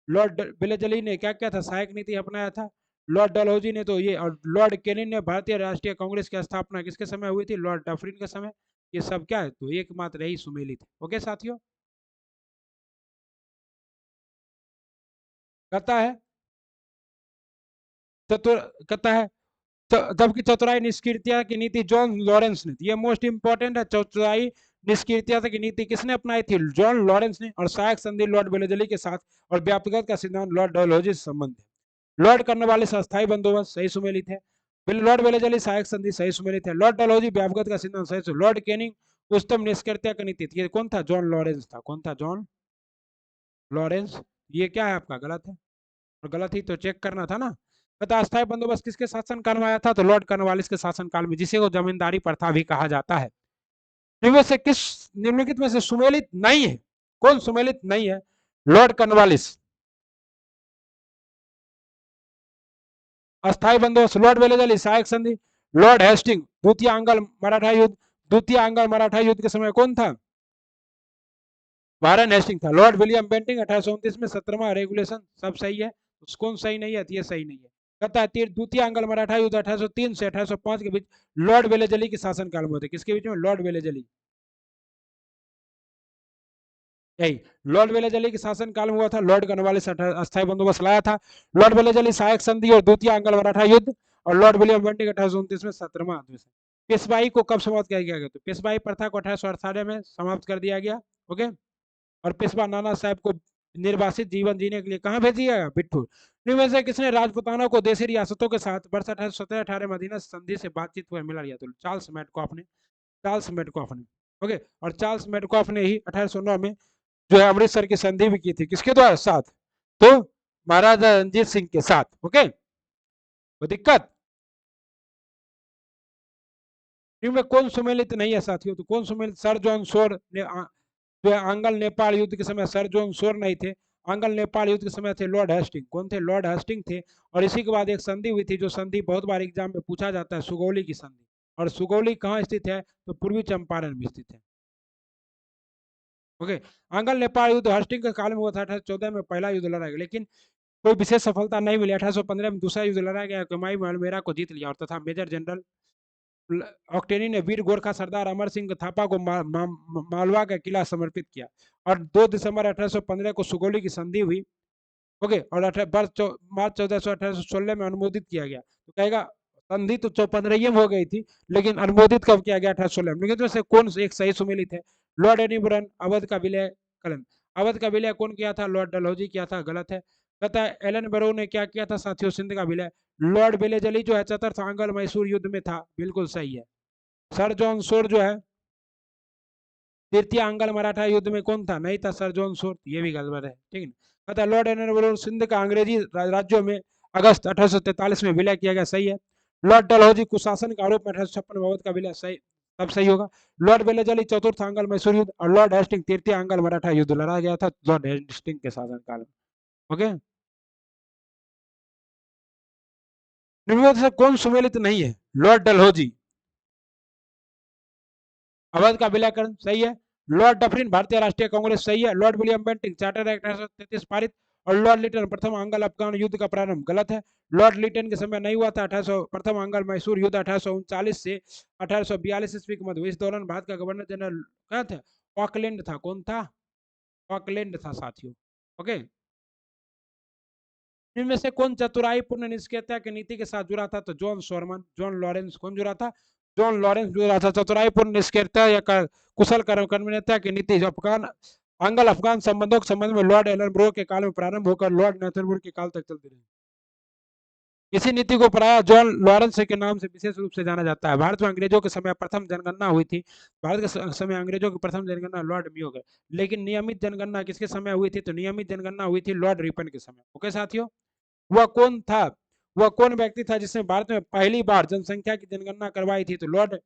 लॉर्ड वेलेजली ने क्या किया था? सहायक नीति अपनाया था। लॉर्ड डलहौजी ने तो ये, और लॉर्ड केनिन ने भारतीय राष्ट्रीय कांग्रेस की स्थापना किसके समय हुई थी? लॉर्ड डफरिन के समय। ये सब क्या है? तो एकमात्र यही सुमेलित है। ओके साथियों। कहता है चतुर, कहता है जबकि चतुराई निष्क्रियता की नीति जॉन लॉरेंस ने, ये मोस्ट इंपॉर्टेंट है। चतुराई निष्क्रियता की नीति किसने अपनाई थी? जॉन लॉरेंस ने। और सहायक संधि लॉर्ड वेलेजली के साथ, और व्यापकता का सिद्धांत लॉर्ड डलहौजी से संबंध है। लॉर्ड कर्नवालिस अस्थायी बंदोबस्त सही सुमेलित है। लॉर्ड वेलेजली सहायक संधि सही सुमेलित है। लॉर्ड डलहौजी व्यापकता का सिद्धांत सही। लॉर्ड केनिंग उच्चतम निष्क्रियता की नीति, ये कौन था? जॉन लॉरेंस था। कौन था? John Lawrence. ये क्या है आपका? गलत है, और गलत ही तो चेक करना था ना। तथा अस्थायी बंदोबस्त किसके शासन काल में आया था? तो लॉर्ड कर्नवालिस के शासन काल में, जिसे वो जमींदारी प्रथा भी कहा जाता है। इनमें से किस निम्नलिखित में से सुमेलित नहीं है? कौन सुमेलित नहीं है? Lord Cornwallis. अस्थायी बंदोबस्त लॉर्ड वेलेजली सहायक संधि। लॉर्ड हेस्टिंग द्वितीय आंग्ल मराठा युद्ध। द्वितीय आंग्ल मराठा युद्ध के समय कौन था? वारेन हेस्टिंग था। लॉर्ड विलियम बेंटिंग 1829 में 17वां रेगुलेशन। सब सही है। कौन सही नहीं है? ये सही नहीं है। कहता है द्वितीय आंग्ल मराठा युद्ध 1803 से 1805 के बीच लॉर्ड वेलेजली के शासन काल में होते। किसके बीच में? Lord Wellesley. यही लॉर्ड वेलेजली के शासन काल में हुआ था। लॉर्ड कर्नवालिस अस्थायी बंदोबस्त लाया था। लॉर्ड वेलेजली सहायक संधि और द्वितीय आंग्ल मराठा युद्ध। और लॉर्ड विलियम बेंटिंग 1829 में 17वां अधिवेशन। पेशवाई को कब समाप्त किया गया? तो पेशवाई प्रथा को 1898 में समाप्त कर दिया गया। ओके। और पेशवा नाना साहब को निर्वासित जीवन जीने के लिए कहाँ भेजिएगा? बिट्ठू। इनमें से किसने राजपूताना को देशी रियासतों के साथ वर्ष 1817-18 मदीना संधि से बातचीत हुआ मिला लिया? तो चार्ल्स मेडकॉफ ने। चार्ल्स मेडकॉफ ने। ओके, और चार्ल्स मेडकॉफ ने ही 1809 में जो है अमृतसर की संधि भी की थी, किसके द्वारा? साथ, तो महाराजा रणजीत सिंह के साथ। ओके, वो दिक्कत इनमें कौन सुमेलित नहीं है साथियों? तो कौन सुमेलित? सर जॉन शोर ने जो है आंग्ल नेपाल युद्ध के समय सर जॉन शोर नहीं थे, आंग्ल नेपाल युद्ध के समय थे लॉर्ड हेस्टिंग। कौन थे? लॉर्ड हेस्टिंग थे। और इसी के बाद एक संधि हुई थी, जो संधि बहुत बार एग्जाम में पूछा जाता है, सुगौली की संधि। और सुगौली कहाँ स्थित है? तो पूर्वी चंपारण में स्थित है। ओके, आंग्ल नेपाल युद्ध हेस्टिंग के काल में हुआ था। 1814 में पहला युद्ध लड़ा गया, लेकिन कोई विशेष सफलता नहीं मिली। 1815 में दूसरा युद्ध लड़ा गया, कुमाई मालमेरा को जीत लिया, और तथा मेजर जनरल ऑक्टेनी ने वीर गोरखा सरदार अमर सिंह थापा को मालवा का किला समर्पित किया। और 2 दिसंबर 1815 को सुगौली की संधि हुई। ओके, और मार्च 14 1816 में अनुमोदित किया गया। तो कहेगा संधि तो 15 हो गई थी, लेकिन अनुमोदित कब किया गया? 1816 में। लेकिन से कौन एक सही सुमेलित है? लॉर्ड एनीबरन, अवध का विलय कलन। अवध का विलय कौन किया था? लॉर्ड डलहौजी किया था, गलत है। कहता है एलन बरो ने क्या किया था साथियों? सिंध का विलय। लॉर्ड बेलेजली जो है चतुर्थ आंग्ल मैसूर युद्ध में था, बिल्कुल सही है। सर जॉन शोर जो है तृतीय आंग्ल मराठा युद्ध में कौन था? नहीं था सर जॉन शोर, ये भी गलत है। ठीक है, कहता लॉर्ड एनबरो सिंध का अंग्रेजी राज्यों में अगस्त 1843 में विलय किया गया, सही है। लॉर्ड डलहौजी कुशासन के आरोप में 1856 में अवध का विलय, सही, तब सही होगा। लॉर्ड बेलेजली चतुर्थ आंग्ल मैसूर युद्ध, और लॉर्ड हेस्टिंग तृतीय आंग्ल मराठा युद्ध लड़ा गया था लॉर्ड हेस्टिंग के शासनकाल में। ओके, निम्नलिखित से कौन सुमेलित नहीं है? लॉर्ड डलहौजी। अवध का विलयकरण, सही है। लॉर्ड डफरिन भारतीय राष्ट्रीय कांग्रेस, सही है। Lord William Bentinck charter act 1833 पारित। और लॉर्ड लिटन प्रथम आंग्ल अफगान युद्ध का प्रारंभ, गलत है। लॉर्ड लिटन के समय नहीं हुआ था। 1800 प्रथम आंग्ल मैसूर युद्ध 1839 से 1842 ईस्वी के मध्य। इस दौरान भारत का गवर्नर जनरल क्या था? ऑकलैंड था। कौन था? ऑकलैंड था साथियों। ओके, इनमें से कौन चतुराई पूर्ण निष्क्रियता की नीति के साथ जुड़ा था? तो जॉन शोरमन, जॉन लॉरेंस। कौन जुड़ा था? जॉन लॉरेंस जुड़ा था। चतुराई पूर्ण निष्क्रियता या कुशल कर्मण्यता की नीति अफगान आंग्ल अफगान संबंधों के संबंध में लॉर्ड एलनब्रो के काल में प्रारंभ होकर लॉर्ड नेथनबुर के काल तक चलती रही। इसी नीति को प्राय जॉन लॉरेंस के नाम से विशेष रूप से जाना जाता है। भारत में अंग्रेजों के समय प्रथम जनगणना हुई थी। भारत के समय अंग्रेजों की प्रथम जनगणना लॉर्ड मियो के, लेकिन नियमित जनगणना किसके समय हुई थी? तो नियमित जनगणना हुई थी लॉर्ड रिपन के समय। ओके साथियों, वह कौन था? वह कौन व्यक्ति था जिसने भारत में पहली बार जनसंख्या की जनगणना करवाई थी? तो लॉर्ड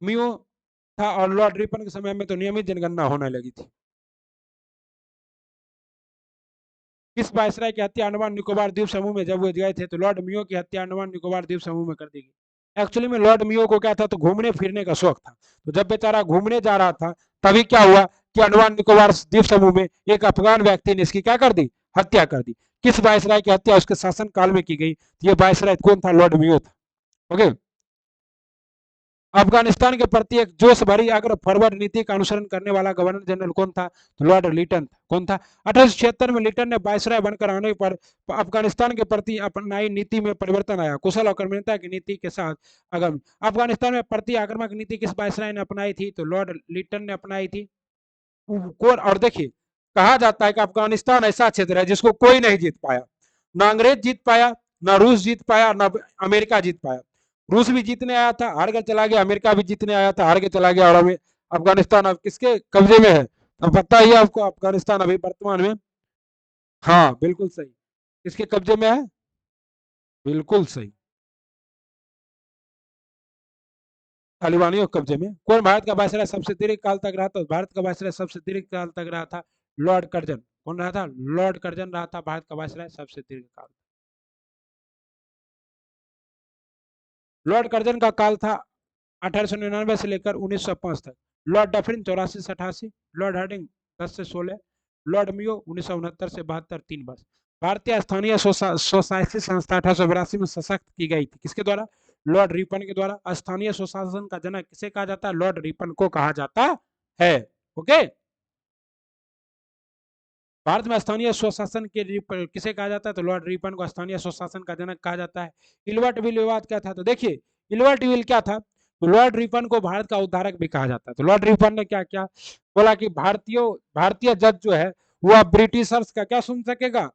मियो था। और लॉर्ड रिपन के समय में तो नियमित जनगणना होने लगी थी। किस वायसराय की हत्या अंडमान निकोबार द्वीप समूह में जब वो गए थे? तो लॉर्ड मियो की हत्या अंडमान निकोबार द्वीप समूह में कर दी गई। एक्चुअली में लॉर्ड मियो को क्या था? तो घूमने फिरने का शौक था। तो जब बेचारा घूमने जा रहा था, तभी क्या हुआ कि अंडमान निकोबार द्वीप समूह में एक अफगान व्यक्ति ने इसकी क्या कर दी? हत्या कर दी। किस वायसराय की हत्या उसके शासन काल में की गई? ये वायसराय कौन था? लॉर्ड मियो था। ओके, अफगानिस्तान के प्रति एक जोश भरी अग्र फॉरवर्ड नीति का अनुसरण करने वाला गवर्नर जनरल कौन था? तो लॉर्ड लिटन था। कौन था? 1876 में लिटन ने वायसराय बनकर आने पर अफगानिस्तान के प्रति अपनाई नीति में परिवर्तन आया। कुशल और कर्मण्यता की नीति के साथ आगामी अफगानिस्तान में प्रति आक्रमक नीति किस वायसराय ने अपनाई थी? तो लॉर्ड लिटन ने अपनाई थी। कौन? और देखिए, कहा जाता है कि अफगानिस्तान ऐसा क्षेत्र है जिसको कोई नहीं जीत पाया। ना अंग्रेज जीत पाया, ना रूस जीत पाया, ना अमेरिका जीत पाया। रूस भी जीतने आया था, हार कर चला गया। अमेरिका भी जीतने आया था, हार के चला गया। और अभी अफगानिस्तान अब किसके कब्जे में है? तो पता ही है आपको, अफगानिस्तान अभी वर्तमान में, हाँ बिल्कुल सही, किसके कब्जे में है? बिल्कुल सही, तालिबानियों के कब्जे में। कौन भारत का वायसराय सबसे दीर्घ काल तक रहा था? भारत का वायसराय सबसे दीर्घ काल तक रहा था लॉर्ड कर्जन। कौन रहा था? लॉर्ड कर्जन रहा था भारत का वायसराय सबसे दीर्घ काल। लॉर्ड कर्जन का काल था 1899 से लेकर 1905 तक। लॉर्ड डफरिन 84 से 88, लॉर्ड हार्डिंग 10 से 16, लॉर्ड मियो 1969 से 72, 3 वर्ष। भारतीय स्थानीय सोसाइटी संस्था 1882 में सशक्त की गई थी, किसके द्वारा? लॉर्ड रिपन के द्वारा। स्थानीय स्वशासन का जनक किसे कहा जाता है? लॉर्ड रिपन को कहा जाता है। ओके, भारत में स्थानीय स्वशासन के किसे कहा जाता है? तो लॉर्ड रिपन को स्थानीय स्वशासन का जनक कहा जाता है। इल्वर्ट विल विवाद क्या था? तो देखिए, इल्वर्ट विल क्या था? तो लॉर्ड रिपन को भारत का उद्धारक भी कहा जाता है। तो लॉर्ड रिपन ने क्या किया? बोला कि भारतीय जज जो है वो अब ब्रिटिशर्स का क्या सुन सकेगा,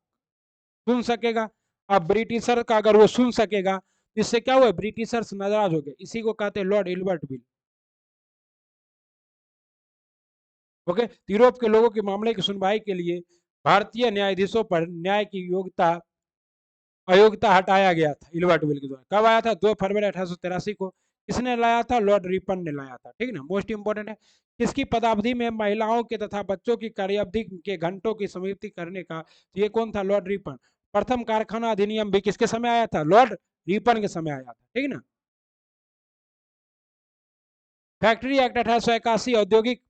सुन सकेगा। अब ब्रिटिशर का अगर वो सुन सकेगा, इससे क्या हुआ, ब्रिटिशर्स नाराज हो गए। इसी को कहते हैं Lord Ilbert bill. Okay, Europe के लोगों के मामले की सुनवाई के लिए भारतीय न्यायाधीशों पर न्याय की योग्यता अयोग्यता हटाया गया था इल्बर्ट बिल के द्वारा। कब आया था, 2 फरवरी 1883 को। किसने लाया था, लॉर्ड रिपन ने लाया था। ठीक है ना, मोस्ट इंपोर्टेंट है। किसकी पदावधि में महिलाओं के तथा बच्चों की कार्यावधि के घंटों की समाप्ति करने का, ये कौन था, लॉर्ड रिपन। प्रथम कारखाना अधिनियम भी किसके समय आया था, लॉर्ड रिपन के समय आया था। ठीक है ना। फैक्ट्री एक्ट 1881 औद्योगिक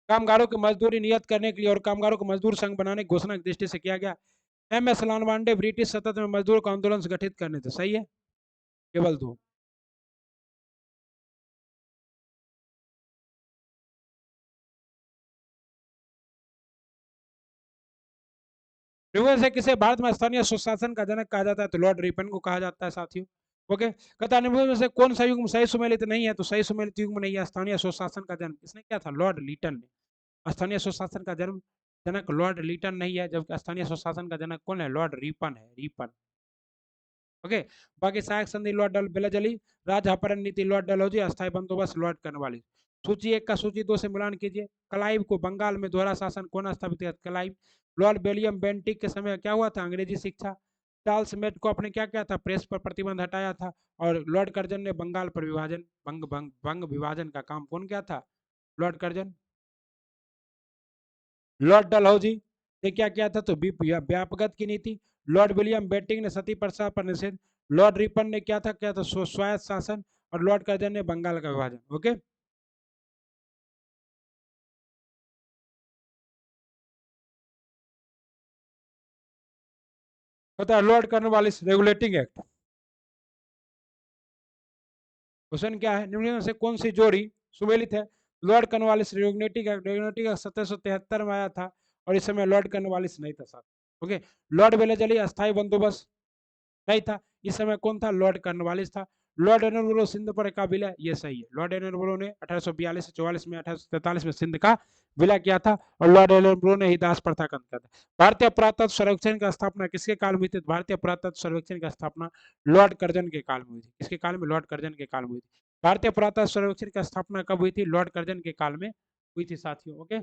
कामगारों की मजदूरी नियत करने के लिए और कामगारों को मजदूर संघ बनाने की घोषणा की दृष्टि से किया गया। एम एस लालवांडे ब्रिटिश सतत में मजदूर का आंदोलन गठित करने थे। सही है, केवल 2। से किसे भारत में स्थानीय सुशासन का जनक कहा जाता है, तो लॉर्ड रिपन को कहा जाता है साथियों। ओके, कथा में से कौन सा युग्म सही सुमेलित नहीं है, तो सही सुमेलित युग्म नहीं है। स्थानीय सुशासन का जन्म किसने किया था, लॉर्ड लीटन ने। स्थानीय सुशासन का जन्म जनक लॉर्ड लीटन नहीं है, जबकि स्थानीय सुशासन का जनक कौन है, लॉर्ड रिपन है, रिपन। ओके, बाकी सहायक संधि लॉर्ड बेलाजली, राज्य अपहरण नीति लॉर्ड डलहौजी, अस्थायी बंदोबस्त लॉर्ड कर्नवालिस। सूची 1 का सूची 2 से मिलान कीजिए। क्लाइव को बंगाल में दोहरा शासन कौन स्थापित किया, क्लाइव। लॉर्ड विलियम बेंटिक के समय क्या हुआ था, अंग्रेजी शिक्षा। चार्ल्स मेडकॉफ ने क्या किया था, प्रेस पर प्रतिबंध हटाया था। और लॉर्ड कर्जन ने बंगाल पर विभाजन बंग विभाजन का काम कौन किया था, लॉर्ड कर्जन। लॉर्ड डलहौजी ने क्या किया था, तो व्यापकत की नीति। लॉर्ड विलियम बेंटिक ने सती प्रथा पर निषेध। लॉर्ड रिपन ने क्या था स्वायत्त शासन। और लॉर्ड कर्जन ने बंगाल का विभाजन। ओके, पता है Lord Cornwallis regulating act, question क्या है, निम्न में से कौन सी जोड़ी सुमेलित है। लॉर्ड कर्नवालिस रेगुलेटिंग एक्ट 1773 में आया था, और इस समय लॉर्ड कर्नवालिस नहीं था साथ। ओके, लॉर्ड वेलेजली अस्थायी बंदोबस्त नहीं था, इस समय कौन था, लॉर्ड कर्नवालिस था। लॉर्ड एनरबरो सिंध पर का विलय, ये सही है। लॉर्ड एनरबरो ने 1842 से 44 में 1843 में सिंध का विलय किया था, और लॉर्ड एनरबरो ने ही दास प्रथा का अंत किया था। भारतीय पुरातत्व सर्वेक्षण की स्थापना किसके काल में हुई थी, भारतीय पुरातत्व सर्वेक्षण की स्थापना लॉर्ड कर्जन के काल में हुई थी। किसके काल में, लॉर्ड कर्जन के काल में हुई थी। भारतीय पुरातत्व सर्वेक्षण की स्थापना कब हुई थी, लॉर्ड कर्जन के काल में हुई थी साथियों। ओके,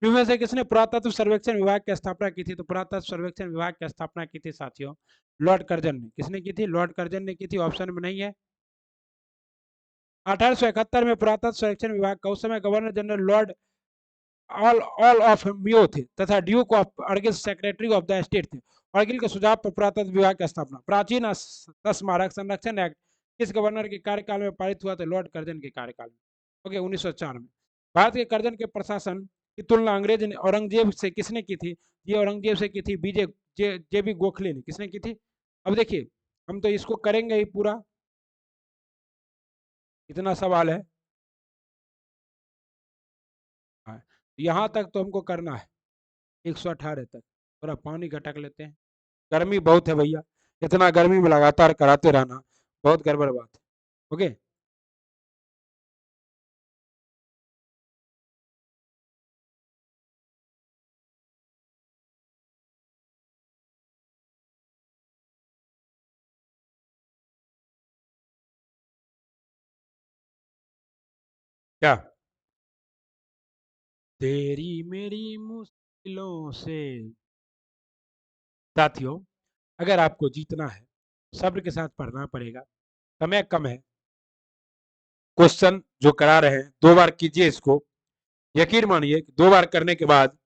इनमें से किसने पुरातत्व सर्वेक्षण विभाग की स्थापना की थी, तो पुरातत्व सर्वेक्षण विभाग की स्थापना की थी साथियों, लॉर्ड कर्जन ने। किसने की थी, लॉर्ड कर्जन ने की थी, ऑप्शन में नहीं है। 1871 में पुरातत्व सर्वेक्षण विभाग का उस समय governor general lord earl of Mayo थे, तथा duke of Argyll secretary of the state थे। अर्गिल के सुझाव पर पुरातत्व विभाग की स्थापना। प्राचीन स्मारक संरक्षण एक्ट किस गवर्नर के कार्यकाल में पारित हुआ था, लॉर्ड कर्जन के कार्यकाल में। ओके, 1904 में। भारत के कर्जन के प्रशासन की तुलना अंग्रेज ने औरंगजेब से किसने की थी, ये औरंगजेब से की थी जे बी गोखले ने। किसने की थी, अब देखिए हम तो इसको करेंगे ही पूरा, इतना सवाल है। हाँ, यहाँ तक तो हमको करना है, 118 तक। थोड़ा पानी घटक लेते हैं, गर्मी बहुत है भैया, इतना गर्मी में लगातार कराते रहना बहुत गड़बड़ बात है। ओके, क्या, तेरी मेरी मुश्किलों से। साथियों, अगर आपको जीतना है, सब्र के साथ पढ़ना पड़ेगा, समय कम है। क्वेश्चन जो करा रहे हैं 2 बार कीजिए इसको, यकीन मानिए 2 बार करने के बाद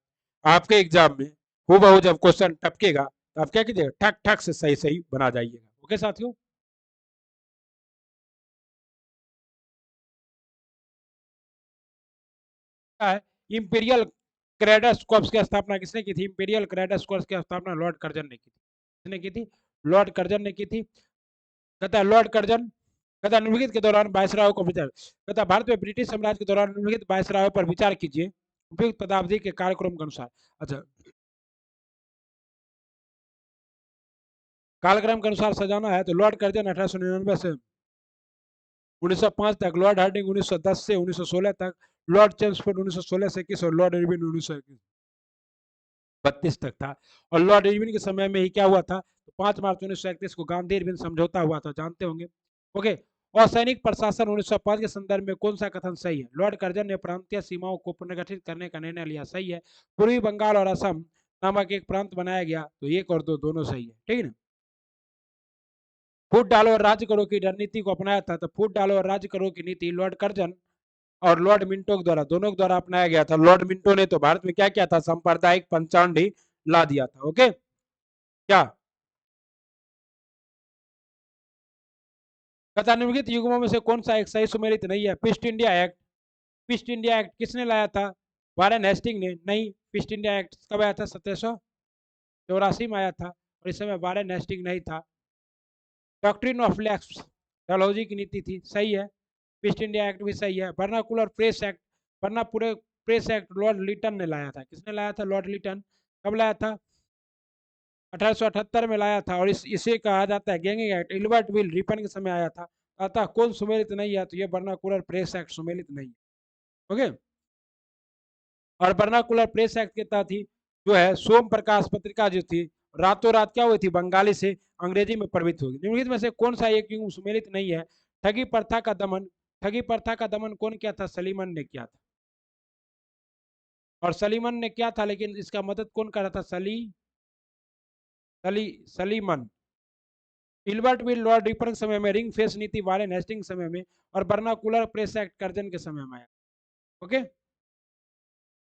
आपके एग्जाम में हूबहू जब क्वेश्चन टपकेगा, तो आप क्या कीजिएगा, ठक ठक से सही सही बना जाइएगा। ओके साथियों, है इंपीरियल क्रेडस कॉर्प्स की स्थापना किसने की थी, इंपीरियल क्रेडस कॉर्प्स की स्थापना लॉर्ड कर्जन ने की थी। किसने की थी, लॉर्ड कर्जन ने की थी। कहता है लॉर्ड कर्जन, कहता निम्नलिखित के दौरान वायसराय को विचार, कहता भारत में ब्रिटिश साम्राज्य के दौरान निम्नलिखित वायसराय पर विचार कीजिए उपयुक्त पदावधि के कार्यक्रम के अनुसार। अच्छा, कालक्रम के अनुसार सजाना है, तो लॉर्ड कर्जन 1899 से 1905 तक, लॉर्ड हार्डिंग 1910 से 1916 तक, लॉर्ड चेम्सफोर्ड 1916 से 21 और लॉर्ड इरविन 1921। 32 तक था। और लॉर्ड इरविन के समय में ही क्या हुआ था, तो 5 मार्च 1931 को गांधी इरविन समझौता हुआ था, जानते होंगे। ओके। और सैनिक प्रशासन 1905 के संदर्भ में कौन सा कथन सही है? लॉर्ड कर्जन ने प्रांतीय सीमाओं को पुनर्गठित करने का निर्णय लिया, सही है। पूर्वी बंगाल और असम नामक एक प्रांत बनाया गया, तो एक और दो दोनों सही है, ठीक है ना। फूट डालो और राज्य करो की रणनीति को अपनाया था, तो फूट डालो और राज्य करो की नीति लॉर्ड कर्जन और लॉर्ड मिंटो के द्वारा, दोनों के द्वारा अपनाया गया था। लॉर्ड मिंटो ने तो भारत में क्या किया था, सांप्रदायिक पंचांग ही ला दिया था। ओके, क्या निम्नलिखित युग्मों में से कौन सा एक सही सुमेलित नहीं है? पीस्ट इंडिया एक्ट। पीस्ट इंडिया एक्ट किसने लाया था? वारेन हेस्टिंग ने। नहीं, पीस्ट इंडिया एक्ट कब आया था? 1784 में आया था, और इस समय वारेन हेस्टिंग नहीं था। डॉक्ट्रिन ऑफ लैप्स डलहौजी की नीति थी, सही है। पीस्ट इंडिया एक्ट भी सही है। वर्नाकुलर प्रेस एक्ट, वरना पूरे प्रेस एक्ट लॉर्ड लिटन ने लाया था। किसने लाया था? लॉर्ड लिटन। कब लाया था? 1878 में लाया था, और इसे कहा जाता है ganging act. Ilbert will Ripon के समय आया था। अतः कौन सुमेलित नहीं है? तो ये वर्नाकुलर प्रेस एक्ट सुमेलित नहीं है। ओके। और वर्नाकुलर प्रेस एक्ट के तहत ही जो है सोम प्रकाश पत्रिका जो थी, रातों रात क्या हुई थी, बंगाली से अंग्रेजी में प्रवृत्त होगी। निम्नलिखित में से कौन सा एक युग्म सुमेलित नहीं है? ठगी प्रथा का दमन। ठगी प्रथा का दमन कौन किया था? सलीमन ने किया था। और सलीमन ने क्या था, लेकिन इसका मदद कौन कर रहा था? Sleeman. Ilbert will Lord Ripon के समय में, रिंग फेस नीति वारेन हेस्टिंग समय में, और वर्नाकुलर प्रेस एक्ट कर्जन के समय में आया। ओके।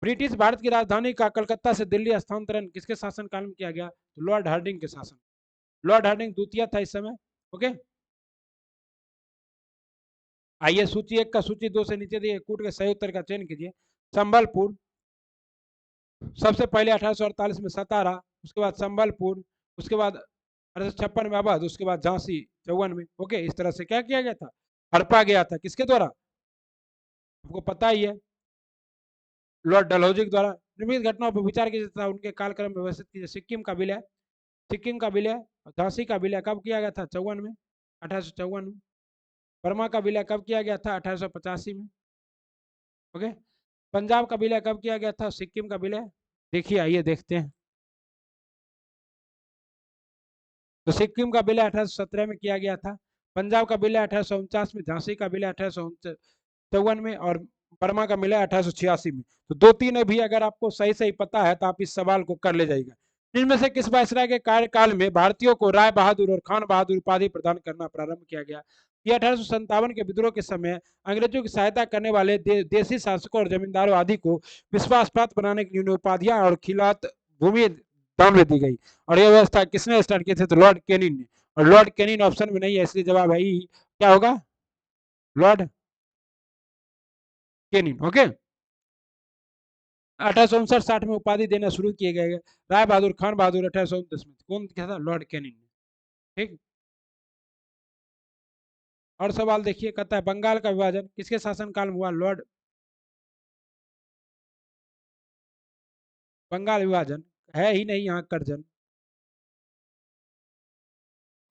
ब्रिटिश भारत की राजधानी का कलकत्ता से दिल्ली स्थानांतरण किसके शासनकाल में किया गया? तो लॉर्ड हार्डिंग के शासन। लॉर्ड हार्डिंग द्वितीय था इस समय। ओके। आइए सूची 1 का सूची 2 से नीचे दिए कूट के सही उत्तर का चयन कीजिए। संबलपुर सबसे पहले 1848 में सतारा, उसके बाद संबलपुर, उसके बाद 1856 में अवध, उसके बाद झांसी 54 में। ओके, इस तरह से क्या किया गया था? हड़पा गया था। किसके द्वारा? आपको पता ही है, लॉर्ड डलहौजी के द्वारा। निम्नलिखित घटनाओं पर विचार किया जाता है, उनके कालक्रम में व्यवस्थित कीजिए। सिक्किम का विलय, सिक्किम का विलय, झांसी का विलय कब किया गया था? 54 में, 1854 में। बर्मा का विलय कब किया गया था? 1885 में। ओके। पंजाब का विलय कब किया गया था? सिक्किम का विलय देखिए, आइए देखते हैं। तो सिक्किम का विलय 1817 में किया गया था। पंजाब का विलय 1849 में, झांसी का विलय 1854 में, और बर्मा का विलय 1886 में। तो 2-3 भी अगर आपको सही सही पता है तो आप इस सवाल को कर ले जाएगा। इनमें से किस वायसराय के कार्यकाल में भारतीयों को राय बहादुर और खान बहादुर उपाधि प्रदान करना प्रारंभ किया गया? ये 1857 के विद्रोह के समय अंग्रेजों की सहायता करने वाले देशी शासकों और जमींदारों आदि को विश्वास पात्र बनाने के लिए उपाधियां और खिलात भूमि दान में दी गई। और यह व्यवस्था किसने स्टार्ट की थी? तो लॉर्ड कैनिंग ने। और लॉर्ड कैनिंग ऑप्शन में नहीं है, इसलिए जवाब है क्या होगा? Lord Canning. ओके। 1859-60 में उपाधि देना शुरू किए गए राय बहादुर खान बहादुर 1829 में। कौन क्या था? Lord Canning. ठीक। और सवाल देखिए, कहता है बंगाल का विभाजन किसके शासनकाल में हुआ? लॉर्ड बंगाल विभाजन है ही नहीं यहाँ कर्जन।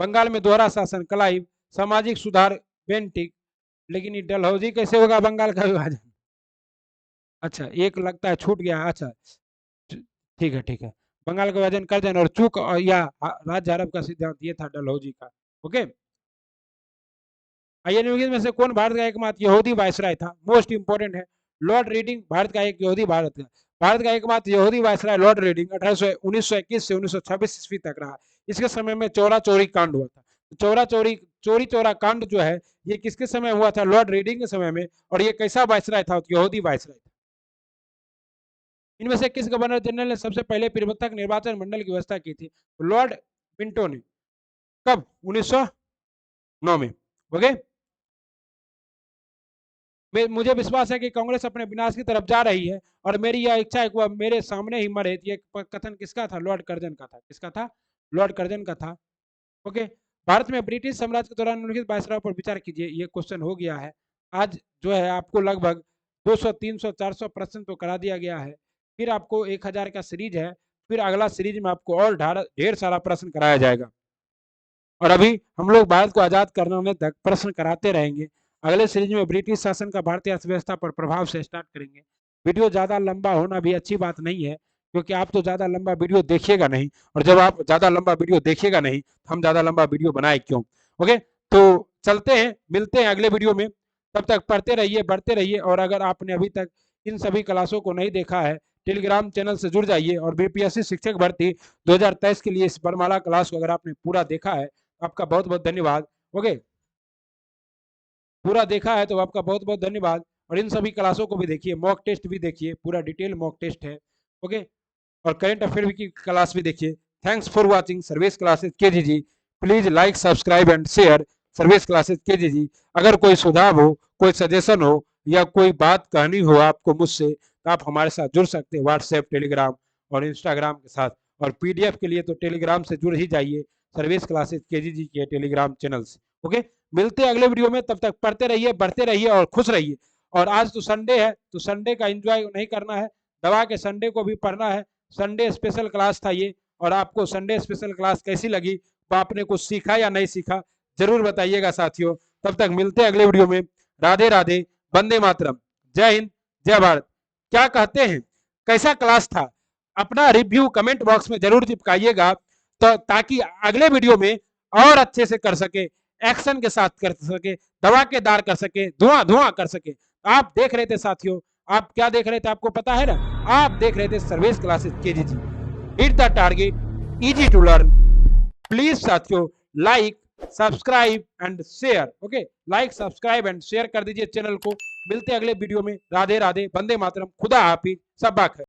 बंगाल में दोहरा शासन क्लाइव, सामाजिक सुधार बेंटिक, लेकिन ये डलहौजी कैसे होगा बंगाल का विभाजन? अच्छा, एक लगता है छूट गया। अच्छा, ठीक है ठीक है। बंगाल का विभाजन कर्जन, और चूक या राज्य आरब का सिद्धांत ये था डलहौजी का। ओके। आइए निम्नलिखित में से कौन भारत का एकमात्र यहूदी वायसराय था? मोस्ट इंपोर्टेंट है। लॉर्ड रीडिंग भारत का एक यहूदी भारत का एकमात्र यहूदी वायसराय लॉर्ड रीडिंग 1921 से 1926 ईस्वी तक रहा। इसके समय में चौरा चौरी कांड हुआ था। चौरा चौरी चोरी चौरा कांड जो है ये किसके समय हुआ था? लॉर्ड रीडिंग के समय में। और ये कैसा वायसराय था? यहूदी वायसराय था। इनमें से किस गवर्नर जनरल ने सबसे पहले प्रवर्तक निर्वाचन मंडल की व्यवस्था की थी? लॉर्ड मिंटो ने। कब? 1909 में। ओके। मुझे विश्वास है कि कांग्रेस अपने विनाश की तरफ जा रही है, और मेरी यह इच्छा है कि वह मेरे सामने ही मरे। ये कथन किसका था? लॉर्ड कर्जन का था। किसका था? लॉर्ड कर्जन का था। ओके। भारत में ब्रिटिश साम्राज्य के दौरान निम्नलिखित वायसराय पर विचार कीजिए। ये क्वेश्चन हो गया है आज जो है आपको लगभग 200 300 400 प्रश्न तो करा दिया गया है। फिर आपको 1000 का सीरीज है, फिर अगला सीरीज में आपको और ढेर सारा प्रश्न कराया जाएगा। और अभी हम लोग भारत को आजाद करने तक प्रश्न कराते रहेंगे। अगले सीरीज में ब्रिटिश शासन का भारतीय अर्थव्यवस्था पर प्रभाव से स्टार्ट करेंगे। वीडियो ज्यादा लंबा होना भी अच्छी बात नहीं है, क्योंकि आप तो ज्यादा लंबा वीडियो देखिएगा नहीं, और जब आप ज्यादा लंबा वीडियो देखिएगा नहीं तो हम ज्यादा लंबा वीडियो बनाए क्यों। ओके, तो चलते हैं, मिलते हैं अगले वीडियो में। तब तक पढ़ते रहिए, बढ़ते रहिए, और अगर आपने अभी तक इन सभी क्लासों को नहीं देखा है, टेलीग्राम चैनल से जुड़ जाइए, और बीपीएससी शिक्षक भर्ती 2023 के लिए इस बरमाला क्लास को अगर आपने पूरा देखा है तो आपका बहुत बहुत धन्यवाद। ओके, पूरा देखा है तो आपका बहुत बहुत धन्यवाद। और इन सभी क्लासों को भी देखिए, मॉक टेस्ट भी देखिए, पूरा डिटेल मॉक टेस्ट है। ओके, और करंट अफेयर की क्लास भी देखिए। Thanks for watching service classes KGG. Please like, subscribe and share service classes KGG. अगर कोई सुझाव हो, कोई सजेशन हो, या कोई बात कहनी हो आपको मुझसे, तो आप हमारे साथ जुड़ सकते हैं व्हाट्सएप, टेलीग्राम और इंस्टाग्राम के साथ। और पीडीएफ के लिए तो टेलीग्राम से जुड़ ही जाइए, सर्विस क्लासेस केजीजी के टेलीग्राम चैनल से। ओके, मिलते हैं अगले वीडियो में। तब तक पढ़ते रहिए, बढ़ते रहिए और खुश रहिए। और आज तो संडे है, तो संडे का एंजॉय नहीं करना है, दबा के संडे को भी पढ़ना है। संडे स्पेशल क्लास था ये, और आपको संडे स्पेशल क्लास कैसी लगी, तो आपने कुछ सीखा या नहीं सीखा, जरूर बताइएगा साथियों। तब तक मिलते हैं अगले वीडियो में। राधे राधे, वंदे मातरम, जय हिंद, जय भारत। क्या कहते हैं, कैसा क्लास था, अपना रिव्यू कमेंट बॉक्स में जरूर चिपकाइएगा, तो ताकि अगले वीडियो में और अच्छे से कर सके, एक्शन के साथ कर सके, धमाकेदार कर सके, धुआं धुआं कर सके। आप देख रहे थे साथियों, आप क्या देख रहे थे आपको पता है ना, आप देख रहे थे service classes KGG. Hit the target, easy to learn. Please साथियों, like, subscribe and share. Okay, like, subscribe and share कर दीजिए चैनल को। मिलते हैं अगले वीडियो में। राधे राधे, वंदे मातरम, खुदा हाफिज, सब बात है।